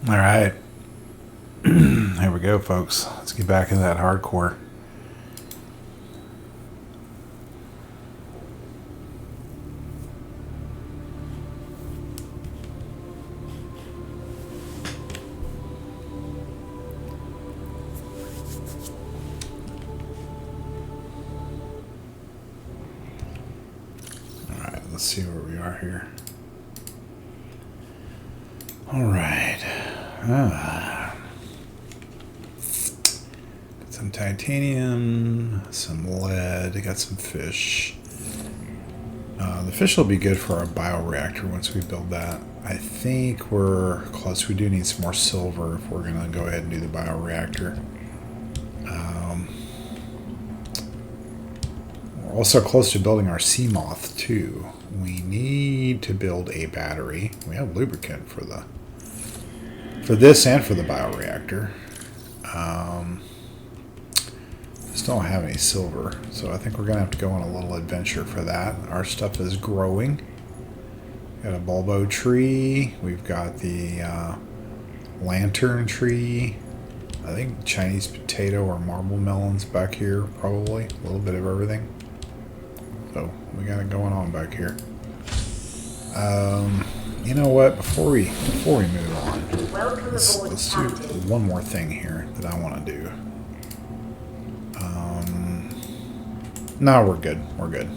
All right. Here we go, folks. Let's get back into that hardcore. All right, let's see where we are here. All right. Got some titanium, some lead, got some fish. The fish will be good for our bioreactor once we build that. I think we're close. We do need some more silver if we're going to go ahead and do the bioreactor. We're also close to building our sea moth too. We need to build a battery. We have lubricant for this and for the bioreactor. Just don't have any silver, so I think we're gonna have to go on a little adventure for that. Our stuff is growing. Got a bulbo tree. We've got the lantern tree. I think Chinese potato or marble melons back here, probably a little bit of everything. So we got it going on back here. You know what? Before we move on, let's do one more thing here that I want to do. No, we're good. We're good.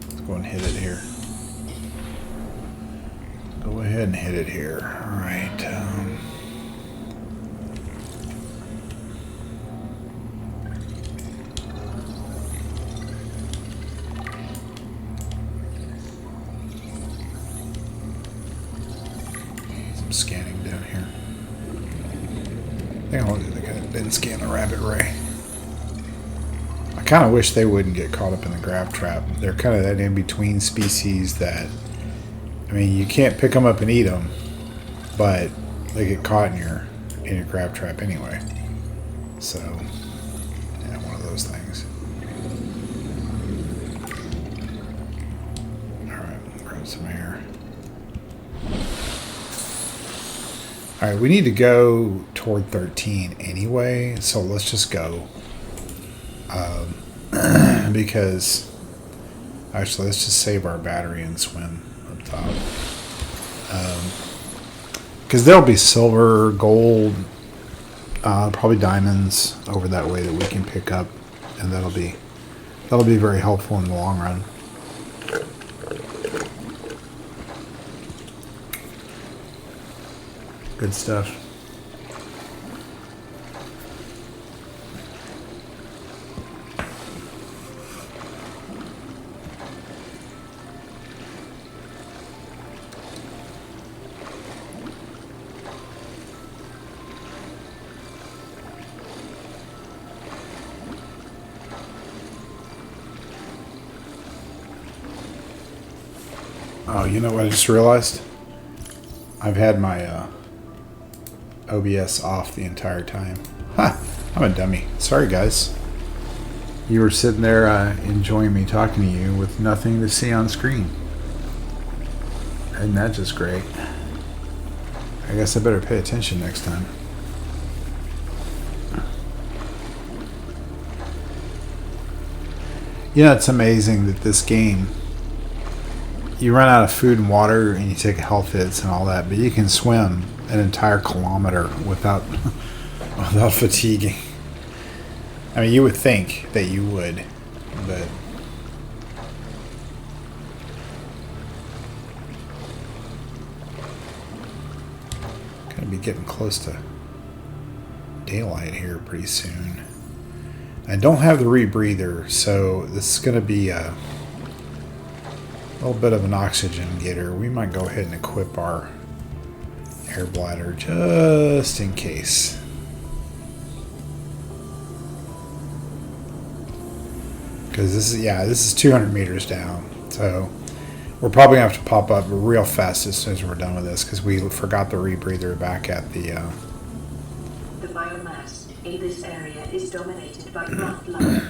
Let's go and hit it here. Go ahead and hit it here. All right. Some scanning down here. I think I'll do the guy that didn't scan the rabbit ray. I kind of wish they wouldn't get caught up in the grab trap. They're kind of that in-between species that, I mean, you can't pick them up and eat them, but they get caught in your grab trap anyway. So, yeah, one of those things. Alright, grab some air. Alright, we need to go toward 13 anyway, so let's just go. Because actually, let's just save our battery and swim up top. Because there'll be silver, gold, probably diamonds over that way that we can pick up, and that'll be very helpful in the long run. Good stuff. Oh, you know what I just realized? I've had my OBS off the entire time. Ha! I'm a dummy. Sorry, guys. You were sitting there enjoying me talking to you with nothing to see on screen. Isn't that just great? I guess I better pay attention next time. You know, it's amazing that this game, you run out of food and water and you take health hits and all that, but you can swim an entire kilometer without fatiguing. I mean, you would think that you would, but gonna be getting close to daylight here pretty soon. I don't have the rebreather, so this is gonna be a little bit of an oxygen getter. We might go ahead and equip our air bladder just in case. Because this is 200 meters down, so we're probably gonna have to pop up real fast as soon as we're done with this, because we forgot the rebreather back at the. The biomass in this area is dominated by craft life,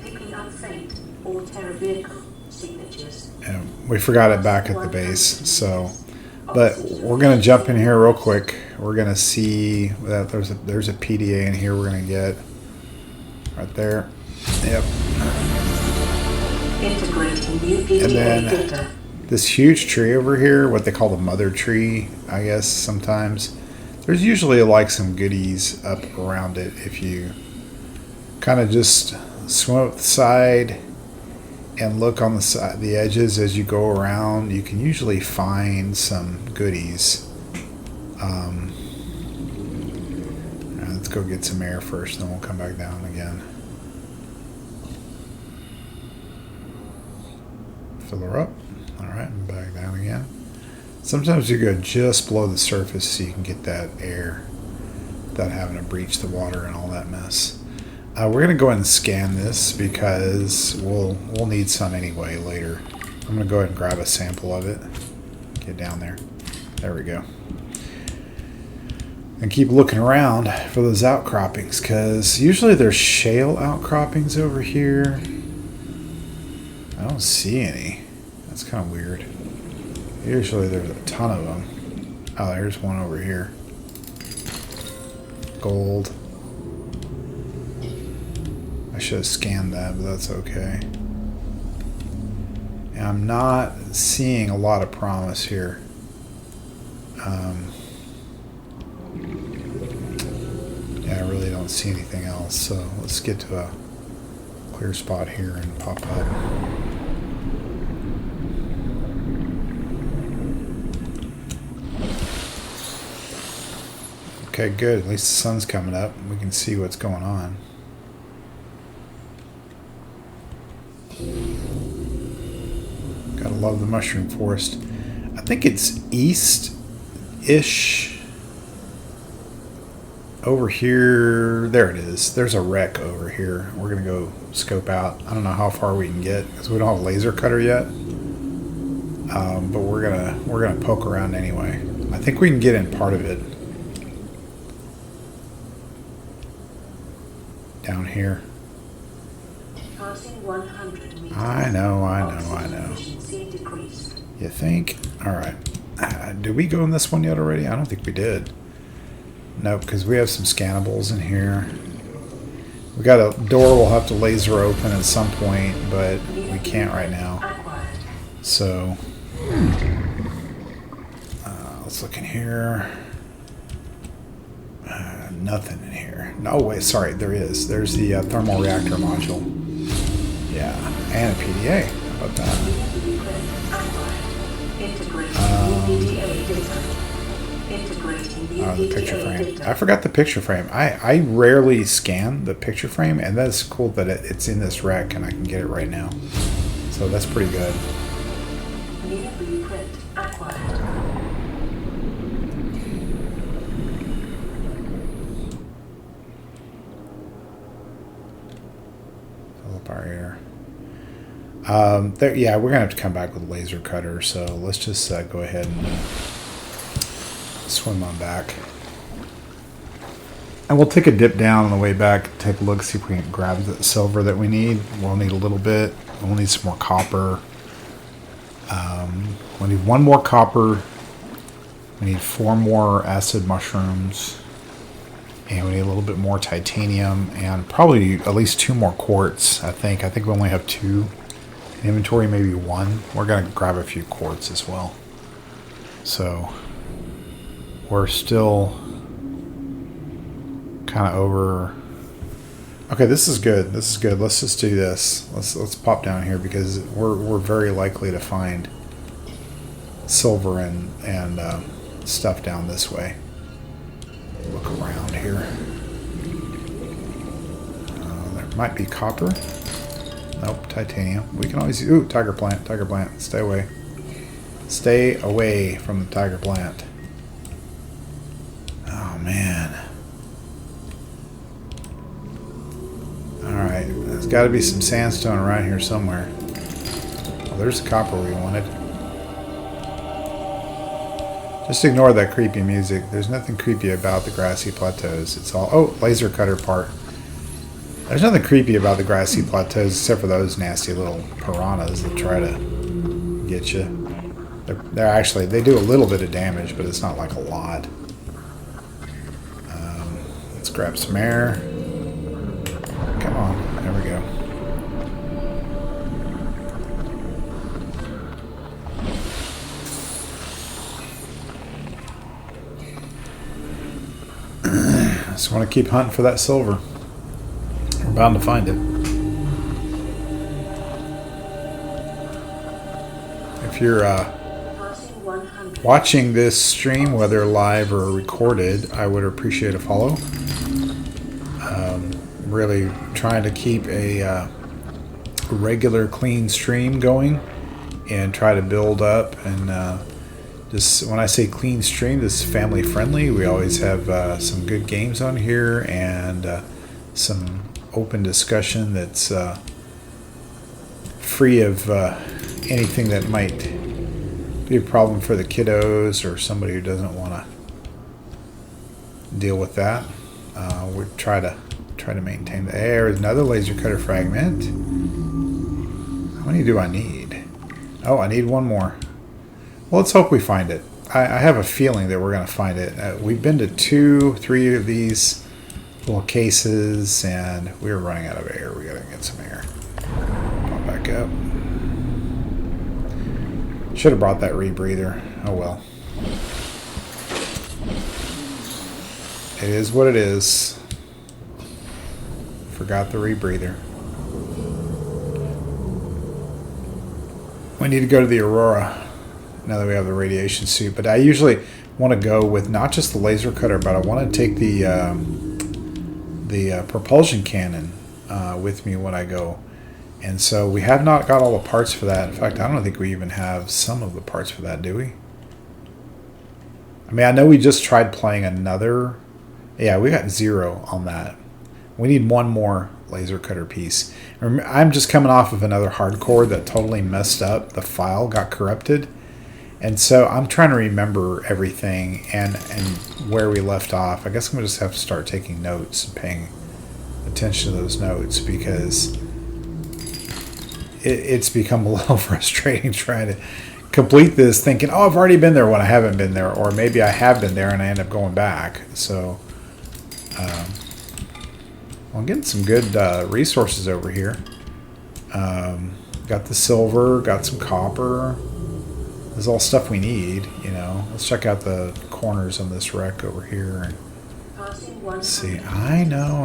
picking up freight or terror vehicle signatures. And we forgot it back at the base, so But we're gonna jump in here real quick. We're gonna see that there's a PDA in here. We're gonna get right there. Yep. Integrating new PDA And then data. this huge tree over here, what they call the mother tree, I guess sometimes. There's usually like some goodies up around it if you kind of just swim up the side and look on the side, the edges as you go around. You can usually find some goodies. Let's go get some air first, then we'll come back down again. Fill her up. All right, and back down again. Sometimes you go just below the surface so you can get that air without having to breach the water and all that mess. We're gonna go ahead and scan this because we'll need some anyway later. I'm gonna go ahead and grab a sample of it. Get down there. There we go. And keep looking around for those outcroppings because usually there's shale outcroppings over here. I don't see any. That's kind of weird. Usually there's a ton of them. Oh, there's one over here. Gold. I should have scanned that, but that's okay. And I'm not seeing a lot of promise here. Yeah, I really don't see anything else. So let's get to a clear spot here and pop up. Okay, good. At least the sun's coming up. We can see what's going on. Gotta love the mushroom forest. I think it's east-ish. Over here. There it is. There's a wreck over here. We're gonna go scope out. I don't know how far we can get because we don't have a laser cutter yet. But we're gonna poke around anyway. I think we can get in part of it. Down here. Passing 100 meters. I know. Efficiency decreased. You think? Alright. Did we go in this one yet already? I don't think we did. Nope, because we have some scannables in here. We got a door we'll have to laser open at some point, but we can't right now. So, let's look in here. Nothing in here. No, wait, sorry, there is. There's the thermal reactor module. Yeah, and a PDA. How about that? The picture frame. I forgot the picture frame. I rarely scan the picture frame, and that's cool that it's in this rack and I can get it right now. So that's pretty good. New blueprint acquired. Fill up our air. Yeah, we're gonna have to come back with a laser cutter. So let's just go ahead and swim on back. And we'll take a dip down on the way back, take a look, see if we can grab the silver that we need. We'll need a little bit. We'll need some more copper. We'll need 1 more copper. We need 4 more acid mushrooms. And we need a little bit more titanium and probably at least 2 more quartz, I think. I think we only have 2 in inventory, maybe 1. We're going to grab a few quartz as well. So we're still kind of over. Okay, this is good. This is good. Let's just do this. Let's pop down here because we're very likely to find silver and stuff down this way. Look around here. There might be copper. Nope, titanium. We can always use. Ooh, tiger plant. Tiger plant. Stay away. Stay away from the tiger plant. Oh man. Alright, there's got to be some sandstone around here somewhere. Well, there's the copper we wanted. Just ignore that creepy music. There's nothing creepy about the grassy plateaus. It's all... Oh, laser cutter part. There's nothing creepy about the grassy plateaus except for those nasty little piranhas that try to get you. They're actually, they do a little bit of damage, but it's not like a lot. Let's grab some air. Come on, there we go. Just want to keep hunting for that silver. We're bound to find it. If you're watching this stream, whether live or recorded, I would appreciate a follow. Really trying to keep a regular, clean stream going and try to build up. And just when I say clean stream, this is family friendly. We always have some good games on here and some open discussion that's free of anything that might be a problem for the kiddos or somebody who doesn't want to deal with that. We try to maintain the air. There's another laser cutter fragment. How many do I need? Oh, I need one more. Well, let's hope we find it. I have a feeling that we're going to find it. We've been to 2, 3 of these little cases, and we're running out of air. We got to get some air. Pop back up. Should have brought that rebreather. Oh well. It is what it is. Forgot the rebreather. We need to go to the Aurora now that we have the radiation suit. But I usually want to go with not just the laser cutter, but I want to take the propulsion cannon with me when I go. And so we have not got all the parts for that. In fact, I don't think we even have some of the parts for that, do we? I mean, I know we just tried playing another. Yeah, we got 0 on that. We need one more laser cutter piece. I'm just coming off of another hardcore that totally messed up. The file got corrupted. And so I'm trying to remember everything and where we left off. I guess I'm going to just have to start taking notes and paying attention to those notes because it's become a little frustrating trying to complete this thinking, oh, I've already been there when I haven't been there. Or maybe I have been there and I end up going back. So I'm getting some good resources over here. Got the silver, got some copper. This is all stuff we need, you know. Let's check out the corners on this wreck over here. Let's see. I know.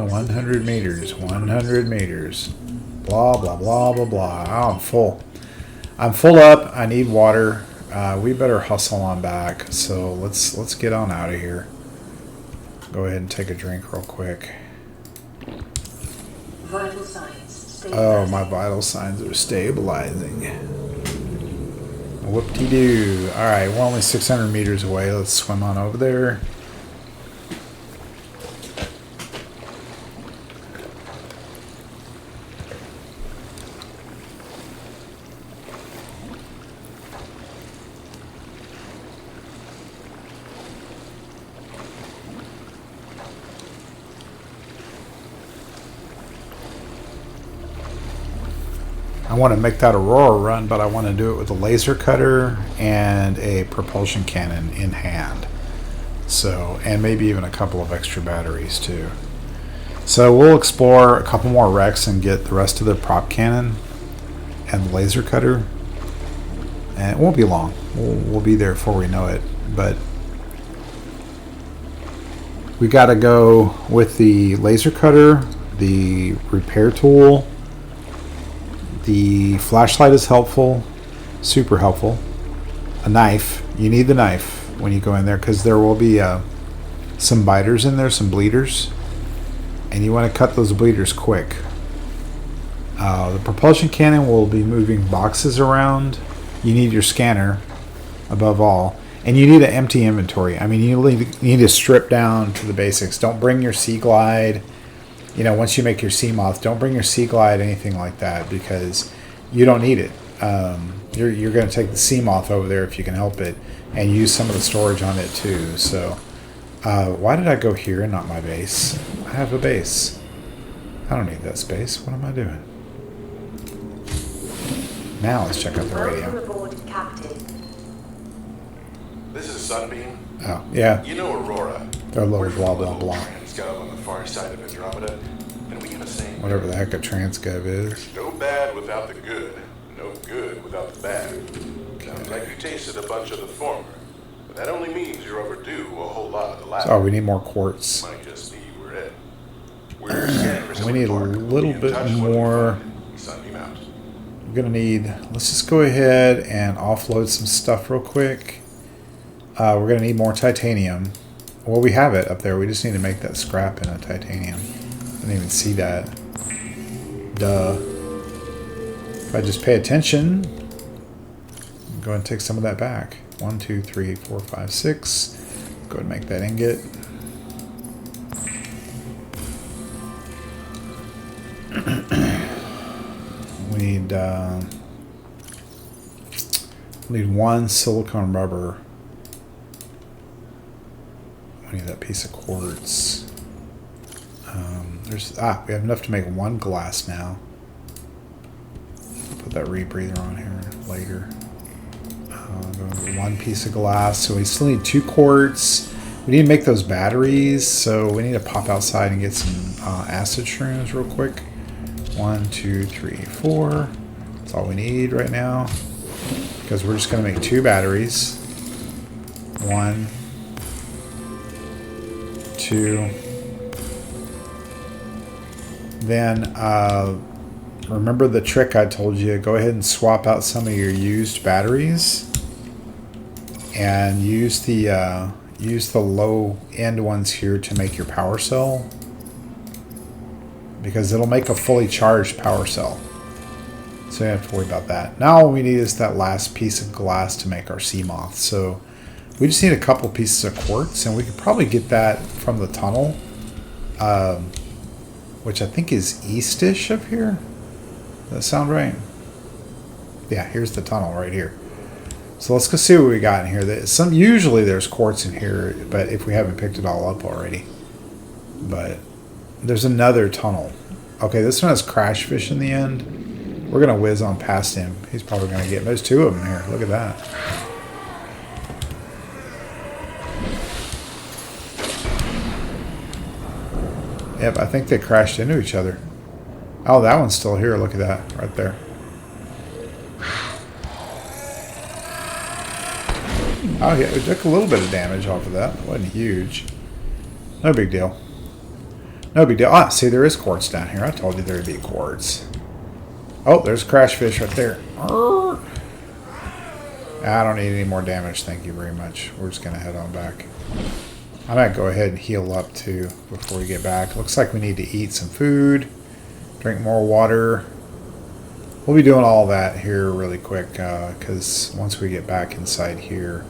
100 meters. 100 meters. Blah, blah, blah, blah, blah. Oh, I'm full. I'm full up. I need water. We better hustle on back. So let's get on out of here. Go ahead and take a drink real quick. Vital signs. Oh, my vital signs are stabilizing. Whoop-de-doo. Alright, we're only 600 meters away. Let's swim on over there. I want to make that Aurora run, but I want to do it with a laser cutter and a propulsion cannon in hand. So, and maybe even a couple of extra batteries too. So we'll explore a couple more wrecks and get the rest of the prop cannon and the laser cutter. And it won't be long. We'll be there before we know it. But we got to go with the laser cutter, the repair tool. The flashlight is helpful, super helpful. A knife. You need the knife when you go in there because there will be some biters in there, some bleeders. And you want to cut those bleeders quick. The propulsion cannon will be moving boxes around. You need your scanner above all. And you need an empty inventory. I mean, you need to strip down to the basics. Don't bring your Sea Glide. You know, once you make your Sea Moth, don't bring your Sea Glide, anything like that, because you don't need it. You're going to take the Sea Moth over there if you can help it, and use some of the storage on it too. So, why did I go here and not my base? I have a base. I don't need that space. What am I doing? Now let's check out the radio. Welcome aboard, Captain. This is Sunbeam. Oh, yeah. You know Aurora. They're a little We're from blah, a blah, little blah. transgov on the far side of Andromeda, and we have a saying. Whatever the heck a transgov is. No bad without the good. No good without the bad. Sounds like you tasted a bunch of the former. But that only means you're overdue a whole lot of the latter. Oh, we need more quartz. Might just be where it. We're scanning for We need a Torque. little Be in bit touch when we more. find it. Sunbeam out. We're going to need... Let's just go ahead and offload some stuff real quick. We're going to need more titanium. Well, we have it up there. We just need to make that scrap in a titanium. I didn't even see that. Duh. If I just pay attention, go ahead and take some of that back. 1, 2, 3, 4, 5, 6. Go ahead and make that ingot. We need one silicone rubber. We need that piece of quartz. We have enough to make one glass now. Put that rebreather on here later. One piece of glass. So we still need 2 quartz. We need to make those batteries. So we need to pop outside and get some acid shrooms real quick. 1, 2, 3, 4. That's all we need right now. Because we're just going to make 2 batteries. 1, 2. Then remember the trick I told you. Go ahead and swap out some of your used batteries and use the low end ones here to make your power cell, because it'll make a fully charged power cell. So you don't have to worry about that. Now all we need is that last piece of glass to make our sea moth. So we just need a couple pieces of quartz, and we could probably get that from the tunnel, which I think is east-ish up here. Does that sound right? Yeah, here's the tunnel right here. So let's go see what we got in here. Usually there's quartz in here, but if we haven't picked it all up already. But there's another tunnel. Okay, this one has crash fish in the end. We're going to whiz on past him. He's probably going to get... There's 2 of them here. Look at that. Yep, I think they crashed into each other. Oh, that one's still here. Look at that right there. Oh, yeah, we took a little bit of damage off of that. It wasn't huge. No big deal. No big deal. Ah, see, there is quartz down here. I told you there'd be quartz. Oh, there's crash fish right there. I don't need any more damage. Thank you very much. We're just going to head on back. I might go ahead and heal up too before we get back. Looks like we need to eat some food, drink more water. We'll be doing all that here really quick because once we get back inside here,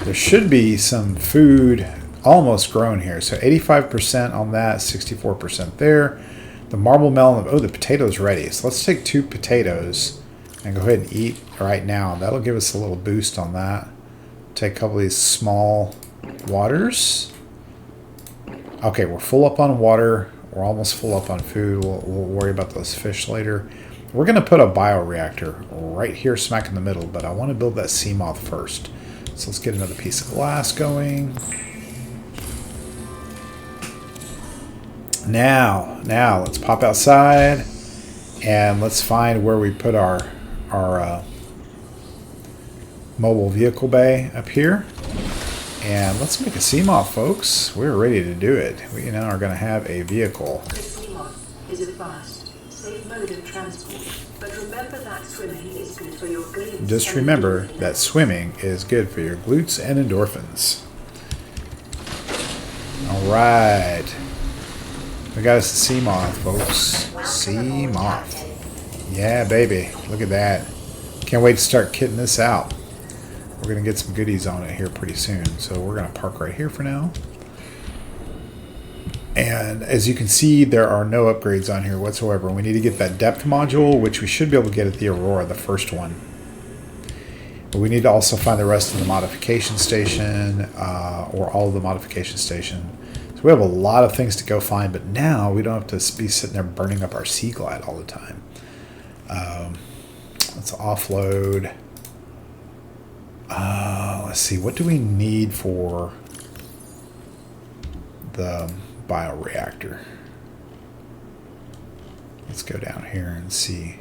there should be some food almost grown here. So 85% on that, 64% there. The marble melon, oh, the potato's ready. So let's take 2 potatoes and go ahead and eat right now. That'll give us a little boost on that. Take a couple of these small waters. Okay, we're full up on water. We're almost full up on food. We'll worry about those fish later. We're going to put a bioreactor right here smack in the middle, but I want to build that sea moth first. So let's get another piece of glass going. Now let's pop outside and let's find where we put our mobile vehicle bay up here. And let's make a sea moth, folks. We're ready to do it. We now are going to have a vehicle. The sea moth is a fast, safe mode of transport, but remember that swimming is good for your glutes. Just remember that swimming is good for your glutes and endorphins. All right. We got us a sea moth, folks. Sea moth. Yeah, baby. Look at that. Can't wait to start kitting this out. We're going to get some goodies on it here pretty soon. So we're going to park right here for now. And as you can see, there are no upgrades on here whatsoever. We need to get that depth module, which we should be able to get at the Aurora, the first one. But we need to also find the rest of the modification station, or all of the modification station. So we have a lot of things to go find, but now we don't have to be sitting there burning up our Sea Glide all the time. Let's offload. Let's see. What do we need for the bioreactor? Let's go down here and see.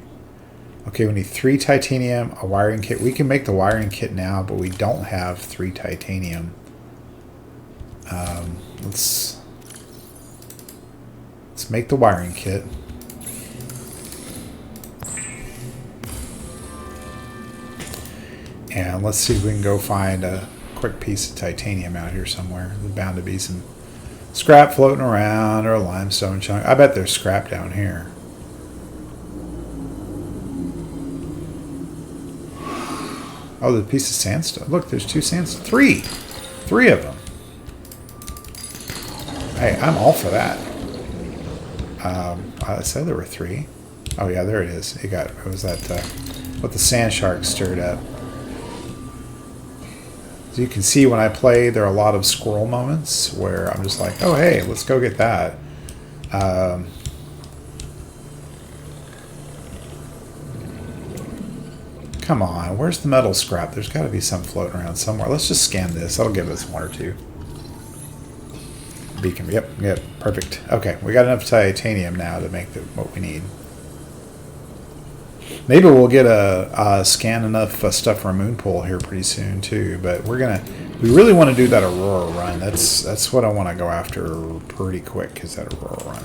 Okay, we need 3 titanium, a wiring kit. We can make the wiring kit now, but we don't have 3 titanium. Let's make the wiring kit. And let's see if we can go find a quick piece of titanium out here somewhere. There's bound to be some scrap floating around or a limestone chunk. I bet there's scrap down here. Oh, the piece of sandstone. Look, there's 2 sandstone. 3! 3 of them. Hey, I'm all for that. I said there were 3. Oh yeah, there it is. It was that what the sand shark stirred up. As you can see, when I play, there are a lot of squirrel moments where I'm just like, oh hey, let's go get that. Come on, where's the metal scrap? There's got to be some floating around somewhere. Let's just scan this. That'll give us 1 or 2. Beacon. Yep, perfect. Okay, we got enough titanium now to make what we need. Maybe we'll get a scan enough stuff for a moon pool here pretty soon too. But we really want to do that Aurora run. That's what I want to go after pretty quick, is that Aurora run.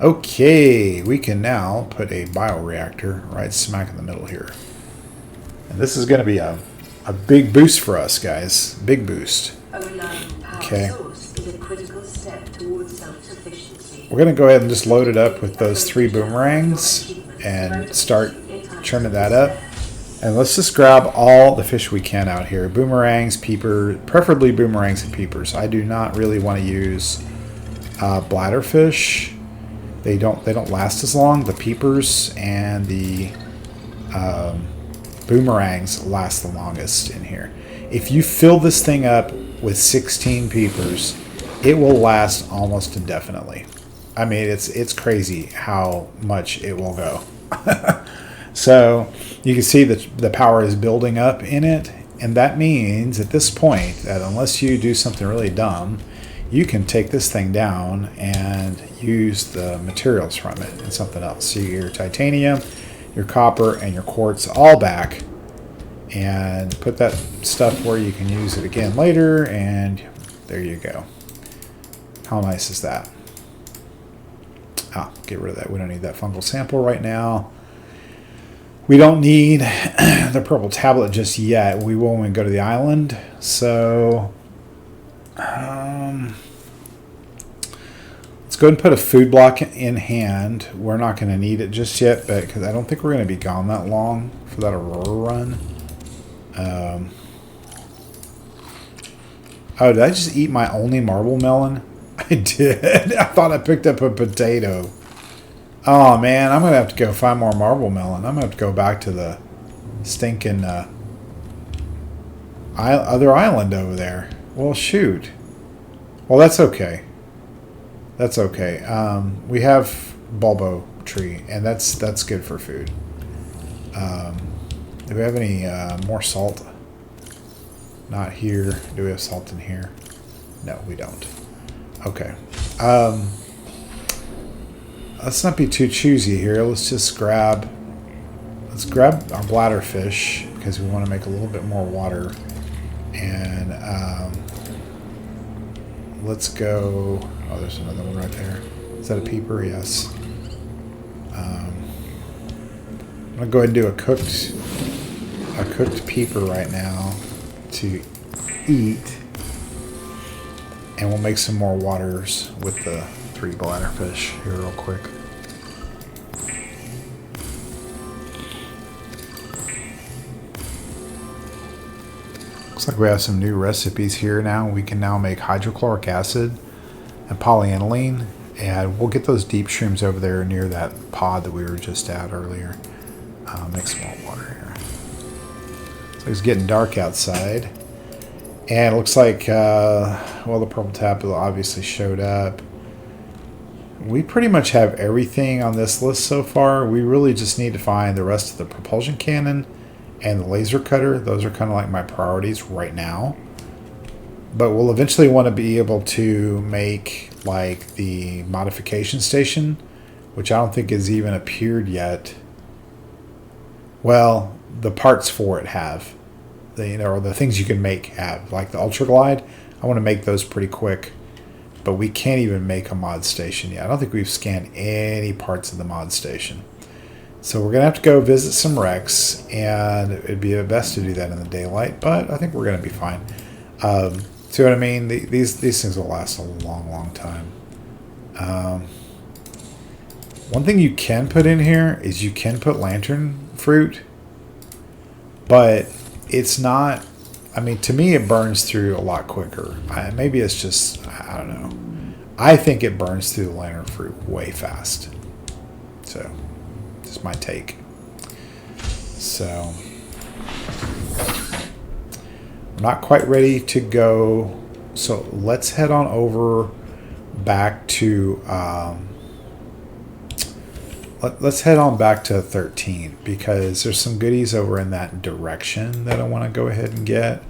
Okay, we can now put a bioreactor right smack in the middle here. And this is going to be a big boost for us, guys. Big boost. Okay. We're going to go ahead and just load it up with those 3 boomerangs and start churning that up. And let's just grab all the fish we can out here. Boomerangs, peepers, preferably boomerangs and peepers. I do not really want to use bladderfish. They don't last as long. The peepers and the boomerangs last the longest in here. If you fill this thing up with 16 peepers, it will last almost indefinitely. I mean, it's crazy how much it will go. So you can see that the power is building up in it, and that means at this point that unless you do something really dumb, you can take this thing down and use the materials from it and something else. So your titanium, your copper, and your quartz all back, and put that stuff where you can use it again later, and there you go. How nice is that? Get rid of that. We don't need that fungal sample right now. We don't need the purple tablet just yet. We will when we go to the island. So let's go ahead and put a food block in hand. We're not going to need it just yet, but because I don't think we're going to be gone that long for that Aurora run. Oh, did I just eat my only marble melon? I did. I thought I picked up a potato. Oh, man. I'm going to have to go find more marble melon. I'm going to have to go back to the stinking other island over there. Well, shoot. Well, that's okay. That's okay. We have bulbo tree, and that's good for food. Do we have any more salt? Not here. Do we have salt in here? No, we don't. Okay. Let's not be too choosy here. Let's grab our bladderfish because we want to make a little bit more water. And let's go. Oh, there's another one right there. Is that a peeper? Yes. I'm gonna go ahead and do a cooked peeper right now to eat, and we'll make some more waters with the 3 bladderfish here real quick. Looks like we have some new recipes here now. We can now make hydrochloric acid and polyaniline, and we'll get those deep shrooms over there near that pod that we were just at earlier. Make some more water here. So it's getting dark outside, and it looks like well, the purple tablet obviously showed up. We pretty much have everything on this list so far. We really just need to find the rest of the propulsion cannon and the laser cutter. Those are kind of like my priorities right now. But we'll eventually want to be able to make like the modification station, which I don't think has even appeared yet. Well, the parts for it have. Or the things you can make have. Like the Ultra Glide, I want to make those pretty quick. But we can't even make a mod station yet. I don't think we've scanned any parts of the mod station. So we're going to have to go visit some wrecks, and it'd be best to do that in the daylight, but I think we're going to be fine. See what I mean? These things will last a long, long time. One thing you can put in here is you can put lantern fruit, but it's not... I mean, to me, it burns through a lot quicker. Maybe it's just... I don't know. I think it burns through the lantern fruit way fast. So, just my take. So... I'm not quite ready to go, so let's head on over back to let's head on back to 13, because there's some goodies over in that direction that I want to go ahead and get.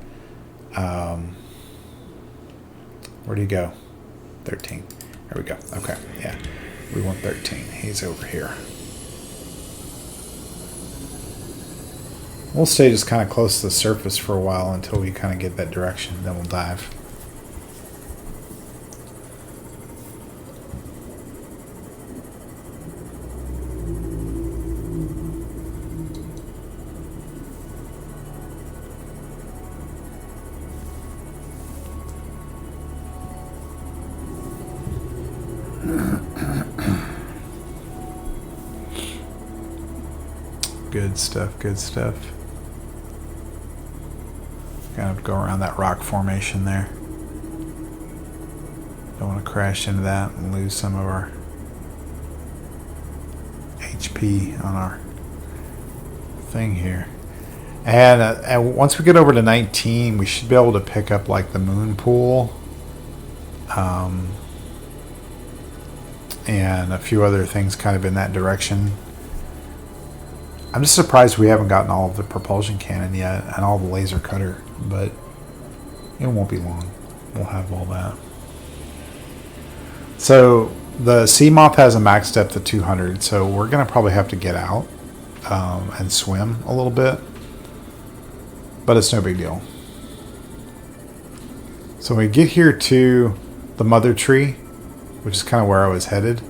Where do you go? 13. There we go. Okay, yeah, we want 13. He's over here. We'll stay just kind of close to the surface for a while until we kind of get that direction, then we'll dive. Good stuff, good stuff. Gonna have to go around that rock formation there. Don't want to crash into that and lose some of our HP on our thing here. And once we get over to 19, we should be able to pick up like the moon pool, and a few other things kind of in that direction. I'm just surprised we haven't gotten all of the propulsion cannon yet and all the laser cutter, but it won't be long. We'll have all that. So the sea moth has a max depth of 200, so we're going to probably have to get out and swim a little bit, but it's no big deal. So when we get here to the mother tree, which is kind of where I was headed,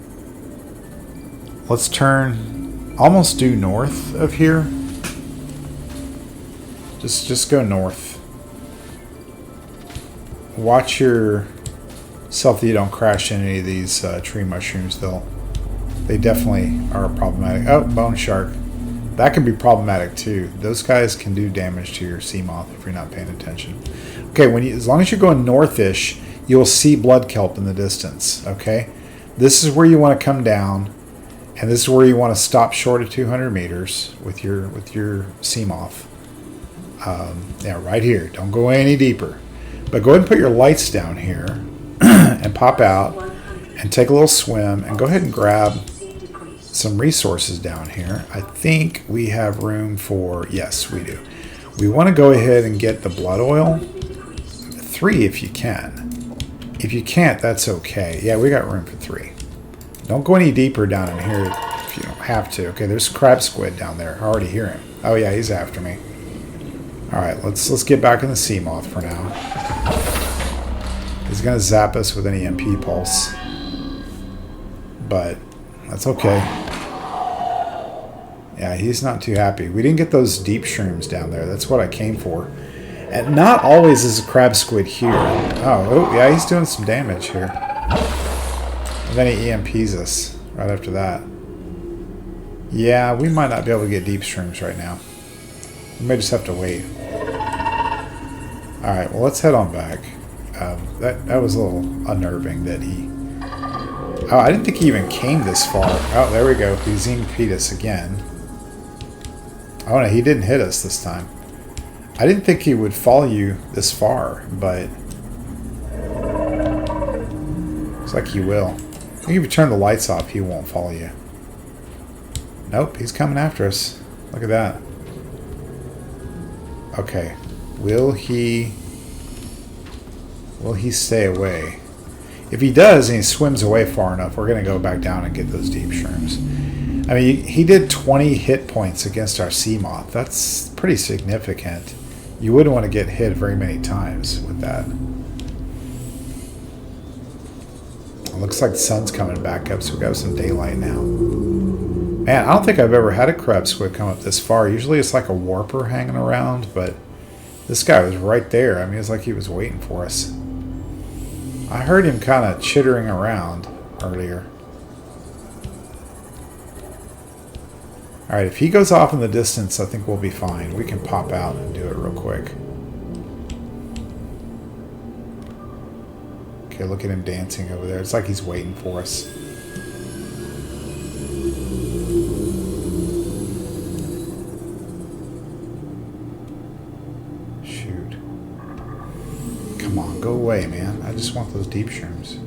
let's turn almost due north of here. Just go north. Watch yourself that you don't crash into any of these tree mushrooms. They definitely are problematic. Oh, bone shark. That can be problematic too. Those guys can do damage to your sea moth if you're not paying attention. Okay, as long as you're going northish, you'll see blood kelp in the distance. Okay, this is where you want to come down. And this is where you want to stop short of 200 meters with your sea moth. Yeah, right here. Don't go any deeper. But go ahead and put your lights down here and pop out and take a little swim and go ahead and grab some resources down here. I think we have room for... Yes, we do. We want to go ahead and get the blood oil. 3 if you can. If you can't, that's okay. Yeah, we got room for 3. Don't go any deeper down in here if you don't have to. Okay, there's crab squid down there. I already hear him. Oh yeah, he's after me. Alright, let's get back in the sea moth for now. He's gonna zap us with an EMP pulse. But that's okay. Yeah, he's not too happy. We didn't get those deep shrooms down there. That's what I came for. And not always is a crab squid here. Oh, yeah, he's doing some damage here. And then he EMPs us right after that. Yeah, we might not be able to get deep shrooms right now. We may just have to wait. Alright, well, let's head on back. That was a little unnerving that he... Oh, I didn't think he even came this far. Oh, there we go. He's EMP'd us again. Oh, no, he didn't hit us this time. I didn't think he would follow you this far, but... looks like he will. I think if you turn the lights off, he won't follow you. Nope, he's coming after us. Look at that. Okay. Will he stay away? If he does and he swims away far enough, we're going to go back down and get those deep shrooms. I mean, he did 20 hit points against our sea moth. That's pretty significant. You wouldn't want to get hit very many times with that. It looks like the sun's coming back up, so we've got some daylight now. Man, I don't think I've ever had a crab squid come up this far. Usually it's like a warper hanging around, but this guy was right there. I mean, it's like he was waiting for us. I heard him kind of chittering around earlier. Alright, if he goes off in the distance, I think we'll be fine. We can pop out and do it real quick. Okay, look at him dancing over there. It's like he's waiting for us. Shoot. Come on, go away, man. I just want those deep shrooms.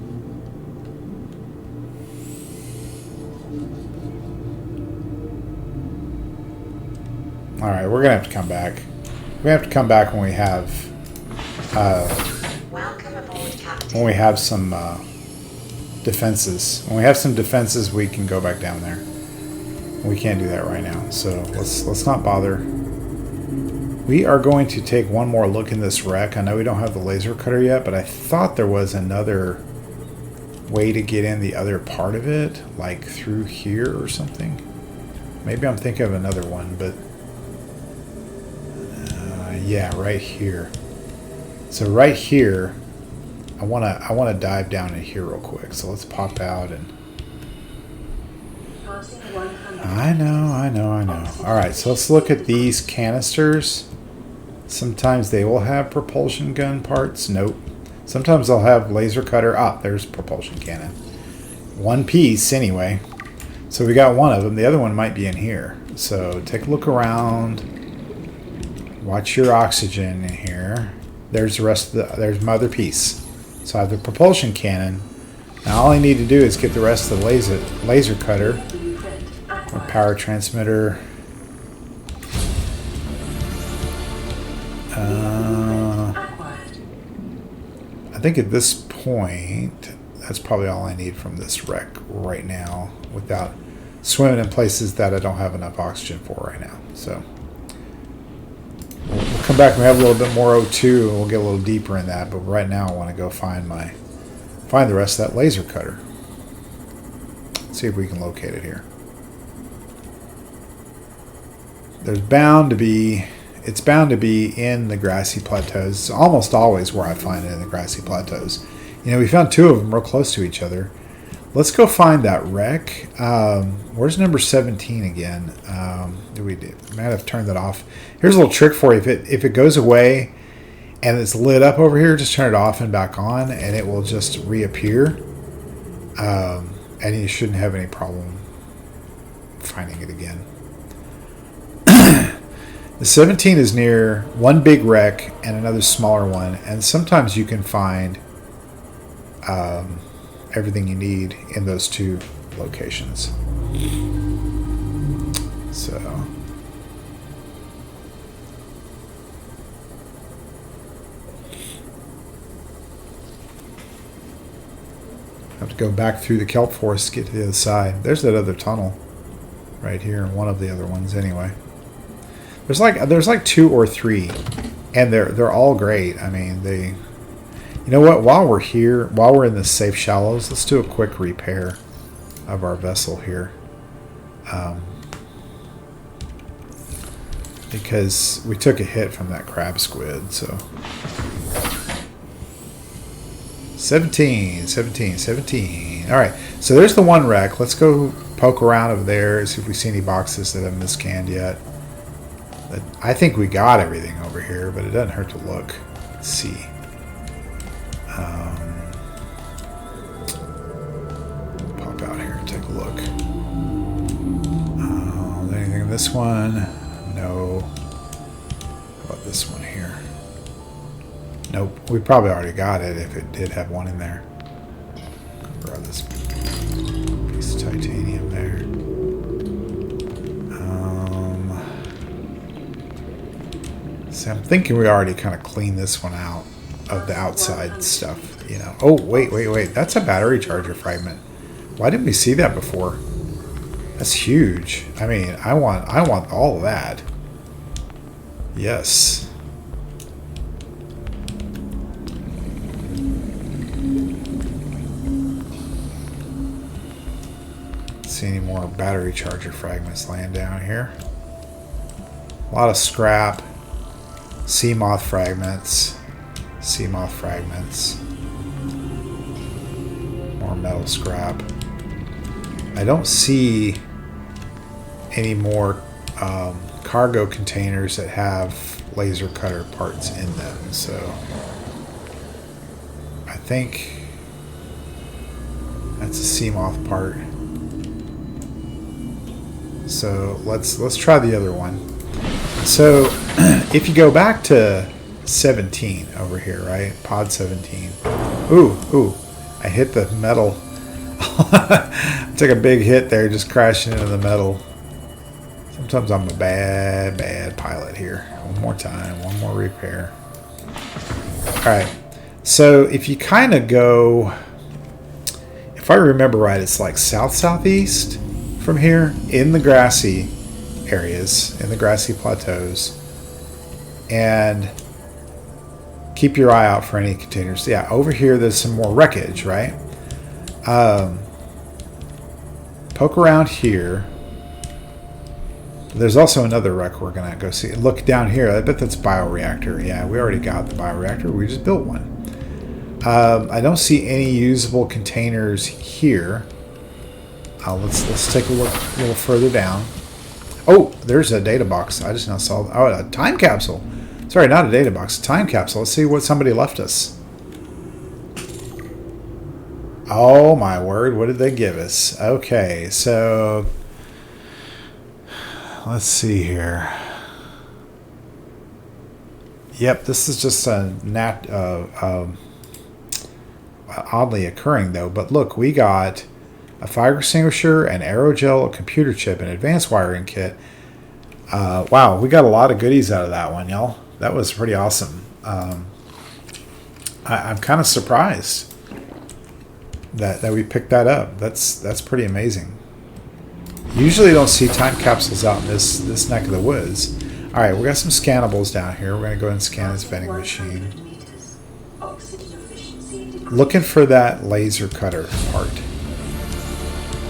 Alright, we're going to have to come back. We have to come back when we have... Welcome aboard, Captain. when we have some defenses. When we have some defenses, we can go back down there. We can't do that right now, so let's not bother. We are going to take one more look in this wreck. I know we don't have the laser cutter yet, but I thought there was another way to get in the other part of it, like through here or something. Maybe I'm thinking of another one, but yeah, right here. So right here, I wanna dive down in here real quick. So let's pop out and. Passing 100. I know. All right, so let's look at these canisters. Sometimes they will have propulsion gun parts. Nope. Sometimes they'll have laser cutter. Ah, there's propulsion cannon. One piece anyway. So we got one of them. The other one might be in here. So take a look around. Watch your oxygen in here. There's the rest of there's my other piece. So I have the propulsion cannon. Now all I need to do is get the rest of the laser cutter. Or power transmitter. I think at this point, that's probably all I need from this wreck right now, without swimming in places that I don't have enough oxygen for right now. So we'll come back and we have a little bit more O2 and we'll get a little deeper in that. But right now I want to go find the rest of that laser cutter. Let's see if we can locate it here. It's bound to be in the grassy plateaus. It's almost always where I find it, in the grassy plateaus. You know, we found two of them real close to each other. Let's go find that wreck. Where's number 17 again? Might have turned that off. Here's a little trick for you. If it goes away and it's lit up over here, just turn it off and back on, and it will just reappear. And you shouldn't have any problem finding it again. The 17 is near one big wreck and another smaller one, and sometimes you can find everything you need in those two locations. So have to go back through the kelp forest to get to the other side. There's that other tunnel right here, and one of the other ones anyway. There's like two or three, and they're all great. I mean, you know what? While we're here, while we're in the safe shallows, let's do a quick repair of our vessel here, because we took a hit from that crab squid. So 17. All right, so there's the one wreck. Let's go poke around over there, see if we see any boxes that haven't been scanned yet. But I think we got everything over here, but it doesn't hurt to look. Let's see. Pop out here and take a look. Is there anything in this one? No. How about this one here? Nope. We probably already got it if it did have one in there. Grab this piece of titanium there. See, I'm thinking we already kind of cleaned this one out of the outside stuff, you know. Oh, wait. That's a battery charger fragment. Why didn't we see that before? That's huge. I mean, I want all of that. Yes. See any more battery charger fragments laying down here? A lot of scrap. Sea moth fragments. Sea moth fragments. More metal scrap. I don't see any more cargo containers that have laser cutter parts in them, so I think that's a sea moth part. So let's try the other one. So if you go back to 17 over here, right? Pod 17. Ooh, I hit the metal. I took a big hit there, just crashing into the metal. Sometimes I'm a bad pilot here. One more time, one more repair. Alright, so if you kind of go, if I remember right, it's like south-southeast from here, in the grassy areas, in the grassy plateaus, and keep your eye out for any containers. Yeah, over here there's some more wreckage, right? Poke around here. There's also another wreck we're gonna go see. Look down here. I bet that's bioreactor. Yeah, we already got the bioreactor. We just built one. I don't see any usable containers here. Let's take a look a little further down. Oh, there's a data box. I just now saw. Oh, a time capsule. Sorry, not a data box. A time capsule. Let's see what somebody left us. Oh my word! What did they give us? Okay, so let's see here. Yep, this is just a oddly occurring though. But look, we got a fire extinguisher, an aerogel, a computer chip, an advanced wiring kit. Wow, we got a lot of goodies out of that one, y'all. That was pretty awesome. I'm kind of surprised that we picked that up. That's pretty amazing. Usually you don't see time capsules out in this neck of the woods. All right, we got some scannables down here. We're going to go ahead and scan this vending machine. Looking for that laser cutter part.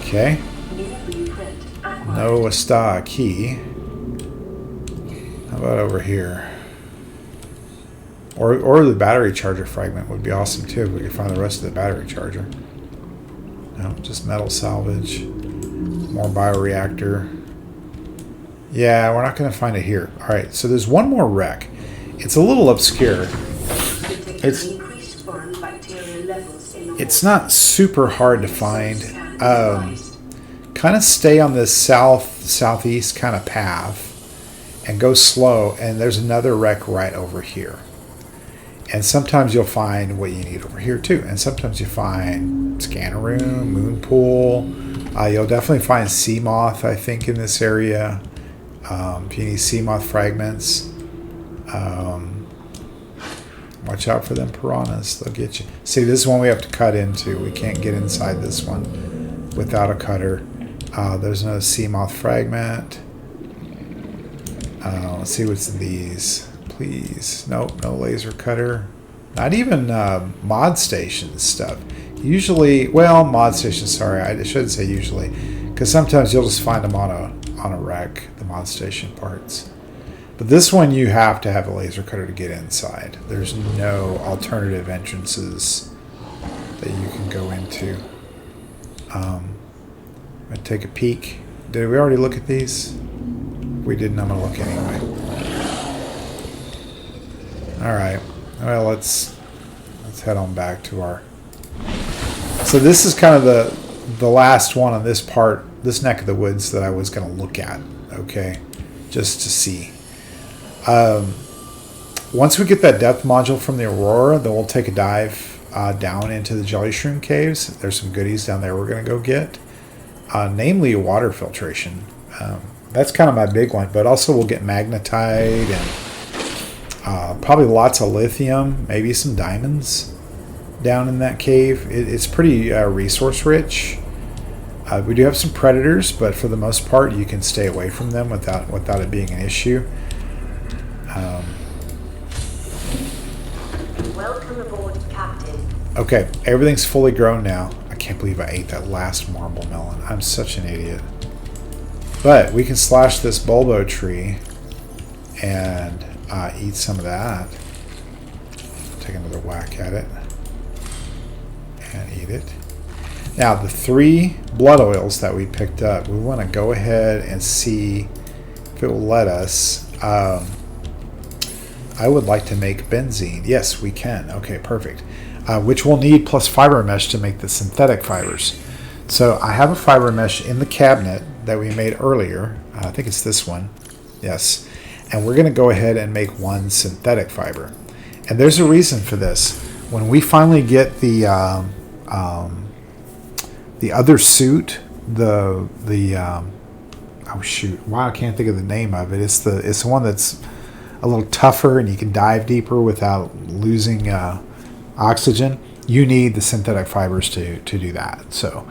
Okay. No Asta key. How about over here? Or the battery charger fragment would be awesome too if we could find the rest of the battery charger. No, just metal salvage. More bioreactor. Yeah, we're not going to find it here. All right, so there's one more wreck. It's a little obscure. It's not super hard to find. Kind of stay on this southeast kind of path and go slow, and there's another wreck right over here. And sometimes you'll find what you need over here too. And sometimes you find scanner room, moon pool. You'll definitely find sea moth, I think, in this area. If you need sea moth fragments, watch out for them piranhas. They'll get you. See, this is one we have to cut into. We can't get inside this one without a cutter. There's another sea moth fragment. Let's see what's in these. Please. Nope, no laser cutter. Not even mod station stuff. Usually, well, mod station, sorry, I shouldn't say usually, because sometimes you'll just find them on a rack, the mod station parts. But this one you have to have a laser cutter to get inside. There's no alternative entrances that you can go into. I'm going to take a peek. Did we already look at these? If we didn't, I'm going to look anyway. Alright, well, let's head on back to our... So this is kind of the last one on this part, this neck of the woods that I was going to look at, okay, just to see. Once we get that depth module from the Aurora, then we'll take a dive down into the Jelly Shroom Caves. There's some goodies down there we're going to go get, namely water filtration. That's kind of my big one, but also we'll get magnetite and Probably lots of lithium, maybe some diamonds down in that cave. It's pretty resource rich. We do have some predators, but for the most part, you can stay away from them without it being an issue. Welcome aboard, Captain. Okay, everything's fully grown now. I can't believe I ate that last marble melon. I'm such an idiot. But we can slash this bulbo tree and eat some of that. Take another whack at it and eat it. Now, the 3 blood oils that we picked up, we want to go ahead and see if it will let us. I would like to make benzene. Yes, we can. Okay, perfect. Which we'll need plus fiber mesh to make the synthetic fibers. So I have a fiber mesh in the cabinet that we made earlier. I think it's this one. Yes. And we're going to go ahead and make 1 synthetic fiber. And there's a reason for this. When we finally get the other suit, oh shoot, wow, I can't think of the name of it. It's the one that's a little tougher and you can dive deeper without losing oxygen. You need the synthetic fibers to do that. So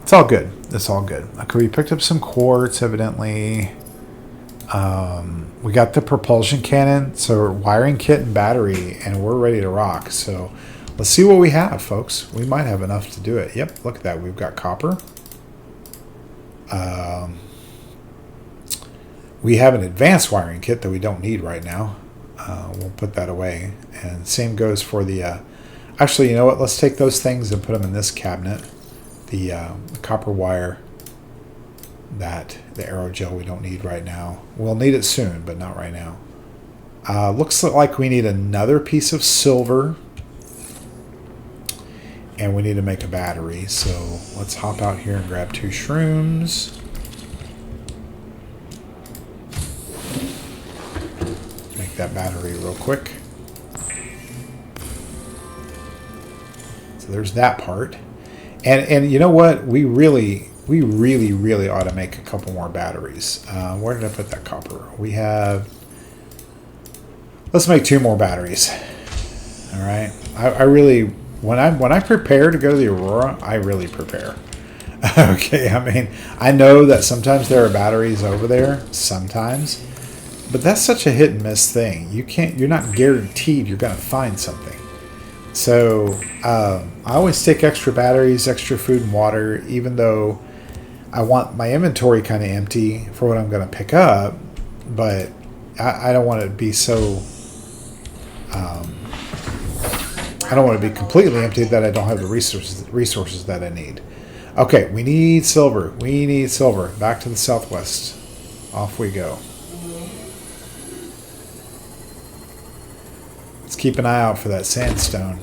it's all good. It's all good. Okay, we picked up some quartz, evidently. We got the propulsion cannon, so wiring kit and battery, and we're ready to rock. So let's see what we have, folks. We might have enough to do it. Yep, look at that. We've got copper. We have an advanced wiring kit that we don't need right now. We'll put that away. And same goes for the... actually, you know what? Let's take those things and put them in this cabinet. The copper wire, the aerogel we don't need right now. We'll need it soon, but not right now. Looks like we need another piece of silver. And we need to make a battery. So let's hop out here and grab 2 shrooms. Make that battery real quick. So there's that part. And you know what? We really ought to make a couple more batteries. Where did I put that copper? We have... Let's make 2 more batteries. All right. I really... When I prepare to go to the Aurora, I really prepare. Okay, I mean, I know that sometimes there are batteries over there, sometimes, but that's such a hit and miss thing. You're not guaranteed you're going to find something. So I always take extra batteries, extra food and water, even though I want my inventory kind of empty for what I'm going to pick up, but I don't want it to be so... I don't want to be completely empty that I don't have the resources that I need. Okay, we need silver. We need silver. Back to the southwest. Off we go. Let's keep an eye out for that sandstone.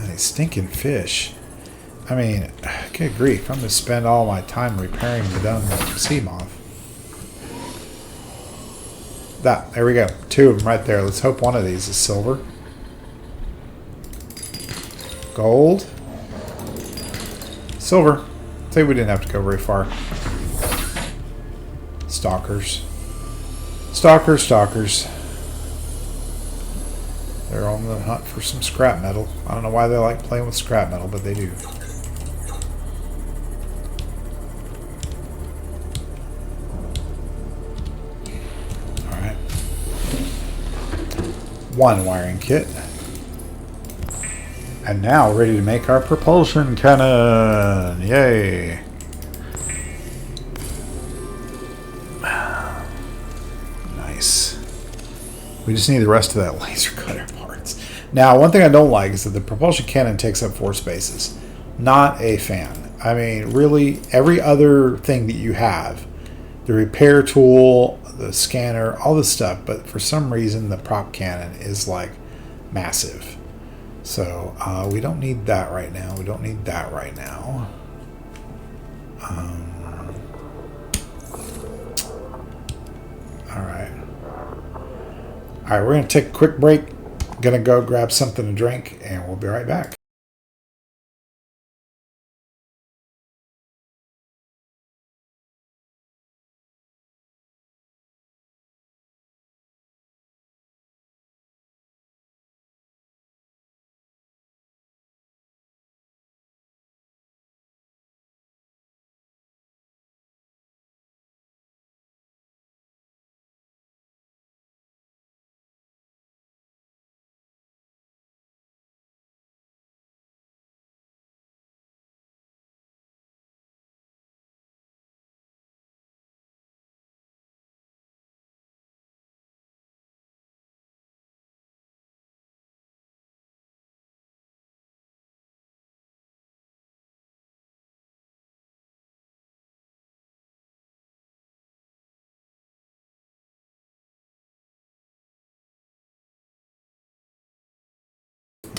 These stinking fish. I mean, good grief. I'm going to spend all my time repairing the dumb sea moth. There we go. 2 of them right there. Let's hope one of these is silver. Gold. Silver. I think we didn't have to go very far. Stalkers. Stalkers. They're on the hunt for some scrap metal. I don't know why they like playing with scrap metal, but they do. Alright. 1 wiring kit. And now ready to make our propulsion cannon. Yay. Nice. We just need the rest of that laser cutter parts. Now, one thing I don't like is that the propulsion cannon takes up 4 spaces. Not a fan. I mean, really, every other thing that you have, the repair tool, the scanner, all this stuff, but for some reason the prop cannon is like massive. So we don't need that right now. We don't need that right now. All right. We're going to take a quick break. Going to go grab something to drink, and we'll be right back.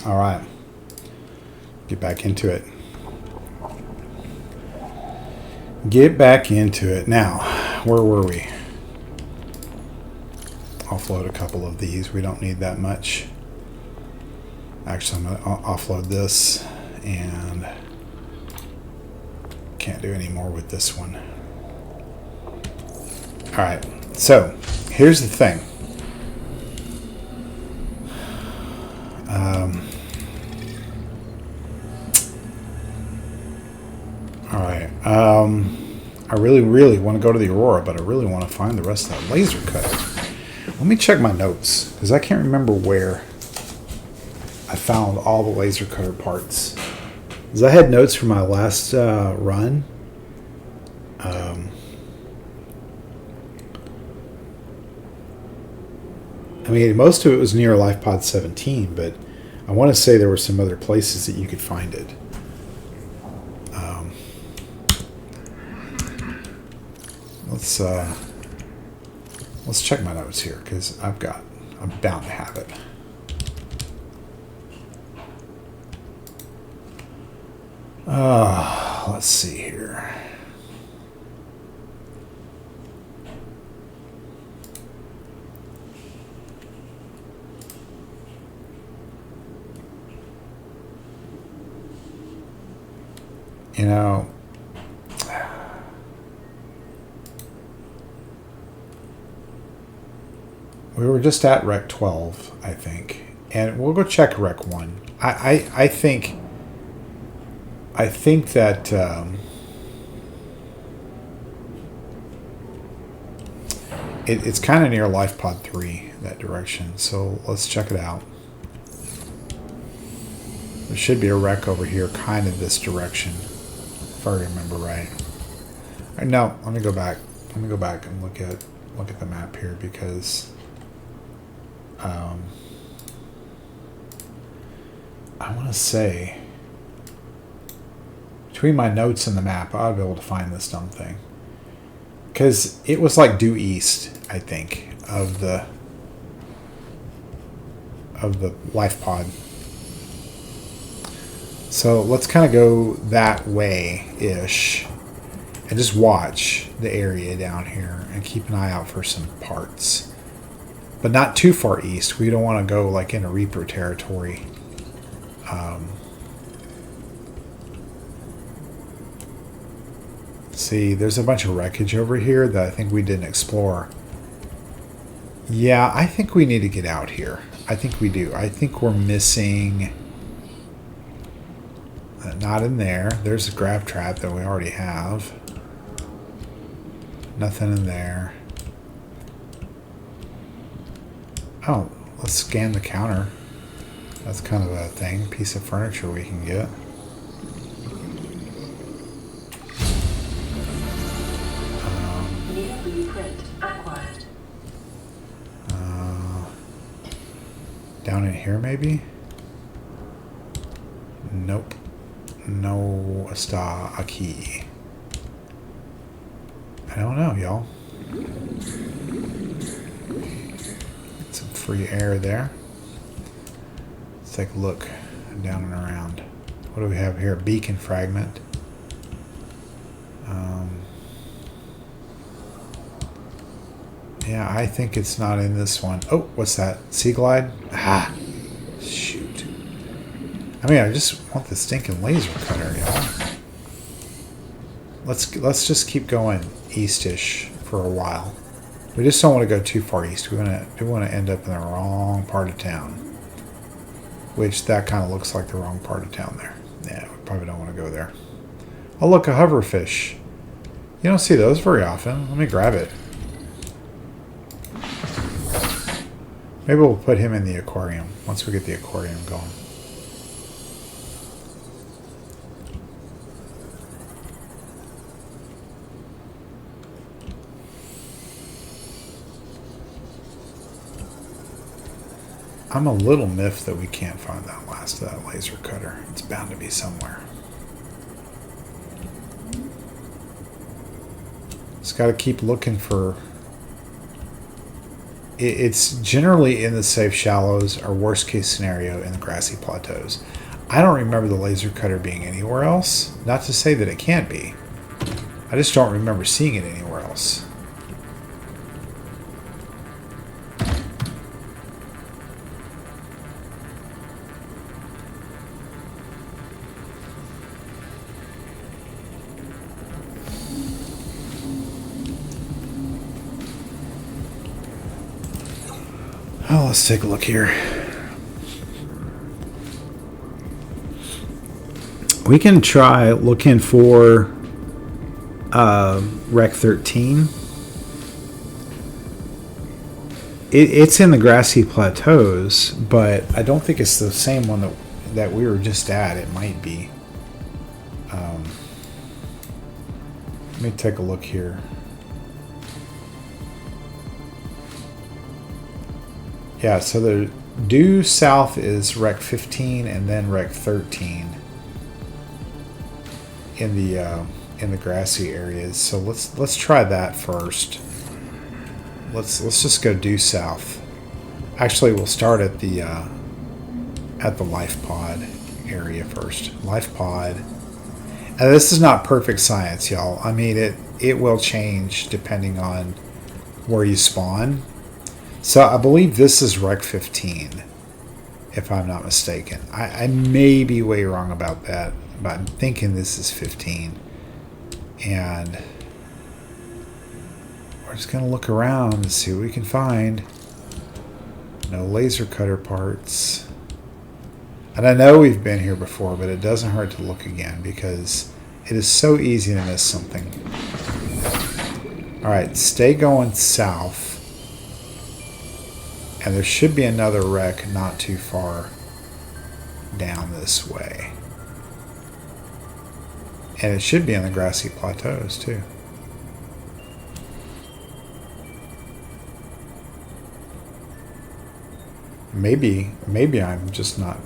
All right. Get back into it. Get back into it. Now, where were we? Offload a couple of these. We don't need that much. Actually, I'm going to offload this, and can't do any more with this one. All right. So, here's the thing. All right. I really want to go to the Aurora, but I really want to find the rest of that laser cutter. Let me check my notes, because I can't remember where I found all the laser cutter parts. Because I had notes from my last run. I mean, most of it was near LifePod 17, but I want to say there were some other places that you could find it. Let's check my notes here, because I'm bound to have it. Let's see here. You know, we were just at Rec 12, I think, and we'll go check Rec 1. I think that it's kind of near LifePod 3, that direction. So let's check it out. There should be a wreck over here, kind of this direction, if I remember right. No, let me go back. Let me go back and look at the map here, because I want to say between my notes and the map, I ought to be able to find this dumb thing, because it was like due east, I think, of the life pod. So let's kind of go that way-ish and just watch the area down here and keep an eye out for some parts. But not too far east. We don't want to go like into Reaper territory. See, there's a bunch of wreckage over here that I think we didn't explore. Yeah, I think we need to get out here. I think we do. I think we're missing... not in there. There's a grab trap that we already have. Nothing in there. Oh, let's scan the counter. That's kind of a thing. Piece of furniture we can get. New blueprint acquired. Down in here, maybe? Nope. No a key. I don't know, y'all. Get some free air there. Let's take a look down and around. What do we have here? Beacon fragment. Yeah, I think it's not in this one. Oh, what's that? Sea Glide? Ah, shoot. I mean, I just want the stinking laser cutter, y'all. Let's just keep going east-ish for a while. We just don't want to go too far east. We want to end up in the wrong part of town. Which, that kind of looks like the wrong part of town there. Yeah, we probably don't want to go there. Oh, look, a hoverfish. You don't see those very often. Let me grab it. Maybe we'll put him in the aquarium once we get the aquarium going. I'm a little miffed that we can't find that last of that laser cutter. It's bound to be somewhere. Just got to keep looking for it's generally in the safe shallows or worst case scenario in the grassy plateaus. I don't remember the laser cutter being anywhere else. Not to say that it can't be. I just don't remember seeing it anywhere else. Oh, let's take a look here. We can try looking for Rec 13. It's in the grassy plateaus, but I don't think it's the same one that we were just at. It might be. Let me take a look here. Yeah, so the due south is Rec 15 and then Rec 13 in the grassy areas. So let's try that first. Let's just go due south. Actually, we'll start at the life pod area first. Life pod. And this is not perfect science, y'all. I mean, it will change depending on where you spawn. So I believe this is Rec 15, if I'm not mistaken. I may be way wrong about that, but I'm thinking this is 15. And we're just going to look around and see what we can find. No laser cutter parts. And I know we've been here before, but it doesn't hurt to look again because it is so easy to miss something. Alright, stay going south. And there should be another wreck not too far down this way. And it should be in the grassy plateaus too. Maybe I'm just not,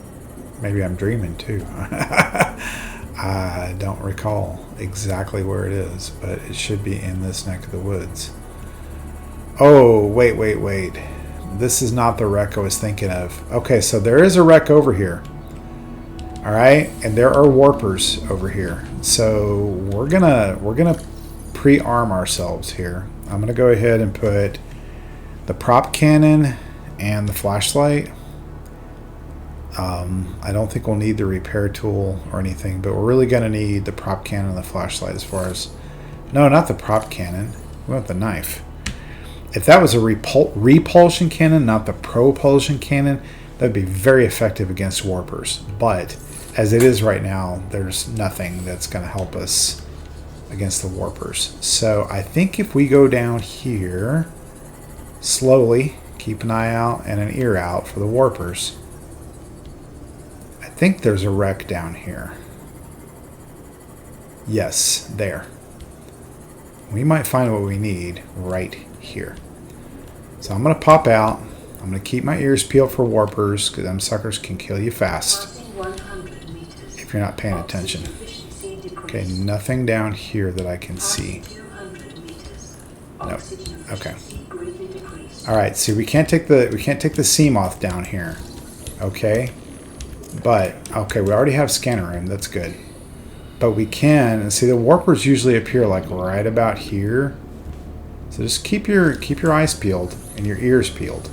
maybe I'm dreaming too. I don't recall exactly where it is, but it should be in this neck of the woods. Oh, wait. This is not the wreck I was thinking of. Okay, so there is a wreck over here. Alright, and there are warpers over here. So we're gonna pre-arm ourselves here. I'm gonna go ahead and put the prop cannon and the flashlight. I don't think we'll need the repair tool or anything, but we're really gonna need the prop cannon and the flashlight as far as... No, not the prop cannon. We want the knife. If that was a repulsion cannon, not the propulsion cannon, that would be very effective against warpers. But as it is right now, there's nothing that's going to help us against the warpers. So I think if we go down here, slowly, keep an eye out and an ear out for the warpers. I think there's a wreck down here. Yes, there. We might find what we need right here. So I'm going to pop out. I'm going to keep my ears peeled for warpers because them suckers can kill you fast if you're not paying attention. Okay, nothing down here that I can see. No. Okay. All right. See, we can't take the sea moth down here. Okay. But okay, we already have scanner room. That's good. But we can, and see, the warpers usually appear like right about here. So just keep your eyes peeled and your ears peeled.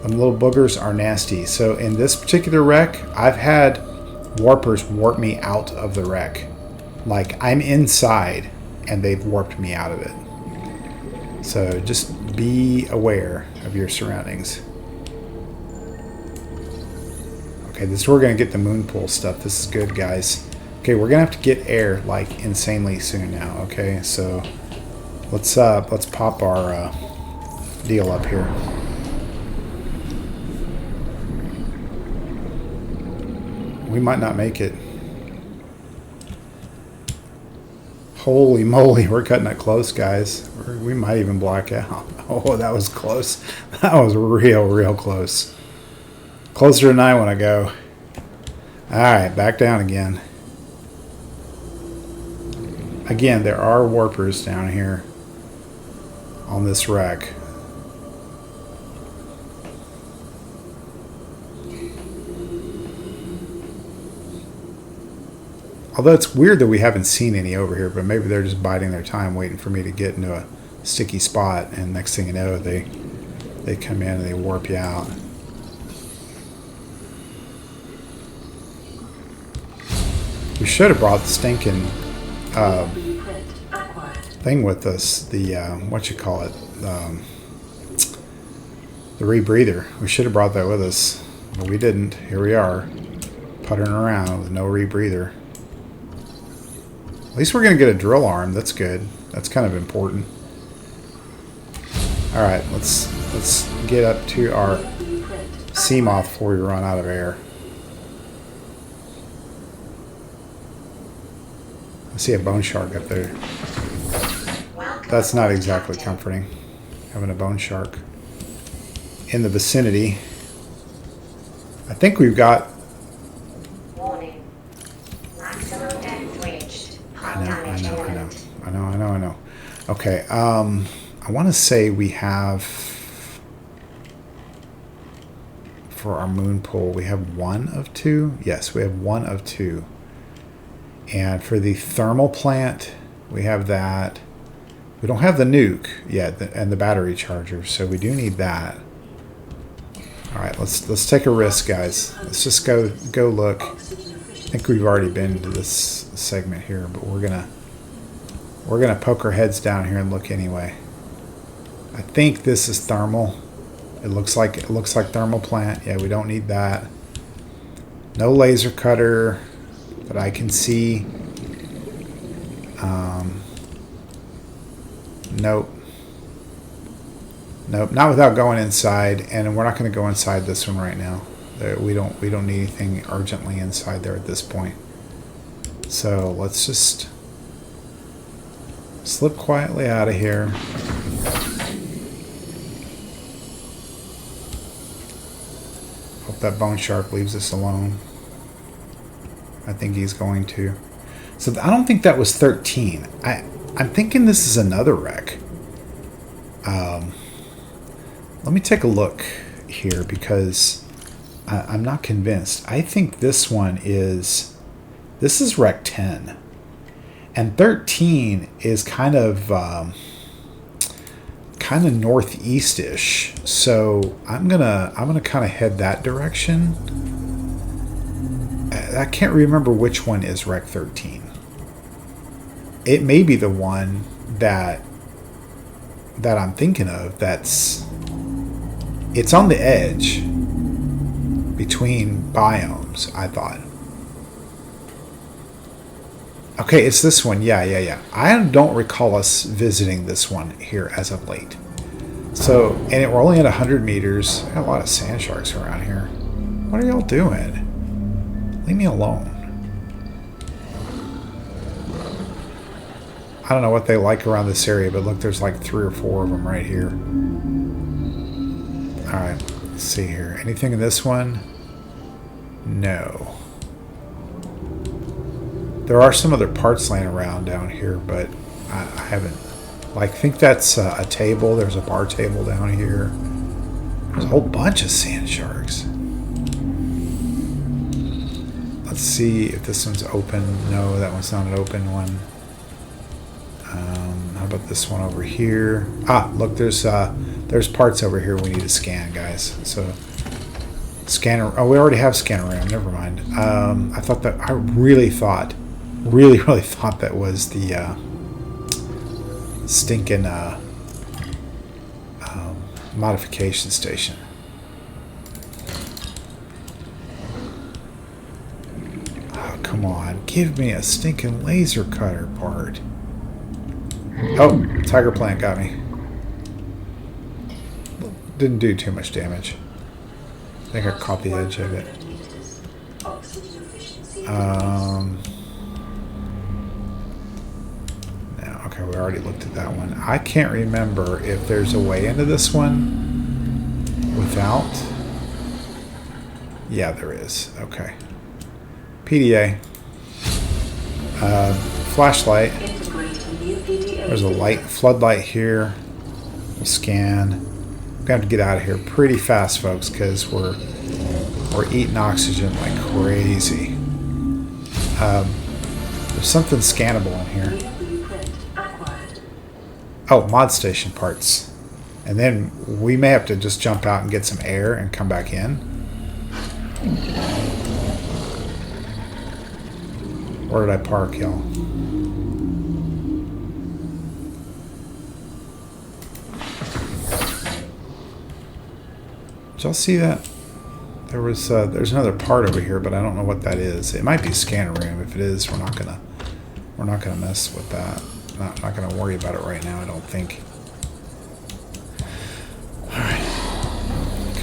Them little boogers are nasty. So in this particular wreck, I've had warpers warp me out of the wreck. Like I'm inside and they've warped me out of it. So just be aware of your surroundings. Okay, this is where we're going to get the moon pool stuff. This is good, guys. Okay, we're going to have to get air, like, insanely soon now, okay? So, let's pop our deal up here. We might not make it. Holy moly, we're cutting it close, guys. We might even black out. Oh, that was close. That was real close. Closer than I want to go. Alright, back down again. Again, there are warpers down here. on this wreck. Although it's weird that we haven't seen any over here, but maybe they're just biding their time waiting for me to get into a sticky spot, and next thing you know, they come in and they warp you out. We should have brought the stinking thing with us. The what you call it? The rebreather. We should have brought that with us, but we didn't. Here we are, puttering around with no rebreather. At least we're going to get a drill arm. That's good. That's kind of important. All right, let's get up to our sea moth before we run out of air. I see a bone shark up there. That's not exactly comforting, having a bone shark in the vicinity. I think we've got... Warning. Maximum depth reached. I know. Okay, I want to say we have... For our moon pool, we have 1 of 2. Yes, we have 1 of 2. And for the thermal plant, we have that. We don't have the nuke yet, and the battery charger, so we do need that. All right, let's take a risk, guys. Let's just go look. I think we've already been to this segment here, but we're gonna poke our heads down here and look anyway. I think this is thermal. It looks like thermal plant. Yeah, we don't need that. No laser cutter that I can see. Nope. Not without going inside, and we're not going to go inside this one right now. We don't need anything urgently inside there at this point. So let's just slip quietly out of here. Hope that bone shark leaves us alone. I think he's going to. So I don't think that was 13. I'm thinking this is another wreck. Let me take a look here because I'm not convinced. I think this one is... This is wreck 10. And 13 is kind of northeast-ish. So I'm gonna kind of head that direction. I can't remember which one is wreck 13. It may be the one that I'm thinking of. It's on the edge between biomes, I thought. Okay, it's this one. Yeah. I don't recall us visiting this one here as of late. So, and we're only at 100 meters. Got a lot of sand sharks around here. What are y'all doing? Leave me alone. I don't know what they like around this area, but look, there's like 3 or 4 of them right here. Alright, let's see here. Anything in this one? No. There are some other parts laying around down here, but I haven't... Like, I think that's a table. There's a bar table down here. There's a whole bunch of sand sharks. Let's see if this one's open. No, that one's not an open one. How about this one over here? Ah, look, there's parts over here we need to scan, guys. So, scanner. Oh, we already have scanorama. Never mind. I thought that. I really thought that was the stinking modification station. Oh, come on, give me a stinking laser cutter part. Oh, tiger plant got me. Didn't do too much damage. I think I caught the edge of it. No, okay, we already looked at that one. I can't remember if there's a way into this one without. Yeah, there is. Okay. PDA. Flashlight. There's a light, floodlight here. Scan. We're gonna have to get out of here pretty fast, folks, because we're eating oxygen like crazy. There's something scannable in here. Oh, mod station parts. And then we may have to just jump out and get some air and come back in. Where did I park, y'all? Did y'all see that? There's another part over here, but I don't know what that is. It might be a scanner room. If it is, we're not gonna mess with that. Not gonna worry about it right now, I don't think. Alright.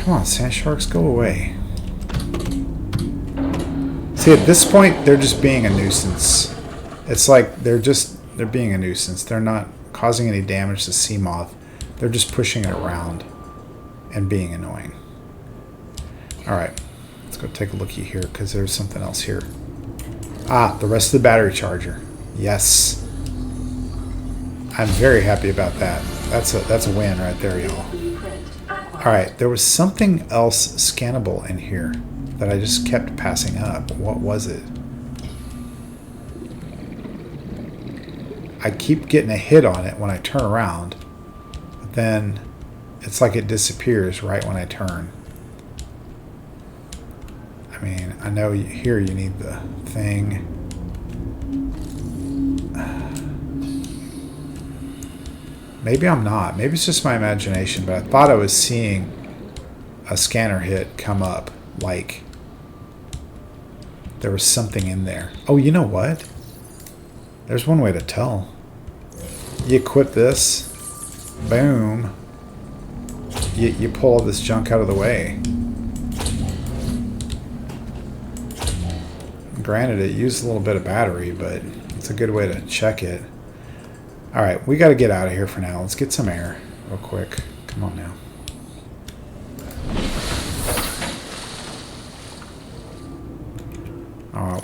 Come on, sand sharks, go away. See, at this point, they're just being a nuisance. It's like they're being a nuisance. They're not causing any damage to Seamoth. They're just pushing it around and being annoying. Alright, let's go take a looky here, because there's something else here. Ah, the rest of the battery charger. Yes. I'm very happy about that. That's a win right there, y'all. Alright, there was something else scannable in here that I just kept passing up. What was it? I keep getting a hit on it when I turn around, but then it's like it disappears right when I turn. I mean, I know here you need the thing. Maybe I'm not. Maybe it's just my imagination, but I thought I was seeing a scanner hit come up, like there was something in there. Oh, you know what? There's one way to tell. You equip this, boom, you pull all this junk out of the way. Granted, it used a little bit of battery, but it's a good way to check it. Alright, we got to get out of here for now. Let's get some air real quick. Come on now.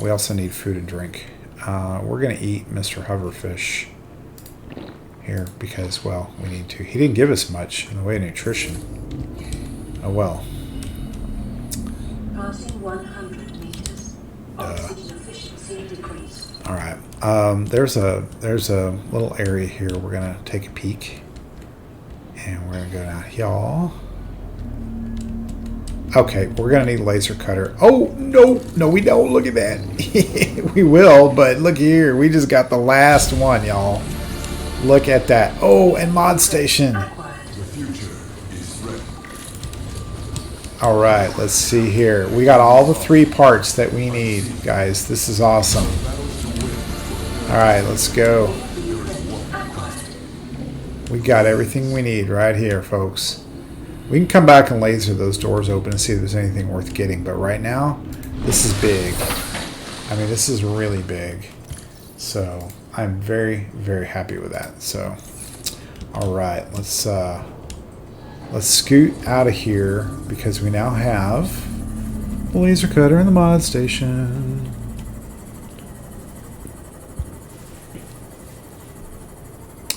We also need food and drink. We're going to eat Mr. Hoverfish here because, well, we need to. He didn't give us much in the way of nutrition. Oh well. Passing 100 meters. Oxygen efficiency decrease. All right. There's a little area here. We're gonna take a peek, and we're gonna go down here. Okay, we're gonna need a laser cutter. Oh no, we don't. Look at that. We will, but look here. We just got the last one, y'all. Look at that. Oh, and mod station. All right, let's see here. We got all the 3 parts that we need, guys. This is awesome. All right, let's go. We got everything we need right here, folks. We can come back and laser those doors open and see if there's anything worth getting. But right now, this is big. I mean, this is really big. So I'm very, very happy with that. So, all right, let's scoot out of here because we now have the laser cutter in the mod station.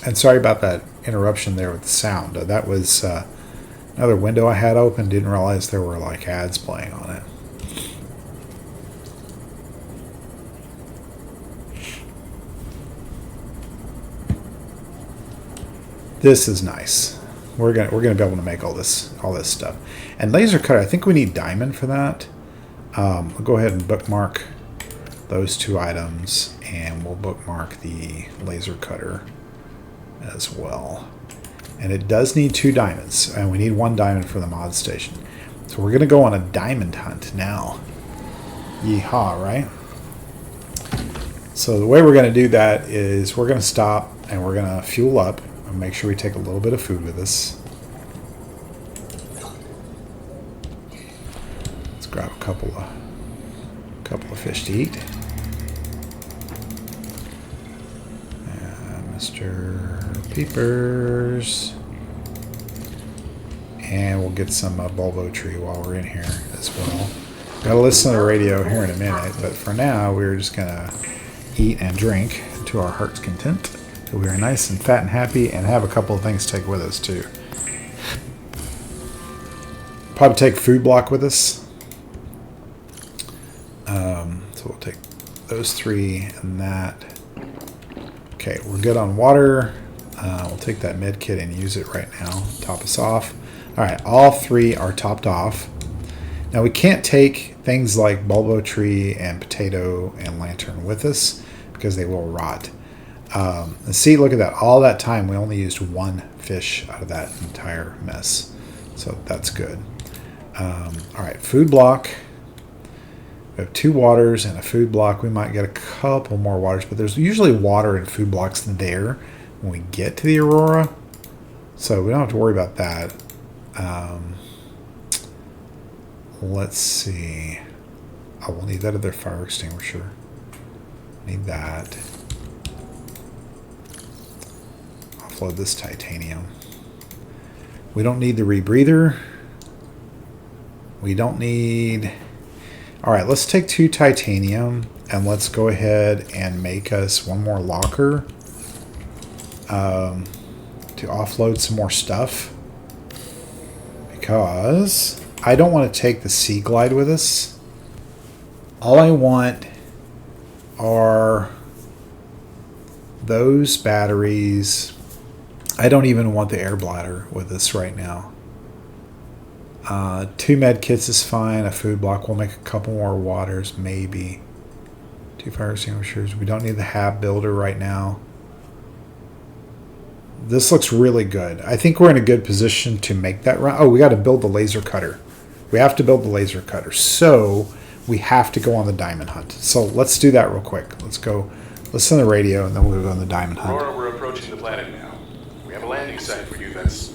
And sorry about that interruption there with the sound. That was another window I had open. Didn't realize there were like ads playing on it. This is nice. We're gonna be able to make all this stuff. And laser cutter, I think we need diamond for that. We'll go ahead and bookmark those 2 items, and we'll bookmark the laser cutter as well. And it does need 2 diamonds, and we need 1 diamond for the mod station. So we're gonna go on a diamond hunt now. Yeehaw, right? So the way we're gonna do that is we're gonna stop and we're gonna fuel up and make sure we take a little bit of food with us. Let's grab a couple of fish to eat. Mr. Peepers. And we'll get some Bulbo tree while we're in here as well. Gotta listen to the radio here in a minute, but for now we're just gonna eat and drink to our heart's content. till we are nice and fat and happy and have a couple of things to take with us too. Probably take food block with us. So we'll take those 3 and that. Okay, we're good on water. We'll take that med kit and use it right now. Top us off. All right, all 3 are topped off. Now we can't take things like bulbo tree and potato and lantern with us because they will rot. And see, look at that. All that time we only used 1 fish out of that entire mess. So that's good. All right, food block. We have 2 waters and a food block. We might get a couple more waters, but there's usually water and food blocks there when we get to the Aurora. So we don't have to worry about that. Let's see. Oh, we'll need that other fire extinguisher. Need that. Offload this titanium. We don't need the rebreather. We don't need... All right, let's take 2 titanium and let's go ahead and make us 1 more locker to offload some more stuff, because I don't want to take the Sea Glide with us. All I want are those batteries. I don't even want the air bladder with us right now. 2 med kits is fine. A food block. We'll make a couple more waters, maybe. 2 fire extinguishers. We don't need the hab builder right now. This looks really good. I think we're in a good position to make that run. Oh, we got to build the laser cutter. We have to build the laser cutter. So we have to go on the diamond hunt. So let's do that real quick. Let's go listen to the radio and then we'll go on the diamond hunt. Aurora, we're approaching the planet now. We have a landing site for you that's...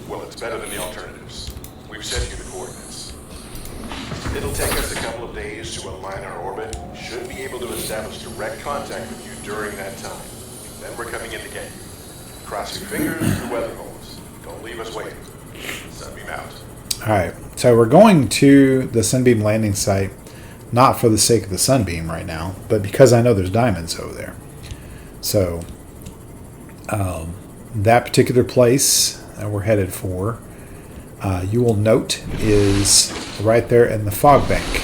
well, it's better than the alternatives. We've sent you the coordinates. It'll take us a couple of days to align our orbit. Should be able to establish direct contact with you during that time. Then we're coming in to get you. Cross your fingers for weather holes. Don't leave us waiting. Sunbeam out. Alright, so we're going to the Sunbeam landing site, not for the sake of the Sunbeam right now, but because I know there's diamonds over there. So, that particular place that we're headed for, you will note, is right there in the fog bank.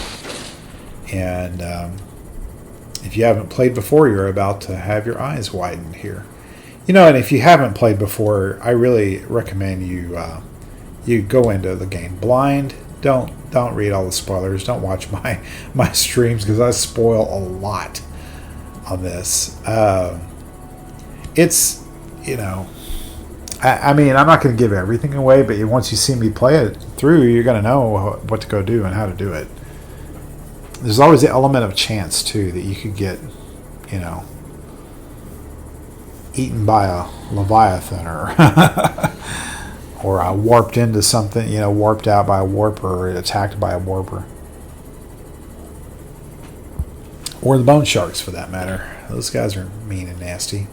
And if you haven't played before, you're about to have your eyes widened here. You know, and if you haven't played before, I really recommend you you go into the game blind. Don't read all the spoilers. Don't watch my streams because I spoil a lot on this. It's, you know, I mean, I'm not going to give everything away, but once you see me play it through, you're going to know what to go do and how to do it. There's always the element of chance too that you could get, you know, eaten by a leviathan or warped into something, you know, warped out by a warper or attacked by a warper. Or the bone sharks, for that matter. Those guys are mean and nasty.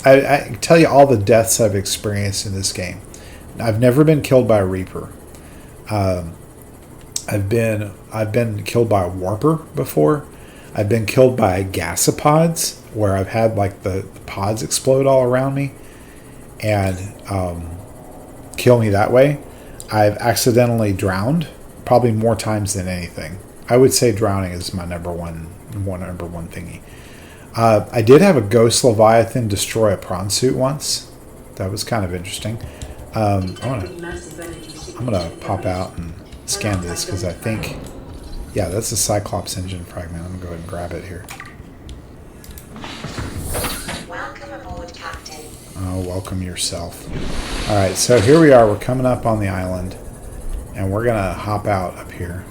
I can tell you all the deaths I've experienced in this game. I've never been killed by a reaper. I've been killed by a warper before. I've been killed by gasopods, where I've had like the pods explode all around me and kill me that way. I've accidentally drowned probably more times than anything. I would say drowning is my number one thingy. I did have a ghost leviathan destroy a prawn suit once. That was kind of interesting. I'm gonna pop out and scan this because I think, yeah, that's a Cyclops engine fragment. I'm gonna go ahead and grab it here. Welcome aboard, Captain. Oh, welcome yourself. All right, so here we are. We're coming up on the island, and we're gonna hop out up here.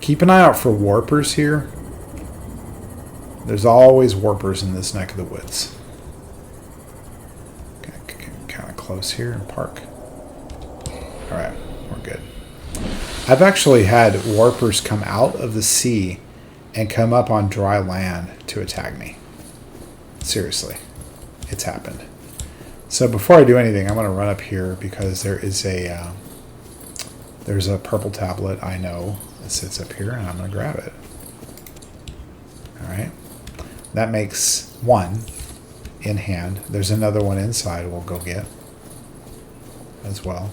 Keep an eye out for warpers here. There's always warpers in this neck of the woods. Okay, kind of close here and park. All right, we're good. I've actually had warpers come out of the sea and come up on dry land to attack me. Seriously, it's happened. So before I do anything, I'm going to run up here because there is there's a purple tablet I know that sits up here, and I'm going to grab it. All right. That makes 1 in hand. There's another one inside we'll go get as well.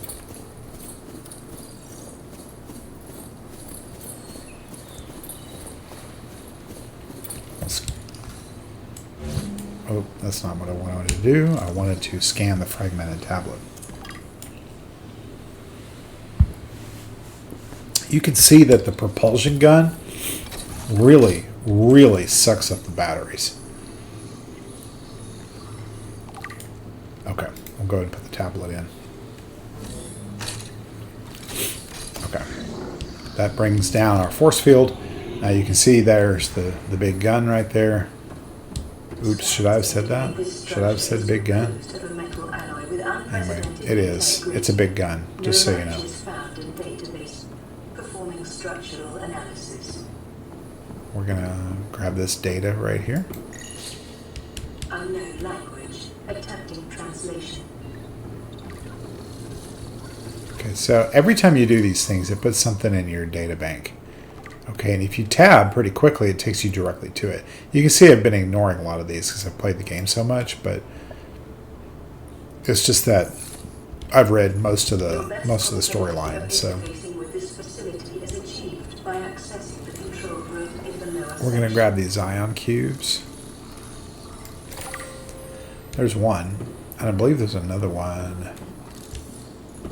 Oh, that's not what I wanted to do. I wanted to scan the fragmented tablet. You can see that the propulsion gun really, really sucks up the batteries. Okay, we'll go ahead and put the tablet in. Okay. That brings down our force field. Now you can see there's the big gun right there. Oops, should I have said that? Should I have said big gun? Anyway, it is. It's a big gun, just so you know. We're going to grab this data right here. Unknown language. Attempting translation. Okay, so every time you do these things, it puts something in your data bank. Okay, and if you tab pretty quickly, it takes you directly to it. You can see I've been ignoring a lot of these because I've played the game so much, but it's just that I've read most of the storyline. So we're going to grab these ion cubes. There's one, and I believe there's another one.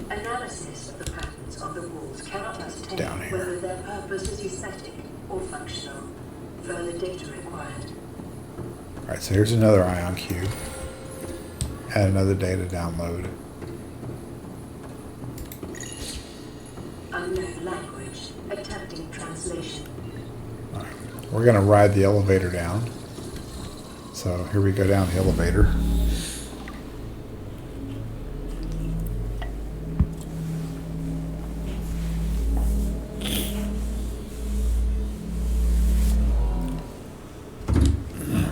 Analysis of the patterns on the walls cannot ascertain Down here. whether their purpose is aesthetic or functional. Further data required. Alright, so here's another ion cube. Add another data download. Unknown language. Attempting translation. Alright, we're going to ride the elevator down. So here we go down the elevator.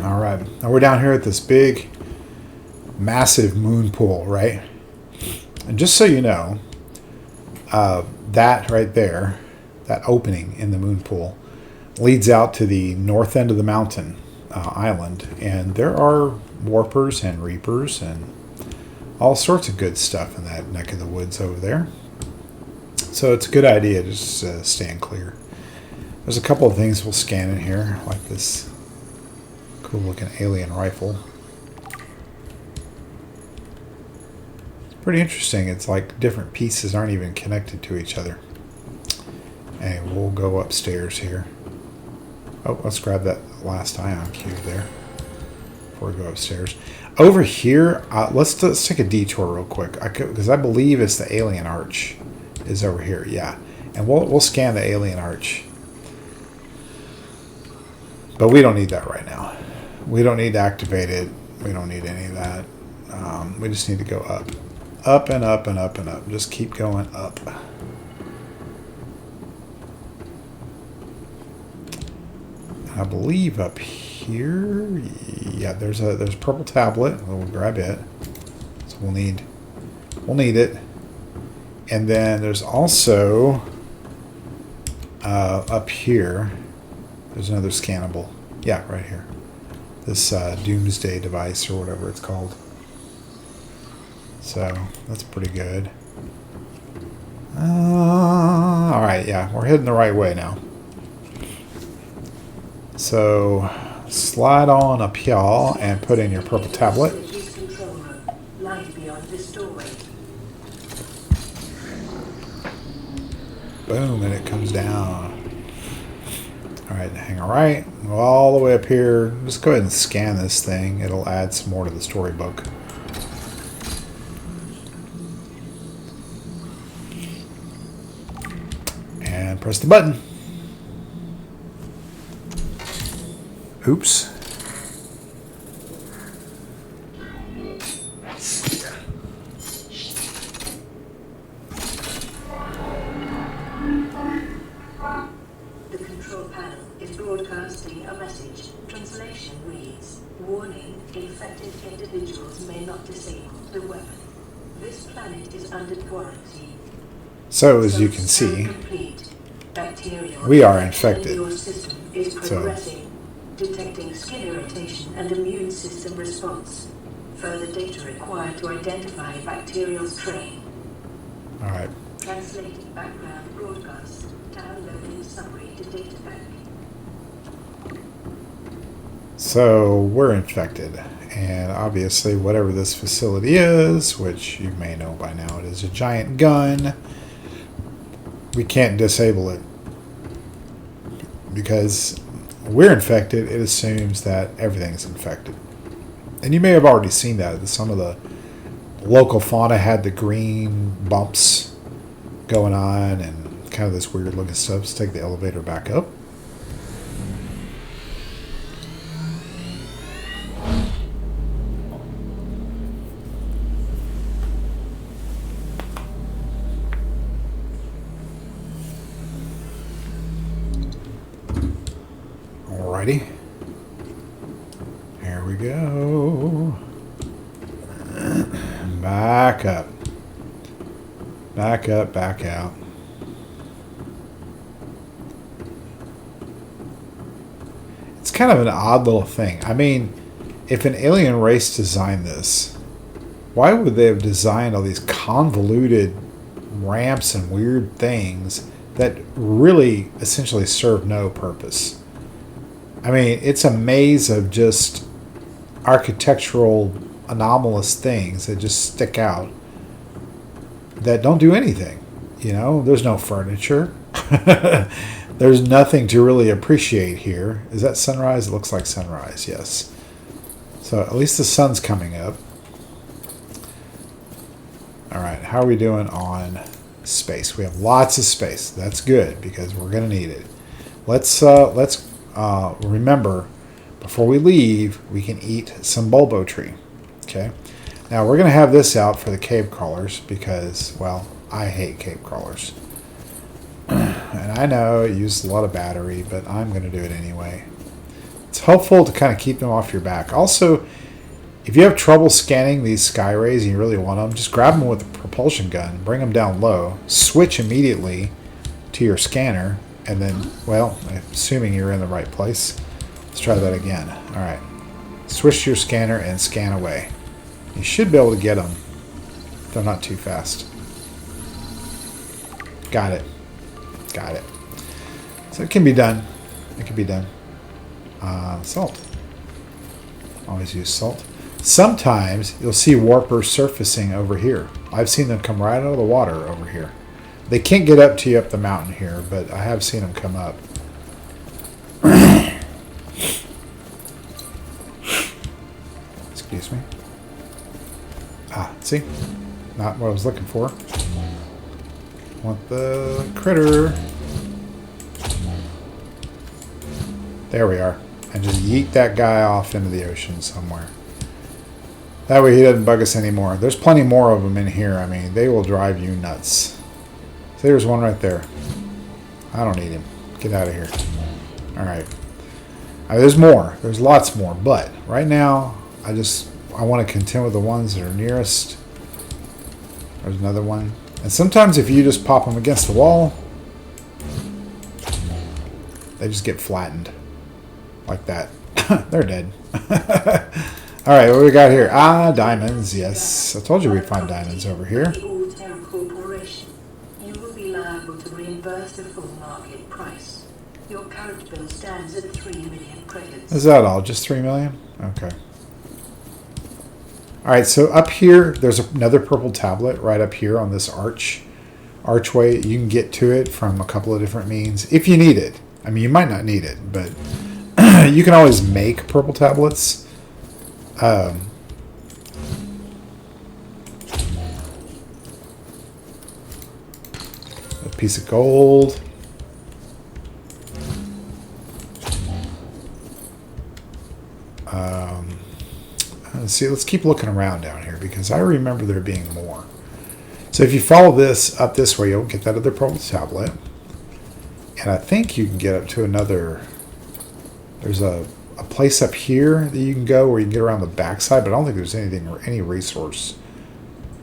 Alright, now we're down here at this big, massive moon pool, right? And just so you know, that right there, that opening in the moon pool, leads out to the north end of the mountain island. And there are warpers and reapers and all sorts of good stuff in that neck of the woods over there. So it's a good idea to just stand clear. There's a couple of things we'll scan in here, like this cool looking alien rifle. It's pretty interesting. It's like different pieces aren't even connected to each other. And we'll go upstairs here. Oh, let's grab that last ion cube there before we go upstairs. Over here, let's take a detour real quick, because I believe it's the alien arch is over here. Yeah, and we'll scan the alien arch, but we don't need that right now. We don't need to activate it. We don't need any of that. We just need to go up, up and up and up and up. Just keep going up. I believe up here, yeah, there's a purple tablet. We'll grab it. So we'll need it. And then there's also up here. There's another scannable. Yeah, right here. This doomsday device or whatever it's called. So that's pretty good. All right, yeah, we're heading the right way now. So slide on up here and put in your purple tablet. Boom, and it comes down. Alright, hang all right. Go all the way up here. Just go ahead and scan this thing. It'll add some more to the storybook. And press the button. Oops. The control panel is broadcasting a message. Translation reads, "Warning, infected individuals may not disable the weapon. This planet is under quarantine." So, as you can see, we are infected. Your system is progressing, detecting skin irritation and immune system response. Further data required to identify bacterial strain. Alright. Translated background broadcast. Downloading summary to data bank. So we're infected. And obviously whatever this facility is, which you may know by now, it is a giant gun. We can't disable it. Because we're infected, it assumes that everything's infected. And you may have already seen that. Some of the local fauna had the green bumps going on and kind of this weird looking stuff. Let's take the elevator back up. Alrighty. Here we go. Back up. Back up, back out. It's kind of an odd little thing. I mean, if an alien race designed this, why would they have designed all these convoluted ramps and weird things that really essentially serve no purpose? I mean, it's a maze of just architectural anomalous things that just stick out that don't do anything. You know, there's no furniture. There's nothing to really appreciate here. Is that sunrise? It looks like sunrise, yes. So at least the sun's coming up. All right, how are we doing on space? We have lots of space. That's good because we're going to need it. Let's remember, before we leave, we can eat some bulbo tree. Okay. Now we're going to have this out for the cave crawlers because, well, I hate cave crawlers. And I know it uses a lot of battery, but I'm going to do it anyway. It's helpful to kind of keep them off your back. Also, if you have trouble scanning these sky rays and you really want them, just grab them with a propulsion gun, bring them down low, switch immediately to your scanner, and then, well, assuming you're in the right place, let's try that again. All right. Switch to your scanner and scan away. You should be able to get them. They're not too fast. Got it. Got it. So it can be done. It can be done. Salt. Always use salt. Sometimes you'll see warpers surfacing over here. I've seen them come right out of the water over here. They can't get up to you up the mountain here, but I have seen them come up. Excuse me. Ah, see? Not what I was looking for. Want the critter. There we are. And just yeet that guy off into the ocean somewhere. That way he doesn't bug us anymore. There's plenty more of them in here. I mean, they will drive you nuts. So there's one right there. I don't need him. Get out of here. Alright. There's more. There's lots more. But right now, I want to contend with the ones that are nearest. There's another one. And sometimes if you just pop them against the wall, they just get flattened. Like that. They're dead. Alright, what do we got here? Ah, diamonds. Yes. I told you we'd find diamonds over here. You will be liable to reimburse the full market price. Your current bill stands at 3 million credits. Is that all? Just 3 million? Okay. Alright, so up here, there's another purple tablet right up here on this archway. You can get to it from a couple of different means, if you need it. I mean, you might not need it, but you can always make purple tablets. A piece of gold. Let's see. Let's keep looking around down here because I remember there being more. So if you follow this up this way, you'll get that other purple tablet, and I think you can get up to another. There's a place up here that you can go where you can get around the backside, but I don't think there's anything or any resource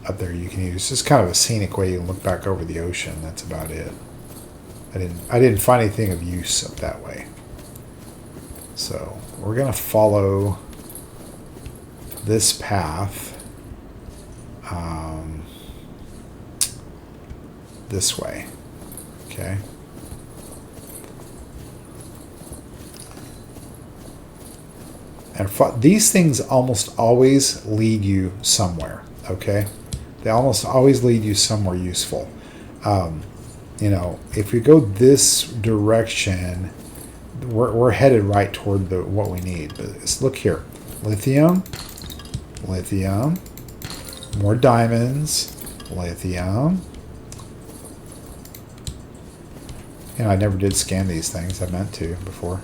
up there you can use. It's just kind of a scenic way you can look back over the ocean. That's about it. I didn't find anything of use up that way. So we're gonna follow this path this way. Okay. And these things almost always lead you somewhere. Okay. They almost always lead you somewhere useful. You know, if we go this direction, we're headed right toward what we need. But look here. Lithium. Lithium. More diamonds. Lithium. You know, I never did scan these things. I meant to before.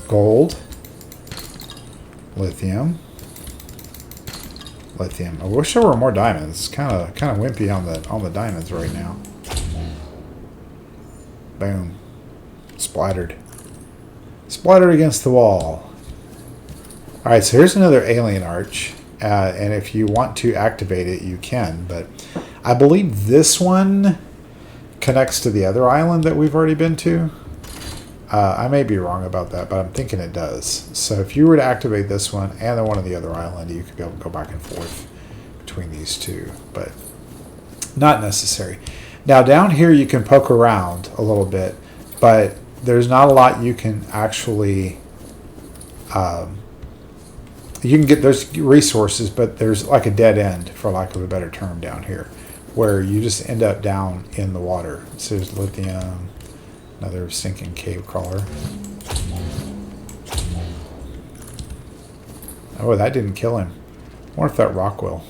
Gold. Lithium. Lithium. I wish there were more diamonds. It's kind of wimpy on the diamonds right now. Boom. Splattered. Splattered against the wall. Alright, so here's another alien arch. And if you want to activate it, you can. But I believe this one connects to the other island that we've already been to. I may be wrong about that, but I'm thinking it does. So if you were to activate this one and the one on the other island, you could be able to go back and forth between these two. But not necessary. Now down here you can poke around a little bit, but there's not a lot you can actually... you can get... There's resources, but there's like a dead end, for lack of a better term, down here, where you just end up down in the water. So there's lithium... Another sinking cave crawler. Oh, that didn't kill him. I wonder if that rock will.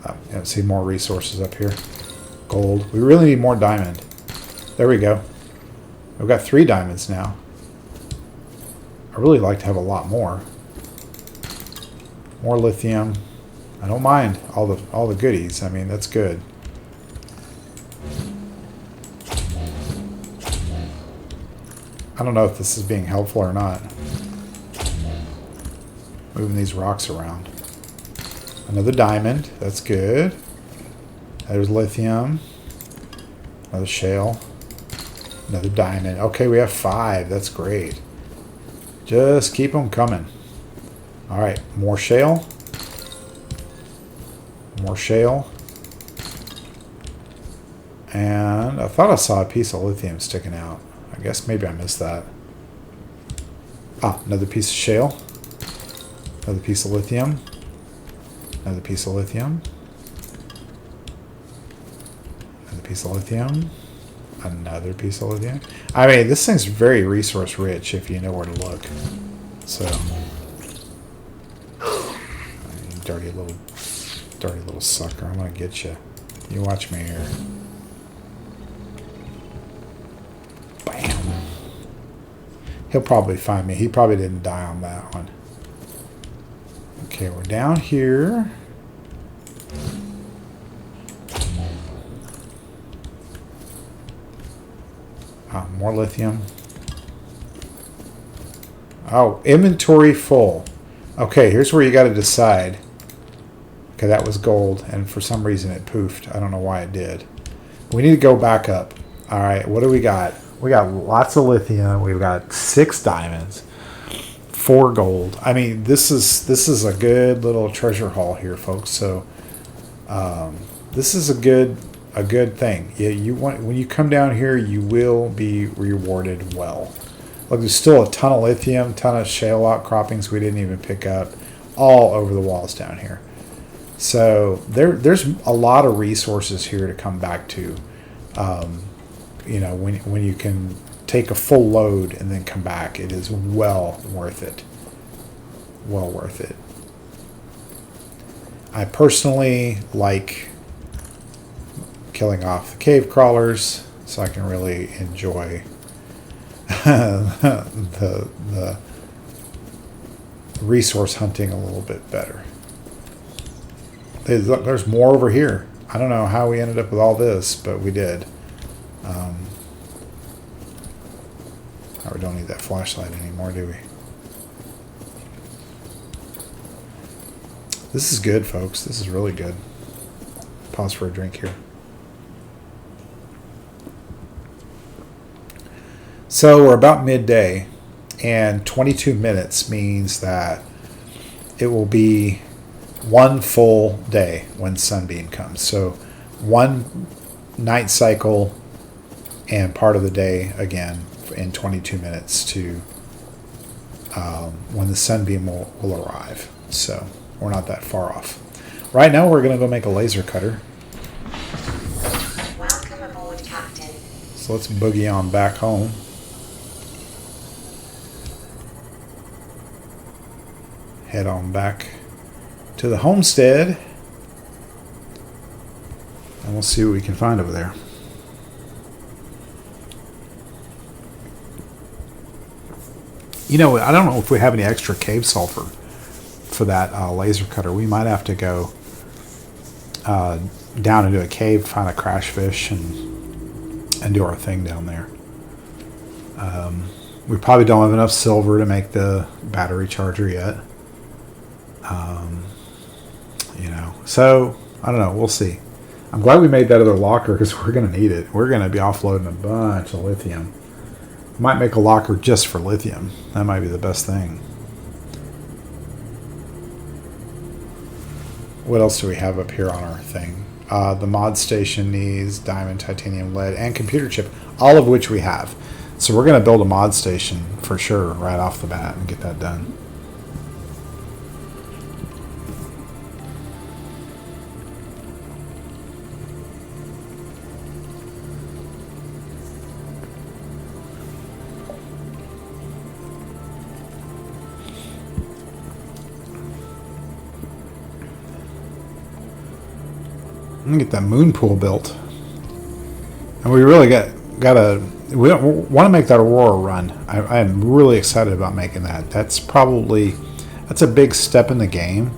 Oh, yeah, see more resources up here. Gold. We really need more diamond. There we go. We've got 3 diamonds now. I really like to have a lot more. More lithium. I don't mind all the goodies. I mean, that's good. I don't know if this is being helpful or not. Moving these rocks around. Another diamond. That's good. There's lithium. Another shale. Another diamond. Okay, we have 5. That's great. Just keep them coming. Alright, more shale. More shale. And I thought I saw a piece of lithium sticking out. I guess maybe I missed that. Ah, another piece of shale. Another piece of lithium. Another piece of lithium. Another piece of lithium. Another piece of lithium. I mean, this thing's very resource rich if you know where to look. So, you dirty little sucker. I'm gonna get you. You watch me here. Bam. He'll probably find me. He probably didn't die on that one. Okay, we're down here. More lithium. Oh, inventory full. Okay, here's where you got to decide. Okay, that was gold, and for some reason it poofed. I don't know why it did. We need to go back up. All right, what do we got? We got lots of lithium. We've got 6 diamonds, 4 gold. I mean, this is a good little treasure haul here, folks. So this is a good thing. Yeah, when you come down here, you will be rewarded well. Look, there's still a ton of lithium, ton of shale outcroppings we didn't even pick up, all over the walls down here. So there's a lot of resources here to come back to. You know, when you can take a full load and then come back, it is well worth it. Well worth it. I personally like killing off the cave crawlers so I can really enjoy the resource hunting a little bit better. There's more over here. I don't know how we ended up with all this, but we did. We don't need that flashlight anymore, do we? This is good, folks. This is really good. Pause for a drink here. So we're about midday, and 22 minutes means that it will be one full day when Sunbeam comes. So one night cycle and part of the day again in 22 minutes to when the Sunbeam will arrive. So we're not that far off. Right now we're going to go make a laser cutter. Welcome aboard, Captain. So let's boogie on back home. Head on back to the homestead. And we'll see what we can find over there. You know, I don't know if we have any extra cave sulfur for that laser cutter. We might have to go down into a cave, find a crash fish, and do our thing down there. We probably don't have enough silver to make the battery charger yet. You know, so I don't know. We'll see. I'm glad we made that other locker because we're going to need it. We're going to be offloading a bunch of lithium. Might make a locker just for lithium. That might be the best thing. What else do we have up here on our thing? The mod station needs diamond, titanium, lead, and computer chip, all of which we have. So we're going to build a mod station for sure right off the bat and get that done. I'm gonna get that moon pool built, and we really we don't want to make that Aurora run. I am really excited about making that. That's a big step in the game,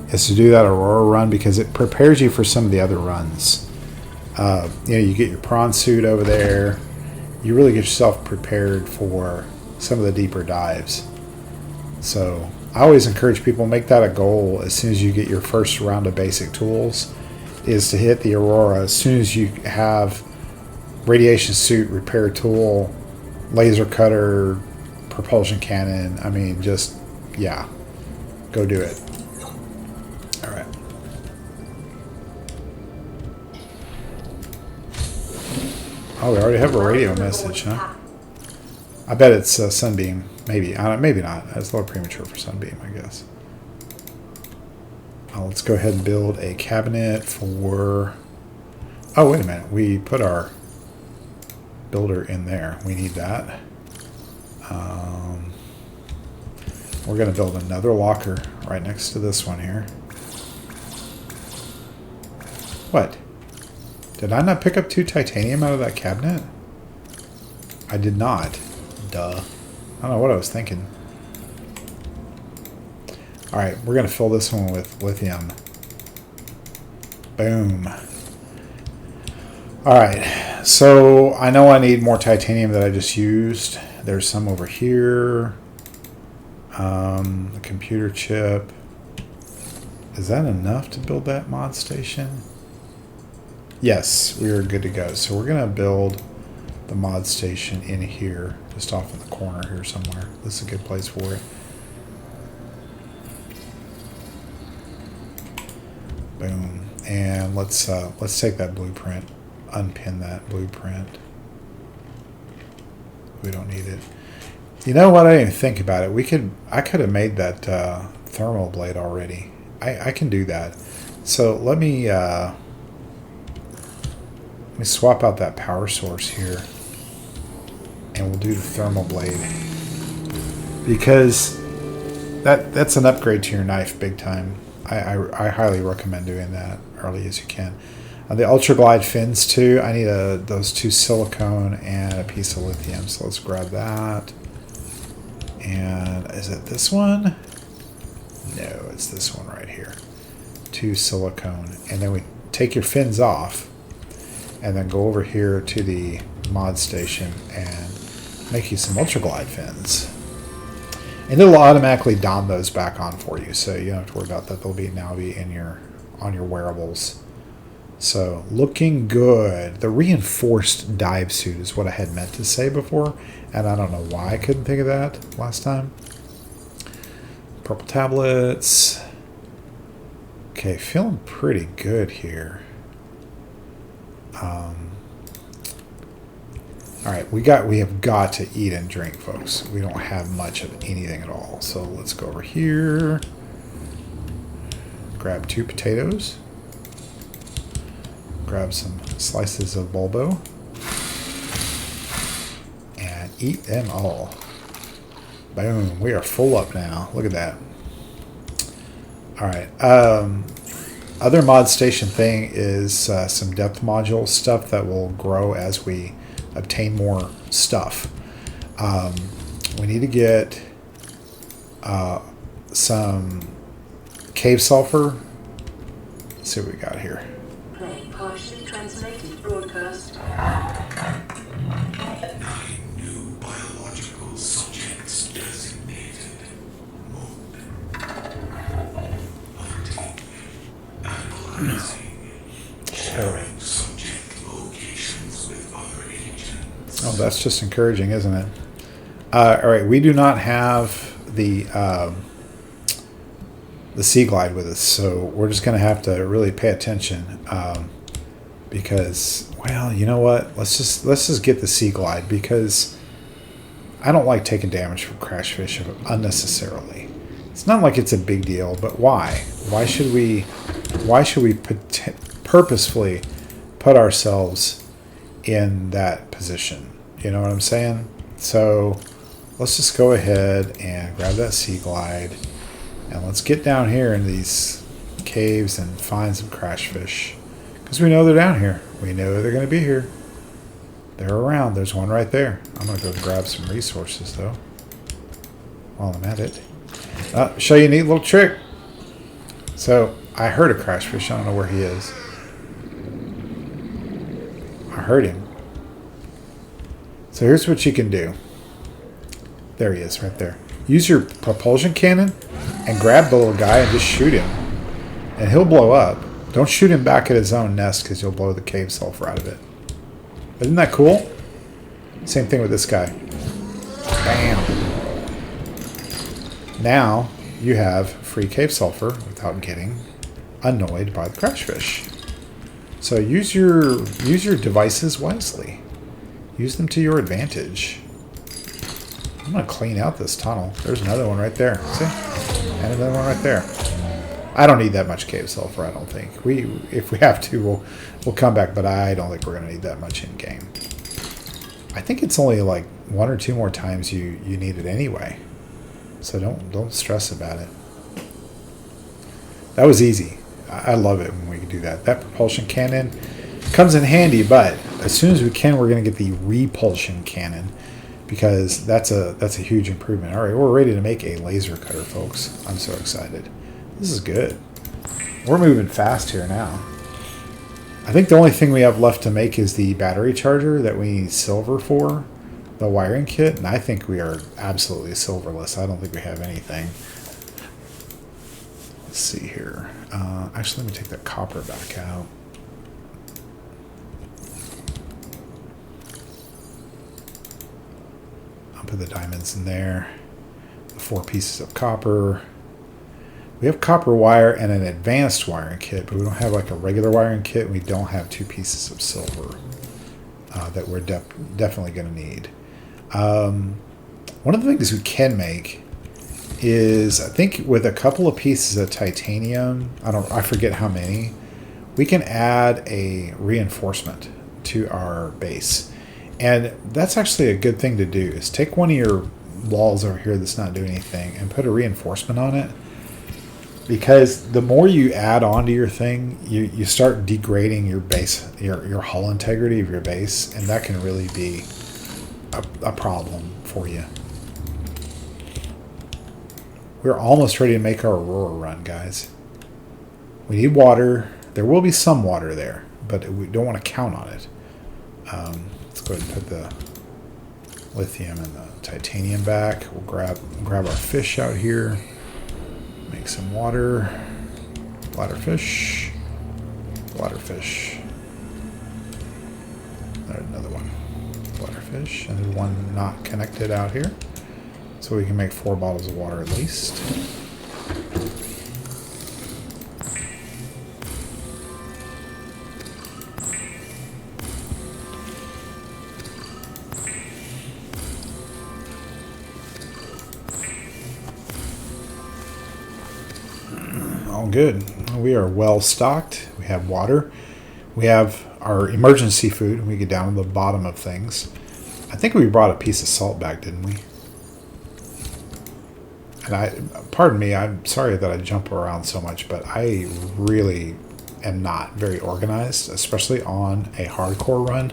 is to do that Aurora run because it prepares you for some of the other runs. You get your prawn suit over there. You really get yourself prepared for some of the deeper dives. So I always encourage people, make that a goal as soon as you get your first round of basic tools, is to hit the Aurora as soon as you have radiation suit, repair tool, laser cutter, propulsion cannon. I mean, just, yeah, go do it. All right. Oh, we already have a radio message, huh? I bet it's Sunbeam. Maybe. Maybe not. That's a little premature for Sunbeam, I guess. Let's go ahead and build a cabinet for... Oh, wait a minute. We put our builder in there. We need that. We're going to build another locker right next to this one here. What? Did I not pick up 2 titanium out of that cabinet? I did not. Duh. I don't know what I was thinking. Alright, we're going to fill this one with lithium. Boom. Alright, so I know I need more titanium that I just used. There's some over here. The computer chip. Is that enough to build that mod station? Yes, we are good to go. So we're going to build the mod station in here, just off in the corner here somewhere. This is a good place for it. Boom. And let's take that blueprint, unpin that blueprint. We don't need it. You know what? I didn't even think about it. I could have made that thermal blade already. I can do that. So let me swap out that power source here, and we'll do the thermal blade, because that's an upgrade to your knife big time. I highly recommend doing that early as you can. The Ultra Glide fins too. I need those 2 silicone and a piece of lithium. So let's grab that. And is it this one? No, it's this one right here. 2 silicone, and then we take your fins off, and then go over here to the mod station and make you some Ultra Glide fins. And it'll automatically don those back on for you, so you don't have to worry about that. They'll now be on your wearables. So, looking good. The reinforced dive suit is what I had meant to say before, and I don't know why I couldn't think of that last time. Purple tablets. Okay, feeling pretty good here. All right, we have got to eat and drink, folks. We don't have much of anything at all. So let's go over here. Grab 2 potatoes. Grab some slices of bulbo. And eat them all. Boom, we are full up now. Look at that. All right. Other mod station thing is some depth module stuff that will grow as we obtain more stuff. We need to get some cave sulfur. Let's see what we got here. Play partially translated broadcast. 9 new biological subjects designated. Mode. Hunting. Analyzing. Sharing subject locations with other agents. Oh, that's just encouraging, isn't it? All right, we do not have the Sea Glide with us, so we're just going to have to really pay attention because, well, you know what? Let's just get the Sea Glide because I don't like taking damage from crash fish unnecessarily. It's not like it's a big deal, but why? Why should we purposefully put ourselves in that position? You know what I'm saying? So let's just go ahead and grab that Sea Glide. And let's get down here in these caves and find some crash fish. Because we know they're down here. We know they're going to be here. They're around. There's one right there. I'm going to go grab some resources, though, while I'm at it. Show you a neat little trick. So, I heard a crash fish. I don't know where he is. I heard him. So, here's what you can do. There he is, right there. Use your propulsion cannon and grab the little guy and just shoot him. And he'll blow up. Don't shoot him back at his own nest because you'll blow the cave sulfur out of it. Isn't that cool? Same thing with this guy. Bam. Now you have free cave sulfur without getting annoyed by the crash fish. So use your devices wisely. Use them to your advantage. I'm going to clean out this tunnel. There's another one right there. See? And another one right there. I don't need that much cave sulfur, I don't think. If we have to, we'll come back, but I don't think we're going to need that much in-game. I think it's only like 1 or 2 more times you need it anyway. So don't stress about it. That was easy. I love it when we can do that. That propulsion cannon comes in handy, but as soon as we can, we're going to get the repulsion cannon. Because that's a huge improvement. All right, we're ready to make a laser cutter, folks. I'm so excited. This is good. We're moving fast here now. I think the only thing we have left to make is the battery charger that we need silver for, the wiring kit, and I think we are absolutely silverless. I don't think we have anything. Let's see here. Actually, let me take that copper back out. Put the diamonds in there. The 4 pieces of copper. We have copper wire and an advanced wiring kit, but we don't have like a regular wiring kit. We don't have 2 pieces of silver that we're definitely going to need. One of the things we can make is, I think, with a couple of pieces of titanium. I forget how many. We can add a reinforcement to our base. And that's actually a good thing to do, is take one of your walls over here that's not doing anything and put a reinforcement on it. Because the more you add onto your thing, you start degrading your base, your hull integrity of your base, and that can really be a problem for you. We're almost ready to make our Aurora run, guys. We need water. There will be some water there, but we don't want to count on it. Let's go ahead and put the lithium and the titanium back. We'll grab our fish out here. Make some water. Bladder fish. Waterfish. There's another one. Waterfish. And there's one not connected out here. So we can make 4 bottles of water at least. All good. We are well stocked. We have water. We have our emergency food. We get down to the bottom of things. I think we brought a piece of salt back, didn't we? And pardon me, I'm sorry that I jump around so much, but I really am not very organized, especially on a hardcore run.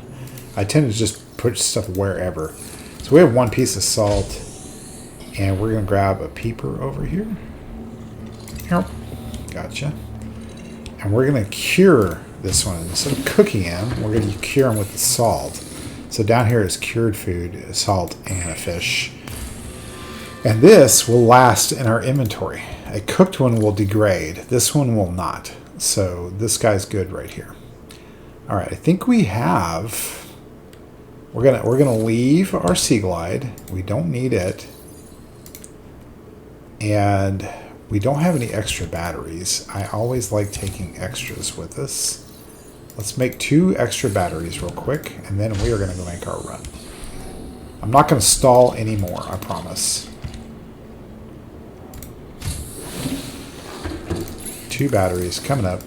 I tend to just put stuff wherever. So we have 1 piece of salt, and we're going to grab a peeper over here. Yep. Gotcha. And we're going to cure this one. Instead of cooking him, we're going to cure him with the salt. So down here is cured food, salt, and a fish. And this will last in our inventory. A cooked one will degrade. This one will not. So this guy's good right here. All right, I think we have... We're gonna leave our Sea Glide. We don't need it. And we don't have any extra batteries. I always like taking extras with us. Let's make 2 extra batteries real quick, and then we are going to go make our run. I'm not going to stall anymore, I promise. 2 batteries coming up.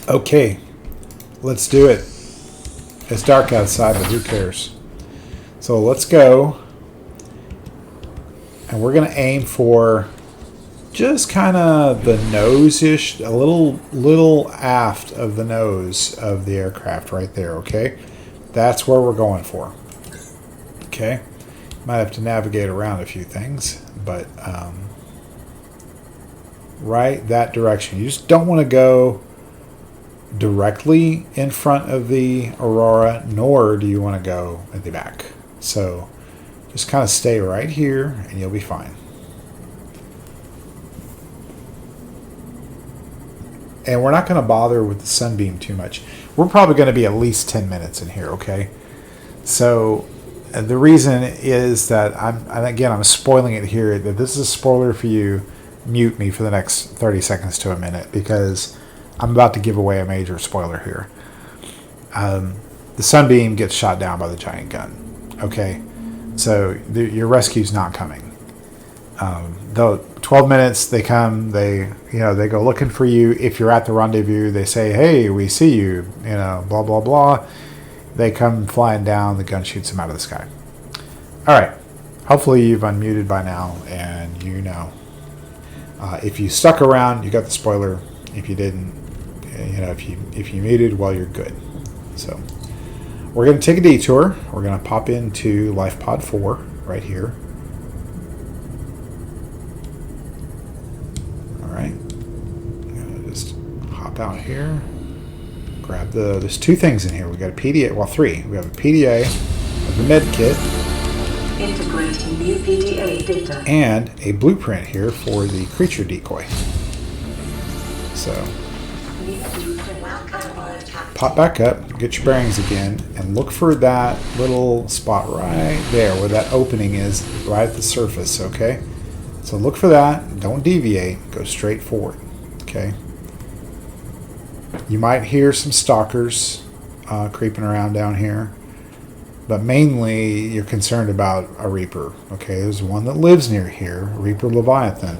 Okay, let's do it. It's dark outside, but who cares? So let's go. And we're going to aim for just kind of the nose-ish, a little aft of the nose of the aircraft right there, okay? That's where we're going for. Okay? Might have to navigate around a few things, but right that direction. You just don't want to go directly in front of the Aurora, nor do you want to go at the back. So just kind of stay right here and you'll be fine. And we're not going to bother with the sunbeam too much. We're probably going to be at least 10 minutes in here, okay? So the reason is that I'm spoiling it here, that this is a spoiler for you. Mute me for the next 30 seconds to a minute because I'm about to give away a major spoiler here. The sunbeam gets shot down by the giant gun. Okay, so your rescue's not coming. Though 12 minutes, they come. They go looking for you. If you're at the rendezvous, they say, "Hey, we see you." Blah blah blah. They come flying down. The gun shoots them out of the sky. All right. Hopefully you've unmuted by now, and you know. If you stuck around, you got the spoiler. If you didn't, if you muted, well, you're good. So we're going to take a detour. We're going to pop into Life Pod 4 right here. All right. I'm going to just hop out here. Grab there's 2 things in here. We got a PDA, well 3. We have a PDA, a med kit, Integrating new PDA data. and a blueprint here for the creature decoy. So New blueprint. Welcome aboard, Captain. pop back up, get your bearings again, and look for that little spot right there where that opening is, right at the surface, okay? So look for that. Don't deviate. Go straight forward, okay? You might hear some stalkers creeping around down here, but mainly you're concerned about a Reaper, okay? There's one that lives near here, Reaper Leviathan.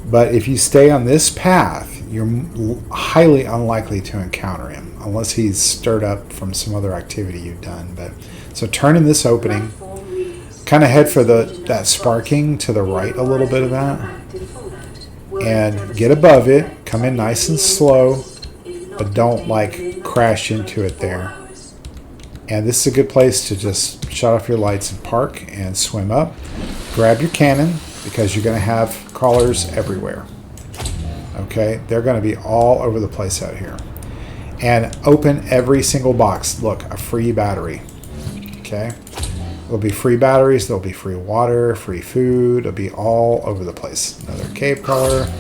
But if you stay on this path, you're highly unlikely to encounter him, unless he's stirred up from some other activity you've done. But so turn in this opening, kind of head for that sparking to the right a little bit of that, and get above it. Come in nice and slow, but don't crash into it there. And this is a good place to just shut off your lights and park and swim up. Grab your cannon, because you're going to have crawlers everywhere. Okay, they're going to be all over the place out here. And open every single box. Look, a free battery. Okay, There'll be free batteries, there'll be free water, free food. It'll be all over the place. Another cave crawler.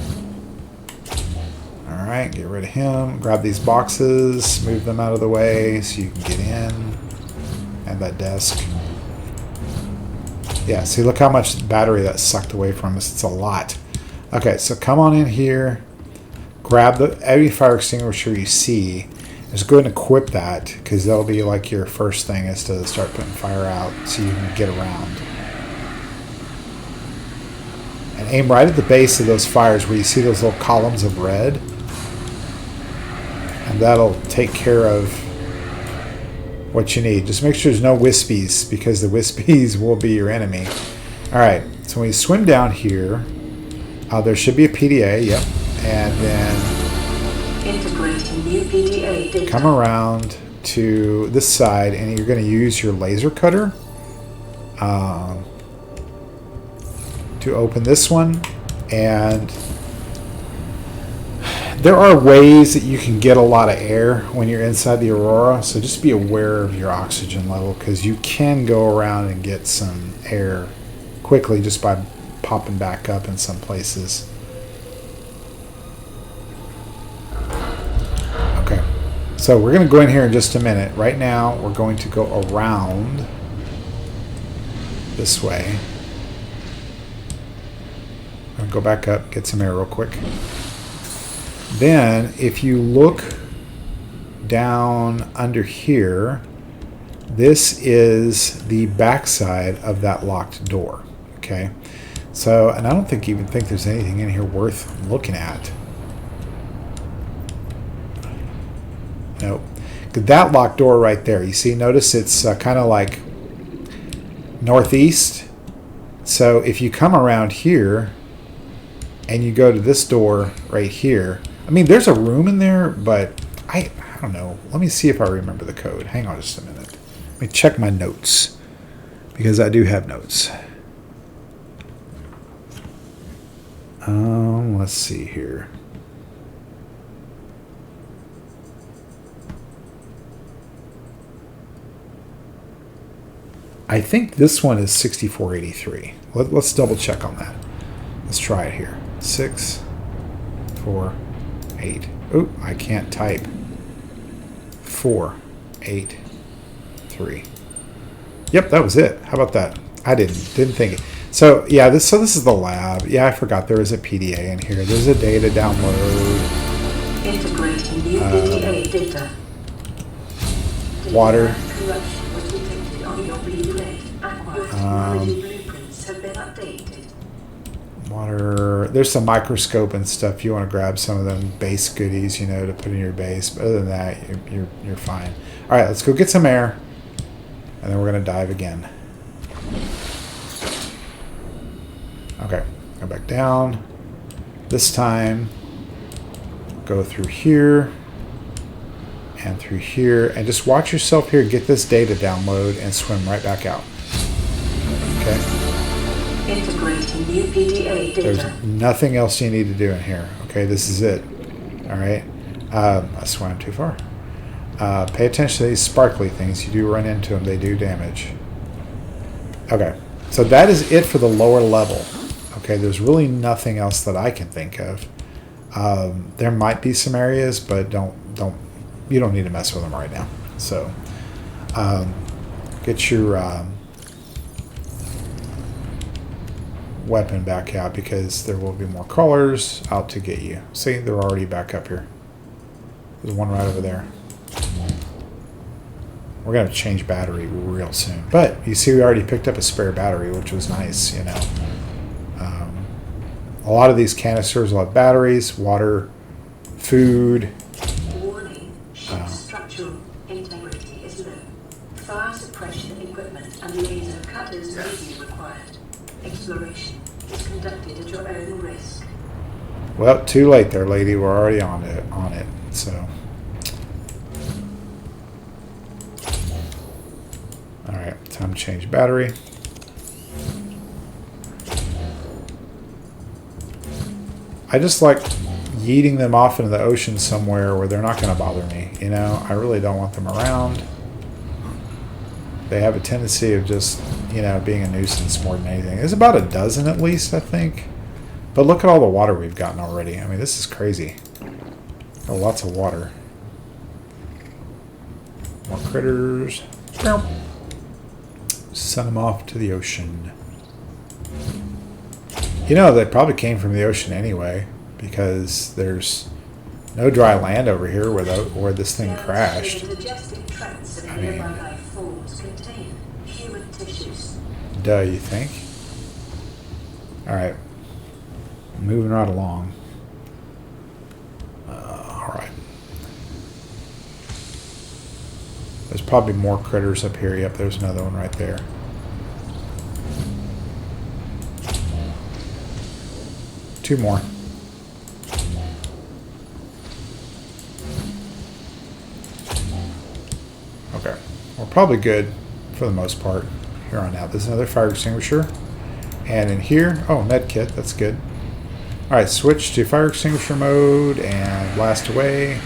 Alright, get rid of him. Grab these boxes, move them out of the way so you can get in. And that desk. Yeah, see, look how much battery that sucked away from us. It's a lot. Okay, so come on in here. Grab every fire extinguisher you see. Just go ahead and equip that, because that'll be like your first thing is to start putting fire out so you can get around. And aim right at the base of those fires where you see those little columns of red. And that'll take care of what you need. Just make sure there's no wispies, because the wispies will be your enemy. Alright, so when you swim down here, there should be a PDA, yep. And then Integrating new PDA data. come around to this side, and you're going to use your laser cutter to open this one. And there are ways that you can get a lot of air when you're inside the Aurora, so just be aware of your oxygen level, because you can go around and get some air quickly just by popping back up in some places. Okay, so we're going to go in here in just a minute. Right now, we're going to go around this way. I'm going to go back up, get some air real quick. Then, if you look down under here, this is the backside of that locked door. Okay, so, and I don't even think there's anything in here worth looking at. Nope. That locked door right there, you see, notice it's kind of like northeast. So if you come around here and you go to this door right here, I mean, there's a room in there, but I don't know. Let me see if I remember the code. Hang on just a minute. Let me check my notes, because I do have notes. Let's see here. I think this one is 6483. Let's double check on that. Let's try it here. 6, 4, 8. Oh, I can't type. 4, 8, 3. Yep, that was it. How about that? I didn't think it. So yeah, this is the lab. Yeah, I forgot there is a PDA in here. There's a data download. Integrating new PDA data. Water. Corruption was detected on your relay. Aqua technology blueprints have been updated. Water. There's some microscope and stuff. You want to grab some of them base goodies, you know, to put in your base. But other than that, you're fine. All right, let's go get some air, and then we're gonna dive again. Okay, go back down. This time, go through here and through here, and just watch yourself here. Get this data download and swim right back out. Okay. Integrating new PDA data. There's nothing else you need to do in here. Okay, this is it. All right. I swam too far. Pay attention to these sparkly things. You do run into them. They do damage. Okay. So that is it for the lower level. Okay, there's really nothing else that I can think of. There might be some areas, but you don't need to mess with them right now. So get your weapon back out, because there will be more crawlers out to get you. See, they're already back up here. There's one right over there. We're going to change battery real soon. But you see, we already picked up a spare battery, which was nice, you know. A lot of these canisters will have batteries, water, food. Warning, ship structural integrity is low. Fire suppression equipment and laser cutters may be required. Exploration is conducted at your own risk. Well, too late there, lady. We're already on it. So, all right, time to change battery. I just like yeeting them off into the ocean somewhere where they're not going to bother me. You know, I really don't want them around. They have a tendency of just, being a nuisance more than anything. There's about a dozen at least, I think. But look at all the water we've gotten already. I mean, this is crazy. Oh, lots of water. More critters. Send them off to the ocean. They probably came from the ocean anyway, because there's no dry land over here where this thing crashed. I mean, duh, you think? Alright. Moving right along. Alright. There's probably more critters up here. Yep, there's another one right there. Two more. Okay. We're probably good for the most part here on out. There's another fire extinguisher. And in here, oh, med kit. That's good. Alright, switch to fire extinguisher mode and blast away.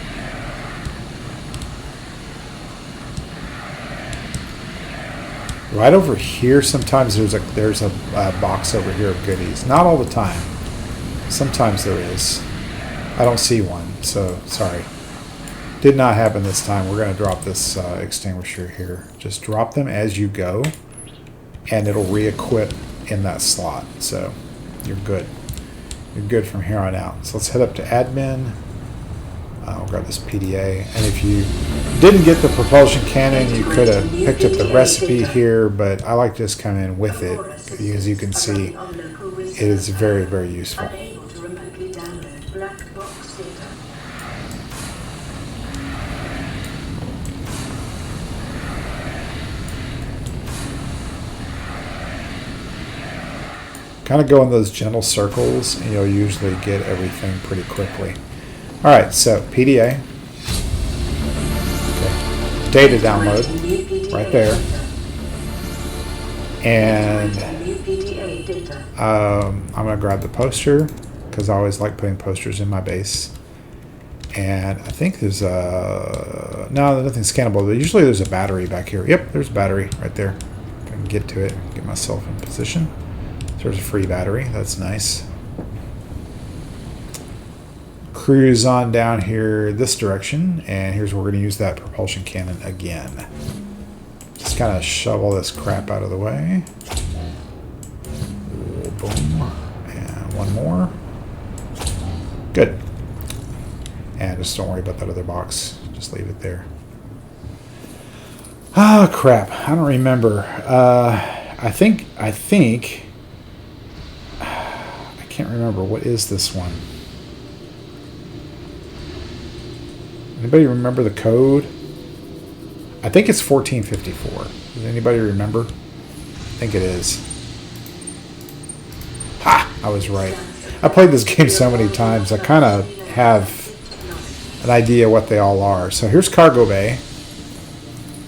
Right over here, sometimes there's a box over here of goodies. Not all the time. Sometimes there is. I don't see one, so sorry. Did not happen this time. We're going to drop this extinguisher here. Just drop them as you go, and it'll re-equip in that slot. So you're good. You're good from here on out. So let's head up to admin. I'll grab this PDA. And if you didn't get the propulsion cannon, you could have picked up the recipe here, but I like to just come in with it. As you can see, it is very, very useful. Kind of go in those gentle circles, and you'll usually get everything pretty quickly. Alright, so PDA. Okay. Data download. Right there. And I'm going to grab the poster, because I always like putting posters in my base. And I think there's a... No, nothing scannable. But usually there's a battery back here. Yep, there's a battery right there. If I can get to it, get myself in position. There's a free battery. That's nice. Cruise on down here this direction, and here's where we're going to use that propulsion cannon again. Just kind of shovel this crap out of the way. Boom. And one more. Good. And just don't worry about that other box. Just leave it there. Oh, crap. I don't remember. I think... I can't remember. What is this one? Anybody remember the code? I think it's 1454. Does anybody remember? I think it is. Ha! I was right. I played this game so many times. I kind of have an idea what they all are. So here's Cargo Bay.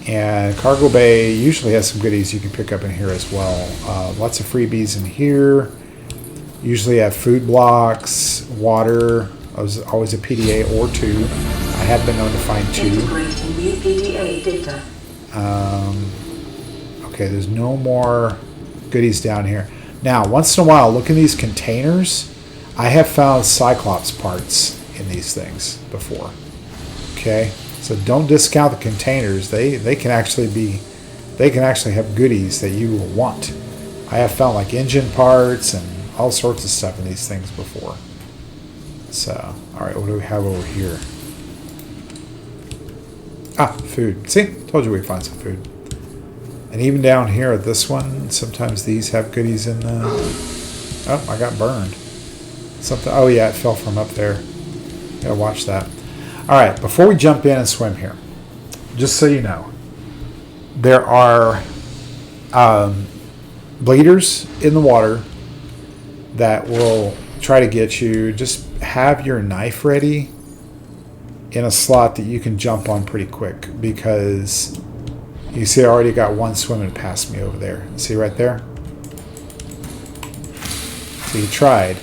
And Cargo Bay usually has some goodies you can pick up in here as well. Lots of freebies in here. Usually have food blocks, water. I was always a PDA or two. I have been known to find two. Okay, there's no more goodies down here. Now, once in a while, look in these containers. I have found Cyclops parts in these things before. Okay, so don't discount the containers. They can actually have goodies that you will want. I have found like engine parts and all sorts of stuff in these things before. So, alright, what do we have over here? Ah, food. See? Told you we'd find some food. And even down here at this one, sometimes these have goodies in them. Oh, I got burned. Something. Oh yeah, it fell from up there. Gotta watch that. Alright, before we jump in and swim here, just so you know, there are bleeders in the water that will try to get you. Just have your knife ready in a slot that you can jump on pretty quick, because you see I already got one swimming past me over there. See right there? So you tried.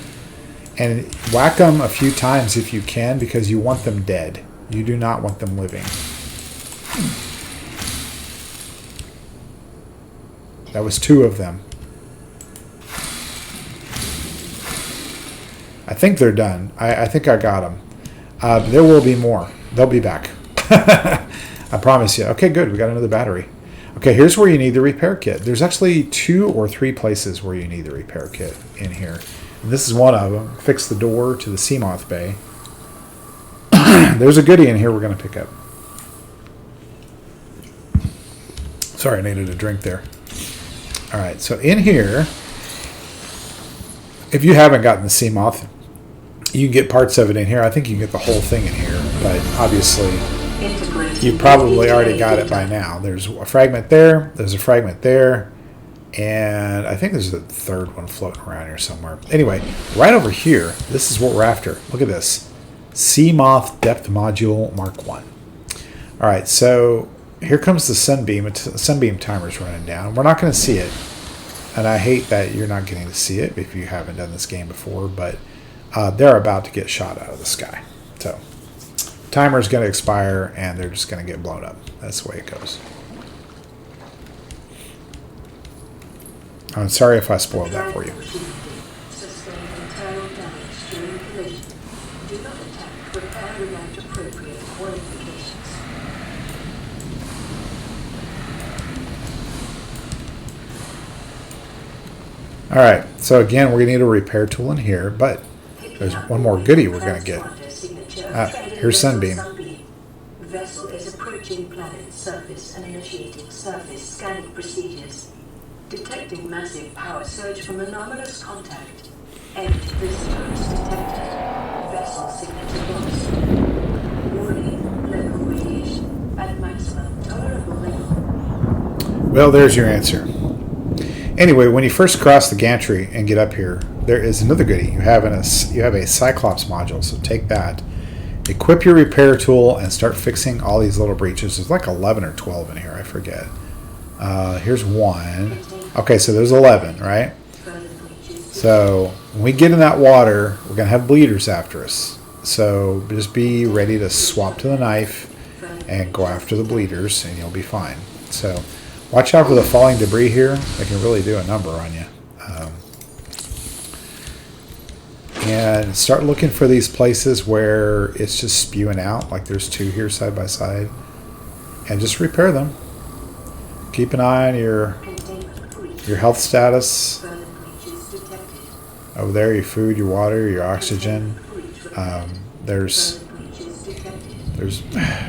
And whack them a few times if you can, because you want them dead. You do not want them living. That was 2 of them. I think they're done. I think I got them. There will be more. They'll be back. I promise you. Okay, good. We got another battery. Okay, here's where you need the repair kit. There's actually 2 or 3 places where you need the repair kit in here. And this is one of them. Fix the door to the Seamoth Bay. There's a goodie in here we're going to pick up. Sorry, I needed a drink there. All right, so in here, if you haven't gotten the Seamoth, you can get parts of it in here. I think you can get the whole thing in here, but obviously you probably already got it by now. There's a fragment there, there's a fragment there, and I think there's a third one floating around here somewhere. Anyway, right over here, this is what we're after. Look at this. Seamoth Depth Module Mark 1. All right, so here comes the sunbeam. Sunbeam timer's running down. We're not going to see it, and I hate that you're not getting to see it if you haven't done this game before, but they're about to get shot out of the sky. So timer's going to expire, and they're just going to get blown up. That's the way it goes. I'm sorry if I spoiled that for you. Sustained internal damage during collision. Do not attack. Repair without appropriate qualifications. All right, so again, we're going to need a repair tool in here, but there's one more goodie we're going to get. Here's Sunbeam. Vessel is approaching planet's surface and initiating surface scanning procedures. Detecting massive power surge from anomalous contact. Enemy visitors detected. Vessel signature lost. Warning, local radiation at maximum tolerable level. Well, there's your answer. Anyway, when you first cross the gantry and get up here, there is another goodie. You have a Cyclops module, so take that. Equip your repair tool and start fixing all these little breaches. There's like 11 or 12 in here, I forget. Here's one. Okay, so there's 11, right? So when we get in that water, we're going to have bleeders after us. So just be ready to swap to the knife and go after the bleeders, and you'll be fine. So watch out for the falling debris here. They can really do a number on you. And start looking for these places where it's just spewing out, like there's 2 here side by side, and just repair them. Keep an eye on your health status. Over there, your food, your water, your oxygen. There's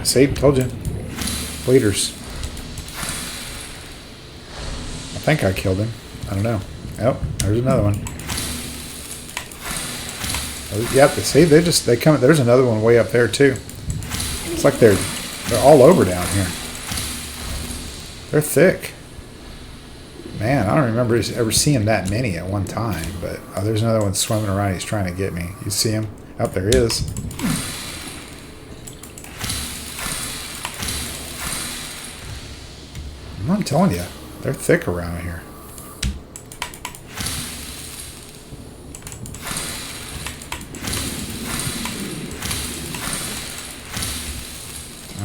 see, told you, bleeders. I think I killed him. I don't know. Oh, there's another one. Yep, see, they come. There's another one way up there too. It's like they're all over down here. They're thick. Man, I don't remember ever seeing that many at one time. But there's another one swimming around. He's trying to get me. You see him? Oh, there he is. I'm telling you, they're thick around here.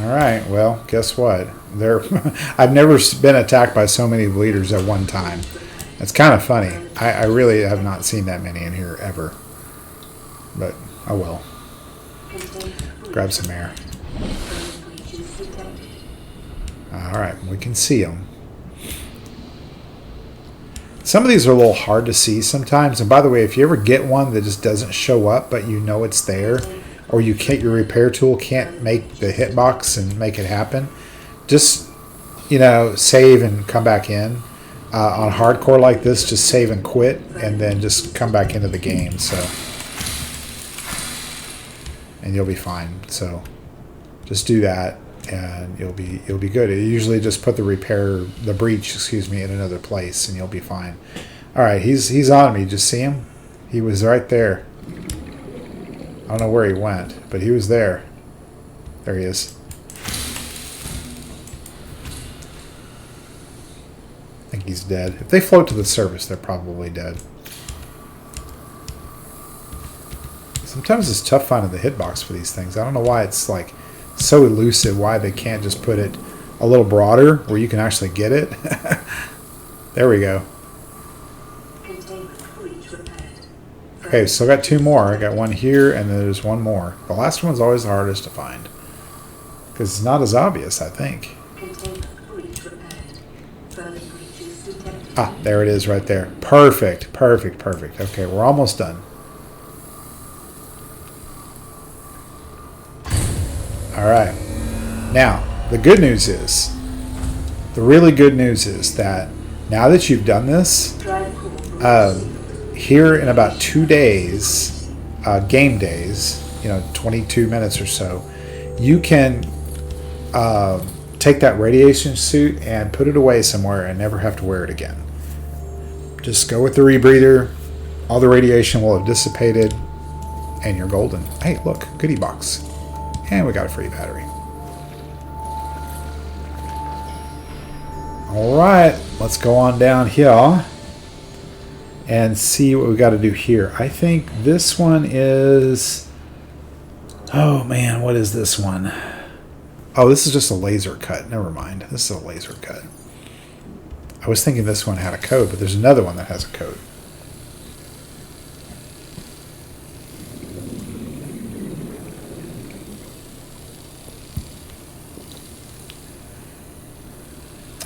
All right, well, guess what? I've never been attacked by so many bleeders at one time. It's kind of funny. I really have not seen that many in here ever. But, oh well. Grab some air. All right, we can see them. Some of these are a little hard to see sometimes. And by the way, if you ever get one that just doesn't show up, but you know it's there, or your repair tool can't make the hitbox and make it happen, just, save and come back in. On hardcore like this, just save and quit, and then just come back into the game. And you'll be fine. So just do that, and you'll be good. You usually just put the breach, in another place, and you'll be fine. All right, he's on me. Just see him? He was right there. I don't know where he went, but he was there. There he is. I think he's dead. If they float to the surface, they're probably dead. Sometimes it's tough finding the hitbox for these things. I don't know why it's like so elusive, why they can't just put it a little broader where you can actually get it. There we go. Containment breach repaired. Okay, still got 2 more. I got one here, and then there's one more. The last one's always the hardest to find. Because it's not as obvious, I think. Containment breach repaired. Further breaches detected. Ah, there it is right there. Perfect, perfect, perfect. Okay, we're almost done. Alright. Now, the good news is, the really good news is that now that you've done this, Drive core here in about 2 days, game days, 22 minutes or so, you can take that radiation suit and put it away somewhere and never have to wear it again. Just go with the rebreather. All the radiation will have dissipated, and you're golden. Hey, look, goodie box. And we got a free battery. Alright, let's go on down here and see what we got to do here. I think this one is... Oh man, what is this one? Oh, this is just a laser cut. Never mind. This is a laser cut. I was thinking this one had a code, but there's another one that has a code.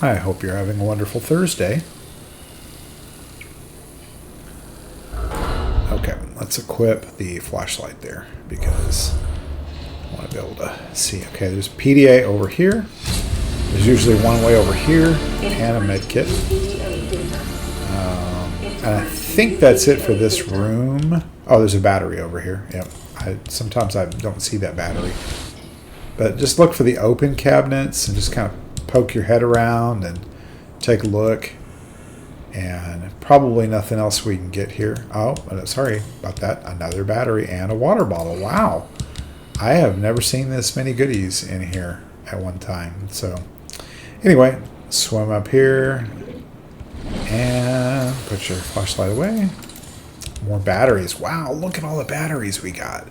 I hope you're having a wonderful Thursday. Okay, let's equip the flashlight there because I want to be able to see. Okay, there's PDA over here. There's usually one way over here and a med kit. And I think that's it for this room. Oh, there's a battery over here. Yep. Sometimes I don't see that battery. But just look for the open cabinets and just kind of poke your head around and take a look. And probably nothing else we can get here. Oh, sorry about that. Another battery and a water bottle. Wow. I have never seen this many goodies in here at one time. So anyway, swim up here and put your flashlight away. More batteries. Wow, look at all the batteries we got.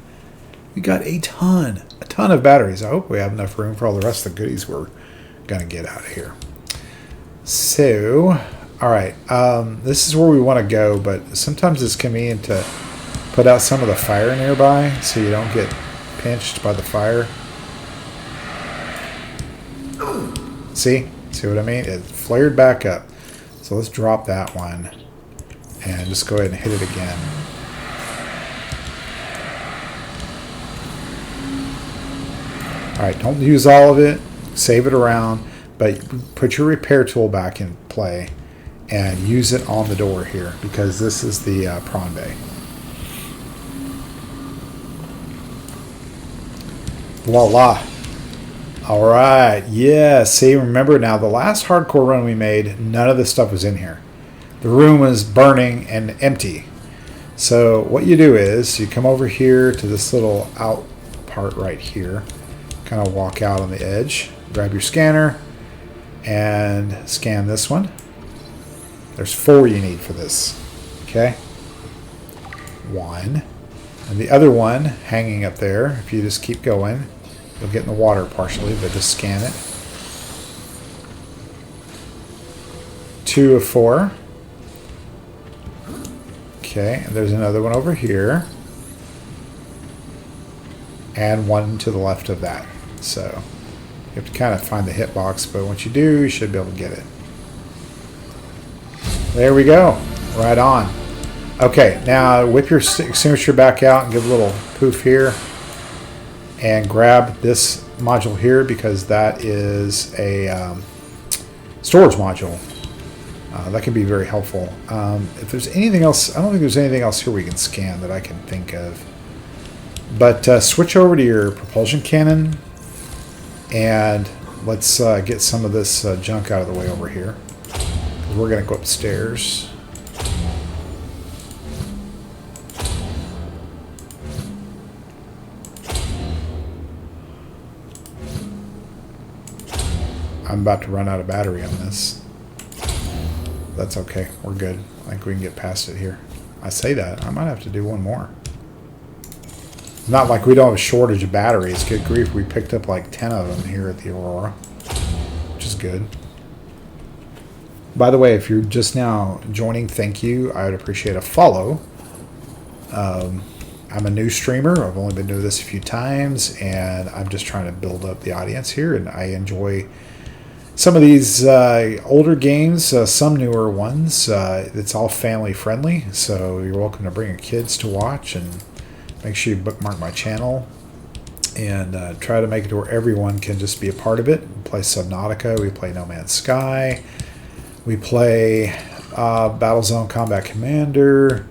We got a ton of batteries. I hope we have enough room for all the rest of the goodies we're going to get out of here. So, all right, this is where we want to go, but sometimes it's convenient to put out some of the fire nearby so you don't get pinched by the fire. See what I mean? It flared back up. So let's drop that one and just go ahead and hit it again. All right, don't use all of it. Save it around, but put your repair tool back in play and use it on the door here because this is the prawn bay. Voila. All right. Yeah. See, remember now the last hardcore run we made, none of this stuff was in here. The room was burning and empty. So what you do is you come over here to this little out part right here, kind of walk out on the edge, grab your scanner and scan this one. There's 4 you need for this. Okay. 1. And the other one hanging up there, if you just keep going, you'll get in the water partially, but just scan it. 2 of 4. Okay, and there's another one over here. And one to the left of that. So you have to kind of find the hitbox, but once you do, you should be able to get it. There we go. Right on. Okay, now whip your extinguisher back out and give a little poof here. And grab this module here because that is a storage module. That can be very helpful. If there's anything else, I don't think there's anything else here we can scan that I can think of. But switch over to your propulsion cannon and let's get some of this junk out of the way over here. We're going to go upstairs. I'm about to run out of battery on this. That's okay. We're good. I think we can get past it here. I say that. I might have to do one more. Not like we don't have a shortage of batteries. Good grief. We picked up like 10 of them here at the Aurora, which is good. By the way, if you're just now joining, thank you. I would appreciate a follow. I'm a new streamer. I've only been doing this a few times, and I'm just trying to build up the audience here. And I enjoy some of these older games, some newer ones. It's all family friendly, so you're welcome to bring your kids to watch, and make sure you bookmark my channel and try to make it to where everyone can just be a part of it. We play Subnautica, we play No Man's Sky, we play Battlezone Combat Commander,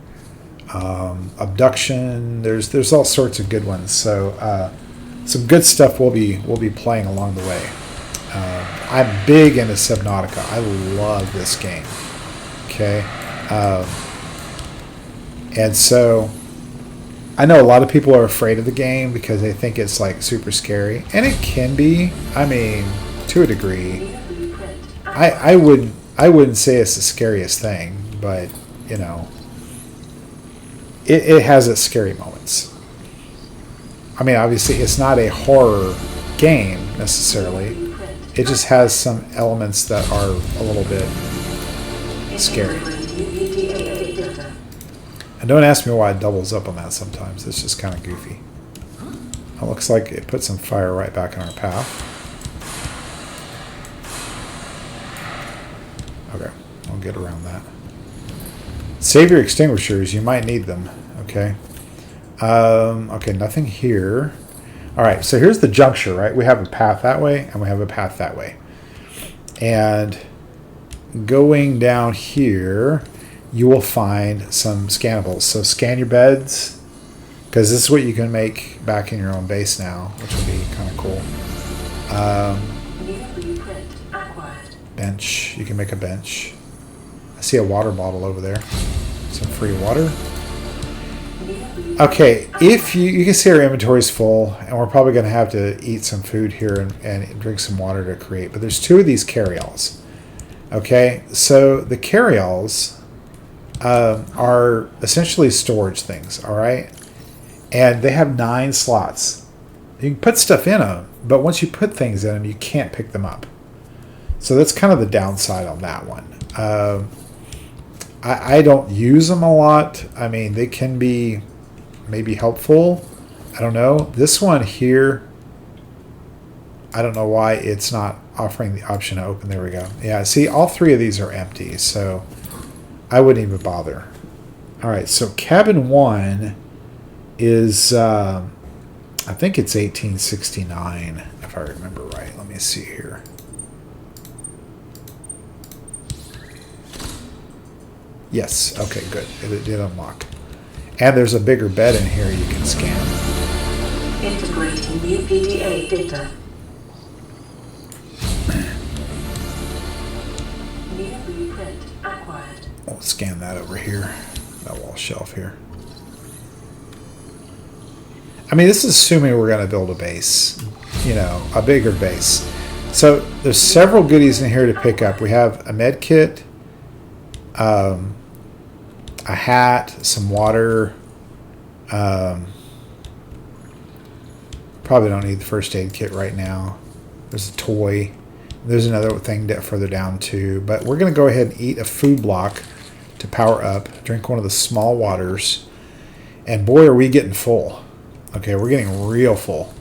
Abduction. There's all sorts of good ones. So some good stuff we'll be playing along the way. I'm big into Subnautica. I love this game. Okay, and so I know a lot of people are afraid of the game because they think it's like super scary, and it can be. I mean, to a degree. I wouldn't say it's the scariest thing, but you know, it has its scary moments. I mean, obviously, it's not a horror game necessarily. It just has some elements that are a little bit scary. And don't ask me why it doubles up on that sometimes. It's just kind of goofy. It looks like it put some fire right back in our path. Okay, I'll get around that. Save your extinguishers. You might need them. Okay. Okay, nothing here. All right, so here's the juncture, right? We have a path that way, and we have a path that way. And going down here, you will find some scannables. So scan your beds, because this is what you can make back in your own base now, which will be kind of cool. Bench. You can make a bench. I see a water bottle over there. Some free water. Okay, if you can see our inventory is full, and we're probably going to have to eat some food here and drink some water to create. But there's 2 of these carryalls. Okay, so the carryalls are essentially storage things, all right? And they have 9 slots. You can put stuff in them, but once you put things in them, you can't pick them up. So that's kind of the downside on that one. I don't use them a lot. I mean, they can be maybe helpful. I don't know. This one here, I don't know why it's not offering the option to open. There we go. Yeah, see, all 3 of these are empty, so I wouldn't even bother. All right, so cabin 1 is, I think it's 1869, if I remember right. Let me see here. Yes, okay, good. It did unlock. And there's a bigger bed in here you can scan. Integrating new PDA data. New blueprint acquired. I'll scan that over here. That wall shelf here. I mean, this is assuming we're going to build a base. You know, a bigger base. So there's several goodies in here to pick up. We have a med kit. A hat, some water. Probably don't need the first aid kit right now. There's a toy. There's another thing further down too. But we're going to go ahead and eat a food block to power up. Drink one of the small waters. And boy, are we getting full. Okay, we're getting real full.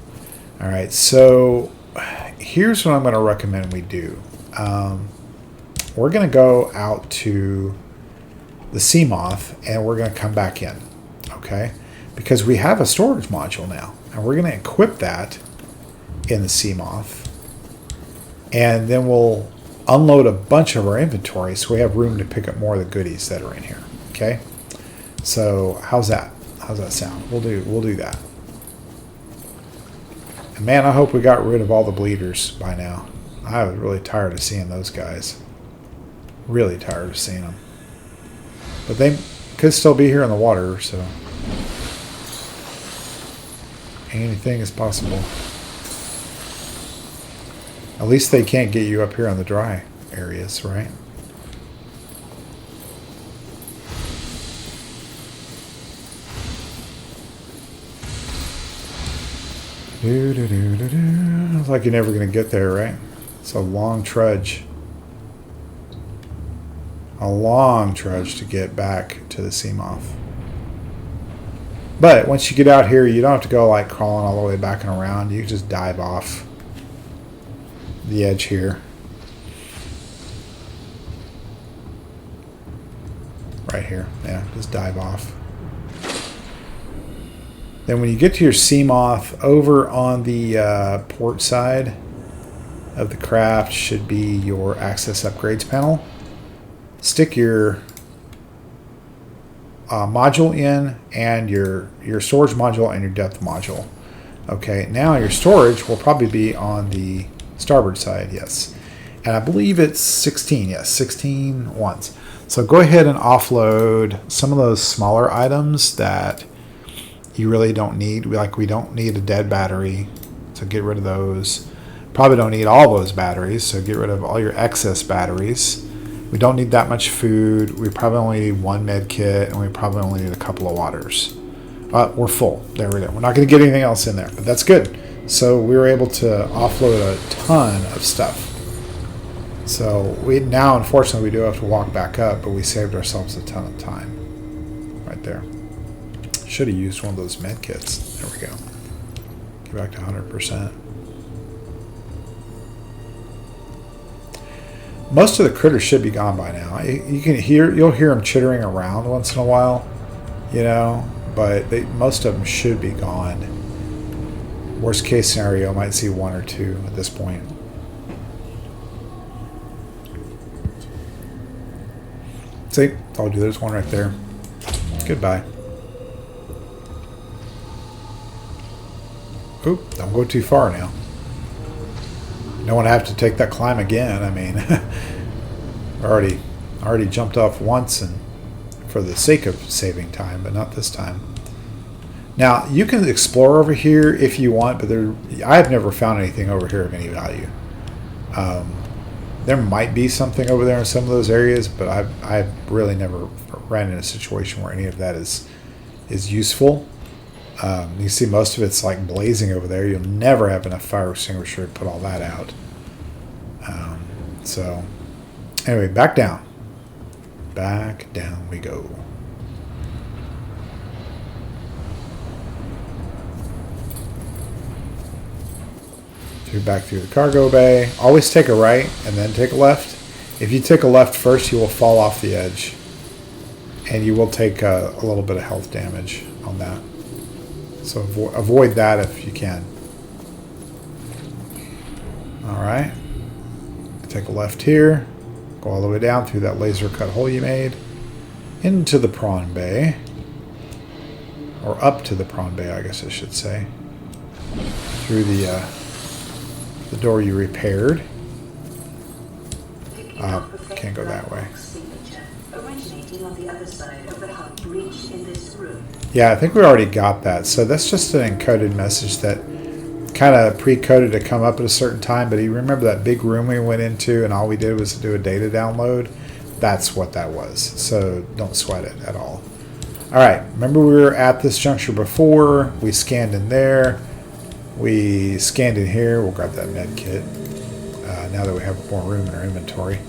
All right, so here's what I'm going to recommend we do. We're going to go out to the Seamoth, and we're going to come back in, okay? Because we have a storage module now, and we're going to equip that in the Seamoth, and then we'll unload a bunch of our inventory so we have room to pick up more of the goodies that are in here, okay? So how's that? How's that sound? We'll do that. And man, I hope we got rid of all the bleeders by now. I was really tired of seeing those guys. Really tired of seeing them. But they could still be here in the water, so anything is possible. At least they can't get you up here on the dry areas, right? Looks like you're never going to get there, right? It's a long trudge. a long trudge to get back to the Seamoth. But once you get out here, you don't have to go like crawling all the way back and around. You can just dive off the edge here. Right here. Yeah, just dive off. Then when you get to your Seamoth, over on the port side of the craft should be your access upgrades panel. Stick your module in, and your storage module and your depth module. Okay, now your storage will probably be on the starboard side, yes. And I believe it's 16, yes, 16 ones. So go ahead and offload some of those smaller items that you really don't need. Like we don't need a dead battery, so get rid of those. Probably don't need all those batteries, so get rid of all your excess batteries. We don't need that much food. We probably only need one med kit, and we probably only need a couple of waters. We're full. There we go. We're not going to get anything else in there, but that's good. So we were able to offload a ton of stuff. So now, unfortunately, we do have to walk back up, but we saved ourselves a ton of time. Right there. Should have used one of those med kits. There we go. Get back to 100%. Most of the critters should be gone by now. You'll hear them chittering around once in a while, you know, but most of them should be gone. Worst case scenario, might see one or two at this point. See, told you there's one right there. Goodbye. Oop, don't go too far now. Don't want to have to take that climb again. I mean, I already jumped off once, and for the sake of saving time, but not this time. Now you can explore over here if you want, but I've never found anything over here of any value. There might be something over there in some of those areas, but I've really never ran in a situation where any of that is useful. You see most of it's like blazing over there. You'll never have enough fire extinguisher to put all that out. So anyway, back down. Back down we go. Back through the cargo bay. Always take a right and then take a left. If you take a left first, you will fall off the edge. And you will take a little bit of health damage on that. So avoid that if you can. Alright. Take a left here. Go all the way down through that laser cut hole you made. Into the prawn bay. Or up to the prawn bay, I guess I should say. Through the door you repaired. Can't go that way. Originating on the other side of the hub breach in this room. Yeah, I think we already got that. So that's just an encoded message that kind of pre-coded to come up at a certain time. But you remember that big room we went into and all we did was do a data download? That's what that was. So don't sweat it at all. All right, remember we were at this juncture before. We scanned in there. We scanned in here. We'll grab that med kit now that we have more room in our inventory.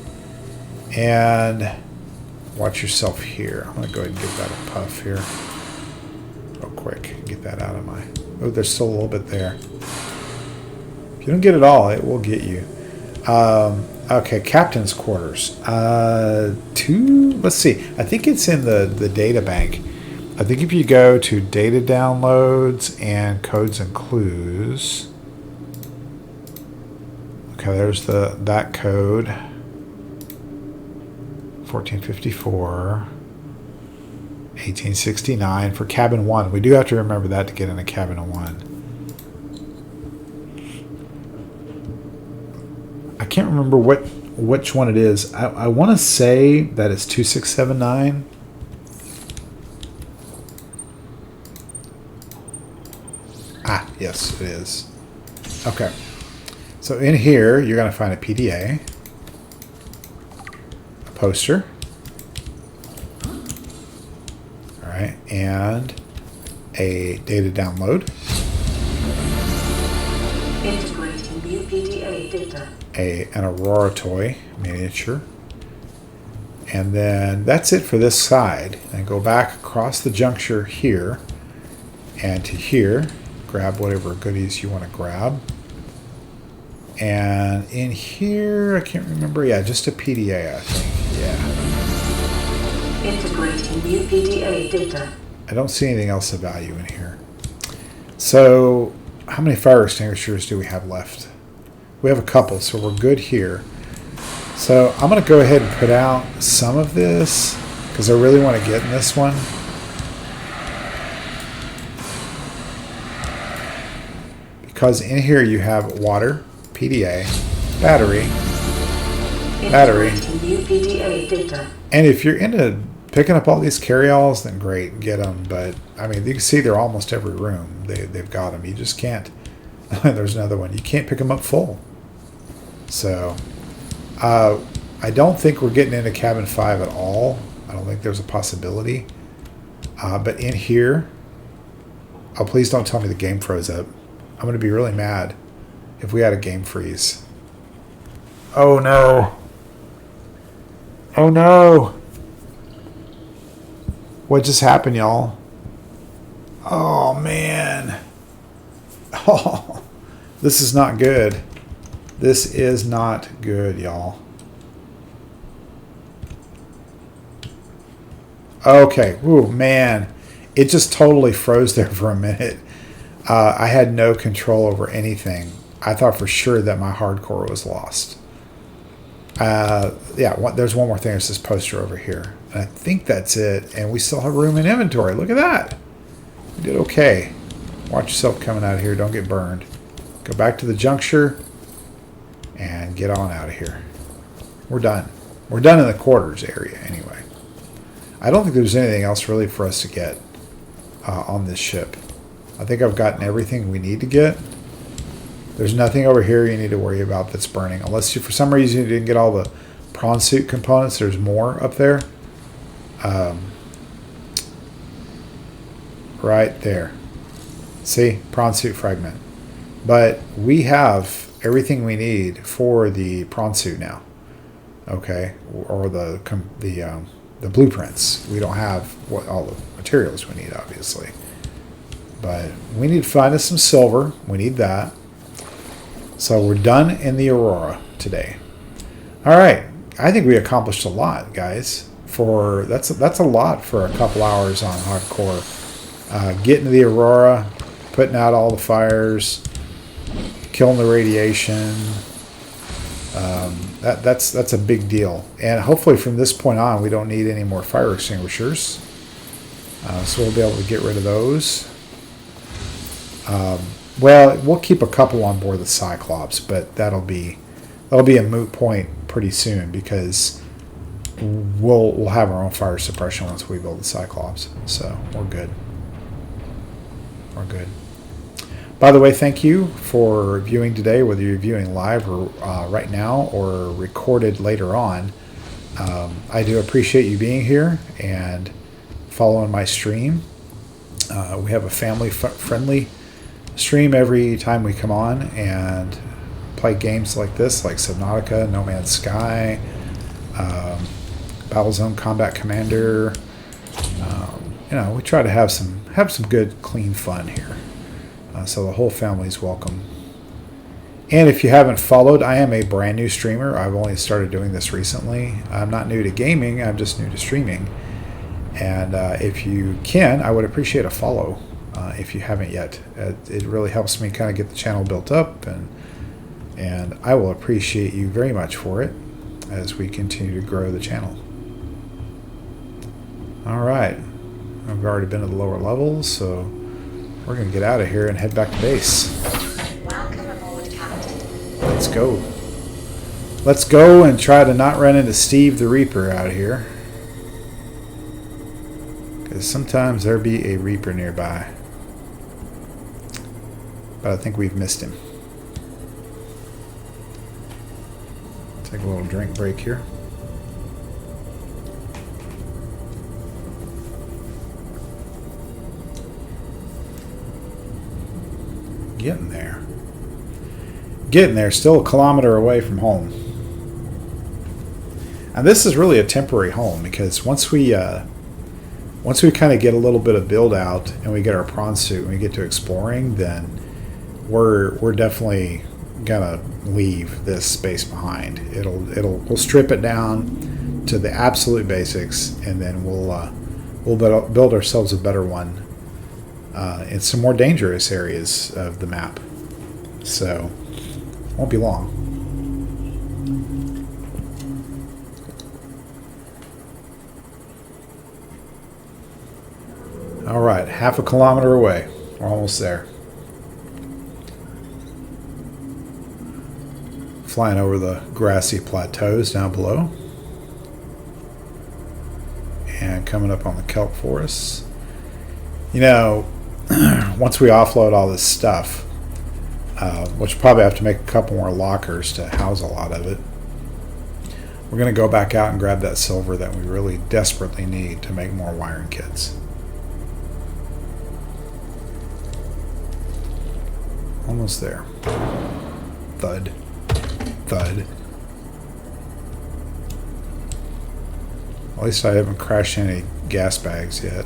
And watch yourself here. I'm going to go ahead and give that a puff here. Real quick. Get that out of my... Oh, there's still a little bit there. If you don't get it all, it will get you. Okay, captain's quarters. Let's see. I think it's in the data bank. I think if you go to data downloads and codes and clues. Okay, there's that code. 1454. 1869 for cabin 1. We do have to remember that to get into cabin 1. I can't remember which one it is. I want to say that it's 2679. Ah, yes, it is. Okay. So in here, you're going to find a PDA, a poster, all right, and a data download. Integrating new PDA data. An Aurora toy miniature, And then that's it for this side. And go back across the juncture here and to here. Grab whatever goodies you want to grab. And in here, I can't remember. Yeah, just a PDA, I think. Yeah. Integrating new PDA data. I don't see anything else of value in here. So, how many fire extinguishers do we have left? We have a couple, so we're good here. So, I'm going to go ahead and put out some of this because I really want to get in this one. Because in here you have water, PDA, battery, Integrating new PDA data. and if you're into picking up all these carry-alls, then great, get them. But I mean, you can see they're almost every room. They've got them. You just can't. There's another one. You can't pick them up full. So, I don't think we're getting into cabin 5 at all. I don't think there's a possibility. But in here, oh, please don't tell me the game froze up. I'm going to be really mad if we had a game freeze. Oh no. Oh no. What just happened, y'all? Oh man. Oh, this is not good. This is not good, y'all. Okay. Ooh, man. It just totally froze there for a minute. I had no control over anything. I thought for sure that my hardcore was lost. There's one more thing. There's this poster over here. And I think that's it. And we still have room in inventory. Look at that. We did okay. Watch yourself coming out of here. Don't get burned. Go back to the juncture and get on out of here. We're done. We're done in the quarters area anyway. I don't think there's anything else really for us to get on this ship. I think I've gotten everything we need to get. There's nothing over here you need to worry about that's burning. Unless you, for some reason, you didn't get all the prawn suit components. There's more up there. Right there. See? Prawn suit fragment. But we have everything we need for the prawn suit now. Okay? Or the blueprints. We don't have all the materials we need, obviously. But we need to find us some silver. We need that. So we're done in the Aurora today. All right. I think we accomplished a lot, guys. That's a lot for a couple hours on hardcore. Getting to the Aurora, putting out all the fires, killing the radiation. That's a big deal. And hopefully from this point on, we don't need any more fire extinguishers. So we'll be able to get rid of those. Well, we'll keep a couple on board the Cyclops, but that'll be a moot point pretty soon because we'll have our own fire suppression once we build the Cyclops. So we're good. We're good. By the way, thank you for viewing today, whether you're viewing live or right now or recorded later on. I do appreciate you being here and following my stream. We have a family-friendly stream every time we come on and play games like this, like Subnautica, No Man's Sky, Battlezone Combat Commander. We try to have some good, clean fun here. So the whole family's welcome. And if you haven't followed, I am a brand new streamer. I've only started doing this recently. I'm not new to gaming. I'm just new to streaming. And if you can, I would appreciate a follow if you haven't yet. It really helps me kind of get the channel built up, and I will appreciate you very much for it as we continue to grow the channel. All right. I've already been to the lower levels, so we're going to get out of here and head back to base. Welcome aboard, Captain. Let's go. Let's go and try to not run into Steve the Reaper out here. Because sometimes there be a Reaper nearby. But I think we've missed him. Take a little drink break here. Getting there. Getting there. Still a kilometer away from home. And And this is really a temporary home because once we kind of get a little bit of build out and we get our prawn suit and we get to exploring, then we're definitely gonna leave this space behind. We'll strip it down to the absolute basics, and then we'll build ourselves a better one in some more dangerous areas of the map. So won't be long. All right, half a kilometer away. We're almost there. Flying over the grassy plateaus down below. And coming up on the kelp forests. You know, once we offload all this stuff, which probably have to make a couple more lockers to house a lot of it, we're going to go back out and grab that silver that we really desperately need to make more wiring kits. Almost there. Thud. Thud. At least I haven't crashed any gas bags yet.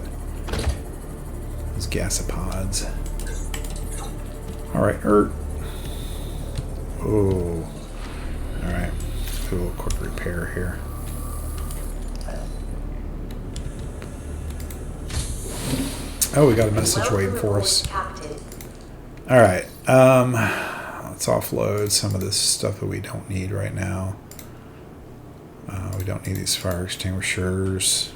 Those gasopods. Alright, Oh. Alright. Do a little quick repair here. Oh, we got a message waiting for us. Alright. Let's offload some of this stuff that we don't need right now. We don't need these fire extinguishers.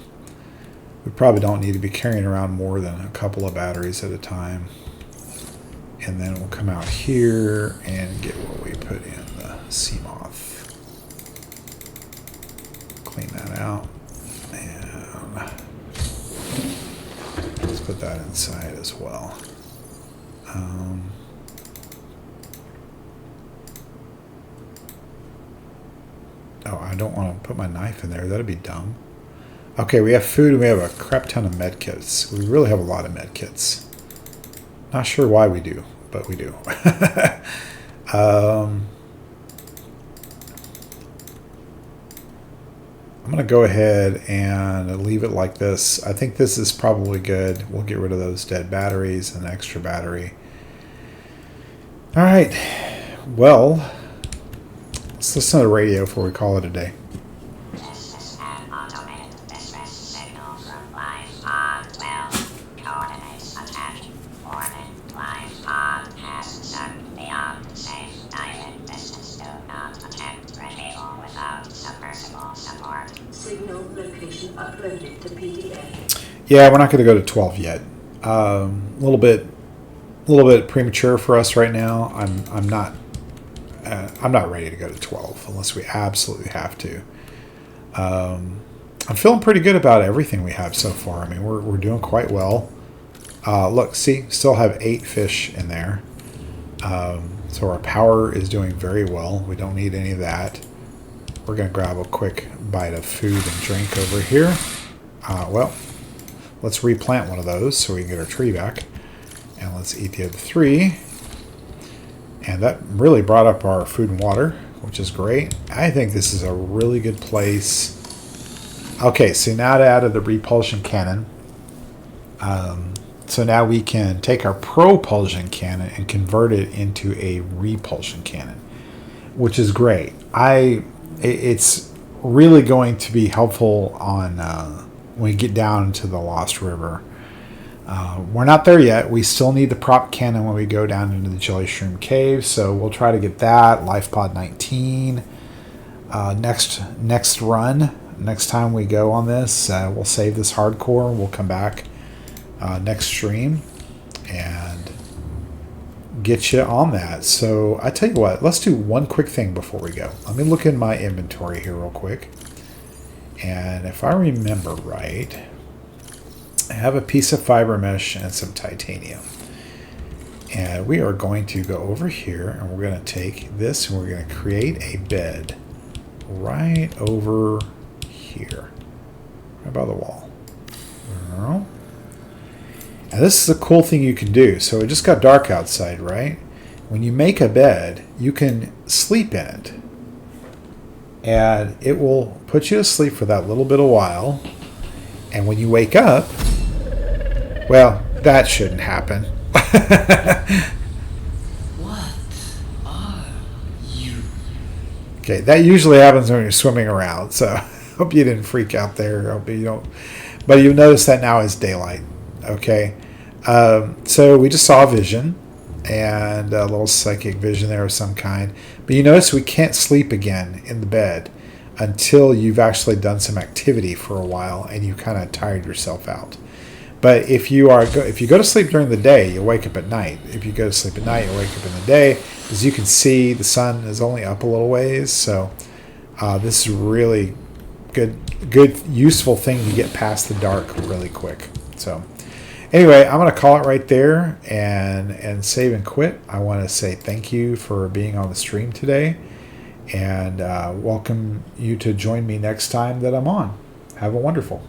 We probably don't need to be carrying around more than a couple of batteries at a time. And then we'll come out here and get what we put in the sea moth. Clean that out. And let's put that inside as well. Oh, I don't want to put my knife in there. That'd be dumb. Okay, we have food and we have a crap ton of med kits. We really have a lot of med kits. Not sure why we do, but we do. I'm going to go ahead and leave it like this. I think this is probably good. We'll get rid of those dead batteries and an extra battery. All right. Well, let's listen to the radio before we call it a day. This is an automated distress signal from live pod 12. Coordinates attached. Warning, live pod has sunk beyond safe diving distance. Do not attempt retrieval without submersible support. Signal location uploaded to PDA. Yeah, we're not going to go to 12 yet. A little bit premature for us right now. I'm not ready to go to 12 unless we absolutely have to. I'm feeling pretty good about everything we have so far. I mean, we're doing quite well. Look, see, still have 8 fish in there. So our power is doing very well. We don't need any of that. We're going to grab a quick bite of food and drink over here. Well, let's replant one of those so we can get our tree back. And let's eat the other 3. And that really brought up our food and water, which is great. I think this is a really good place. Okay, so now to add the repulsion cannon. So now we can take our propulsion cannon and convert it into a repulsion cannon, which is great. It's really going to be helpful on when we get down into the Lost River. We're not there yet. We still need the prop cannon when we go down into the Jelly Shroom Cave, so we'll try to get that. LifePod 19. Next run, next time we go on this, we'll save this hardcore. We'll come back next stream and get you on that. So I tell you what, let's do one quick thing before we go. Let me look in my inventory here real quick. And if I remember right, I have a piece of fiber mesh and some titanium. And we are going to go over here and we're going to take this and we're going to create a bed right over here, right by the wall. And this is a cool thing you can do. So it just got dark outside, right? When you make a bed, you can sleep in it. and it will put you to sleep for that little bit of while. And when you wake up, well, that shouldn't happen. What are you? Okay, that usually happens when you're swimming around, so hope you didn't freak out there. Hope you don't. But you'll notice that now is daylight. Okay, so we just saw a vision and a little psychic vision there of some kind. But you notice we can't sleep again in the bed until you've actually done some activity for a while and you kind of tired yourself out. But if you go to sleep during the day, you'll wake up at night. If you go to sleep at night, you'll wake up in the day. As you can see, the sun is only up a little ways, so this is really good, useful thing to get past the dark really quick. So anyway, I'm going to call it right there and save and quit. I want to say thank you for being on the stream today, and welcome you to join me next time that I'm on. Have a wonderful.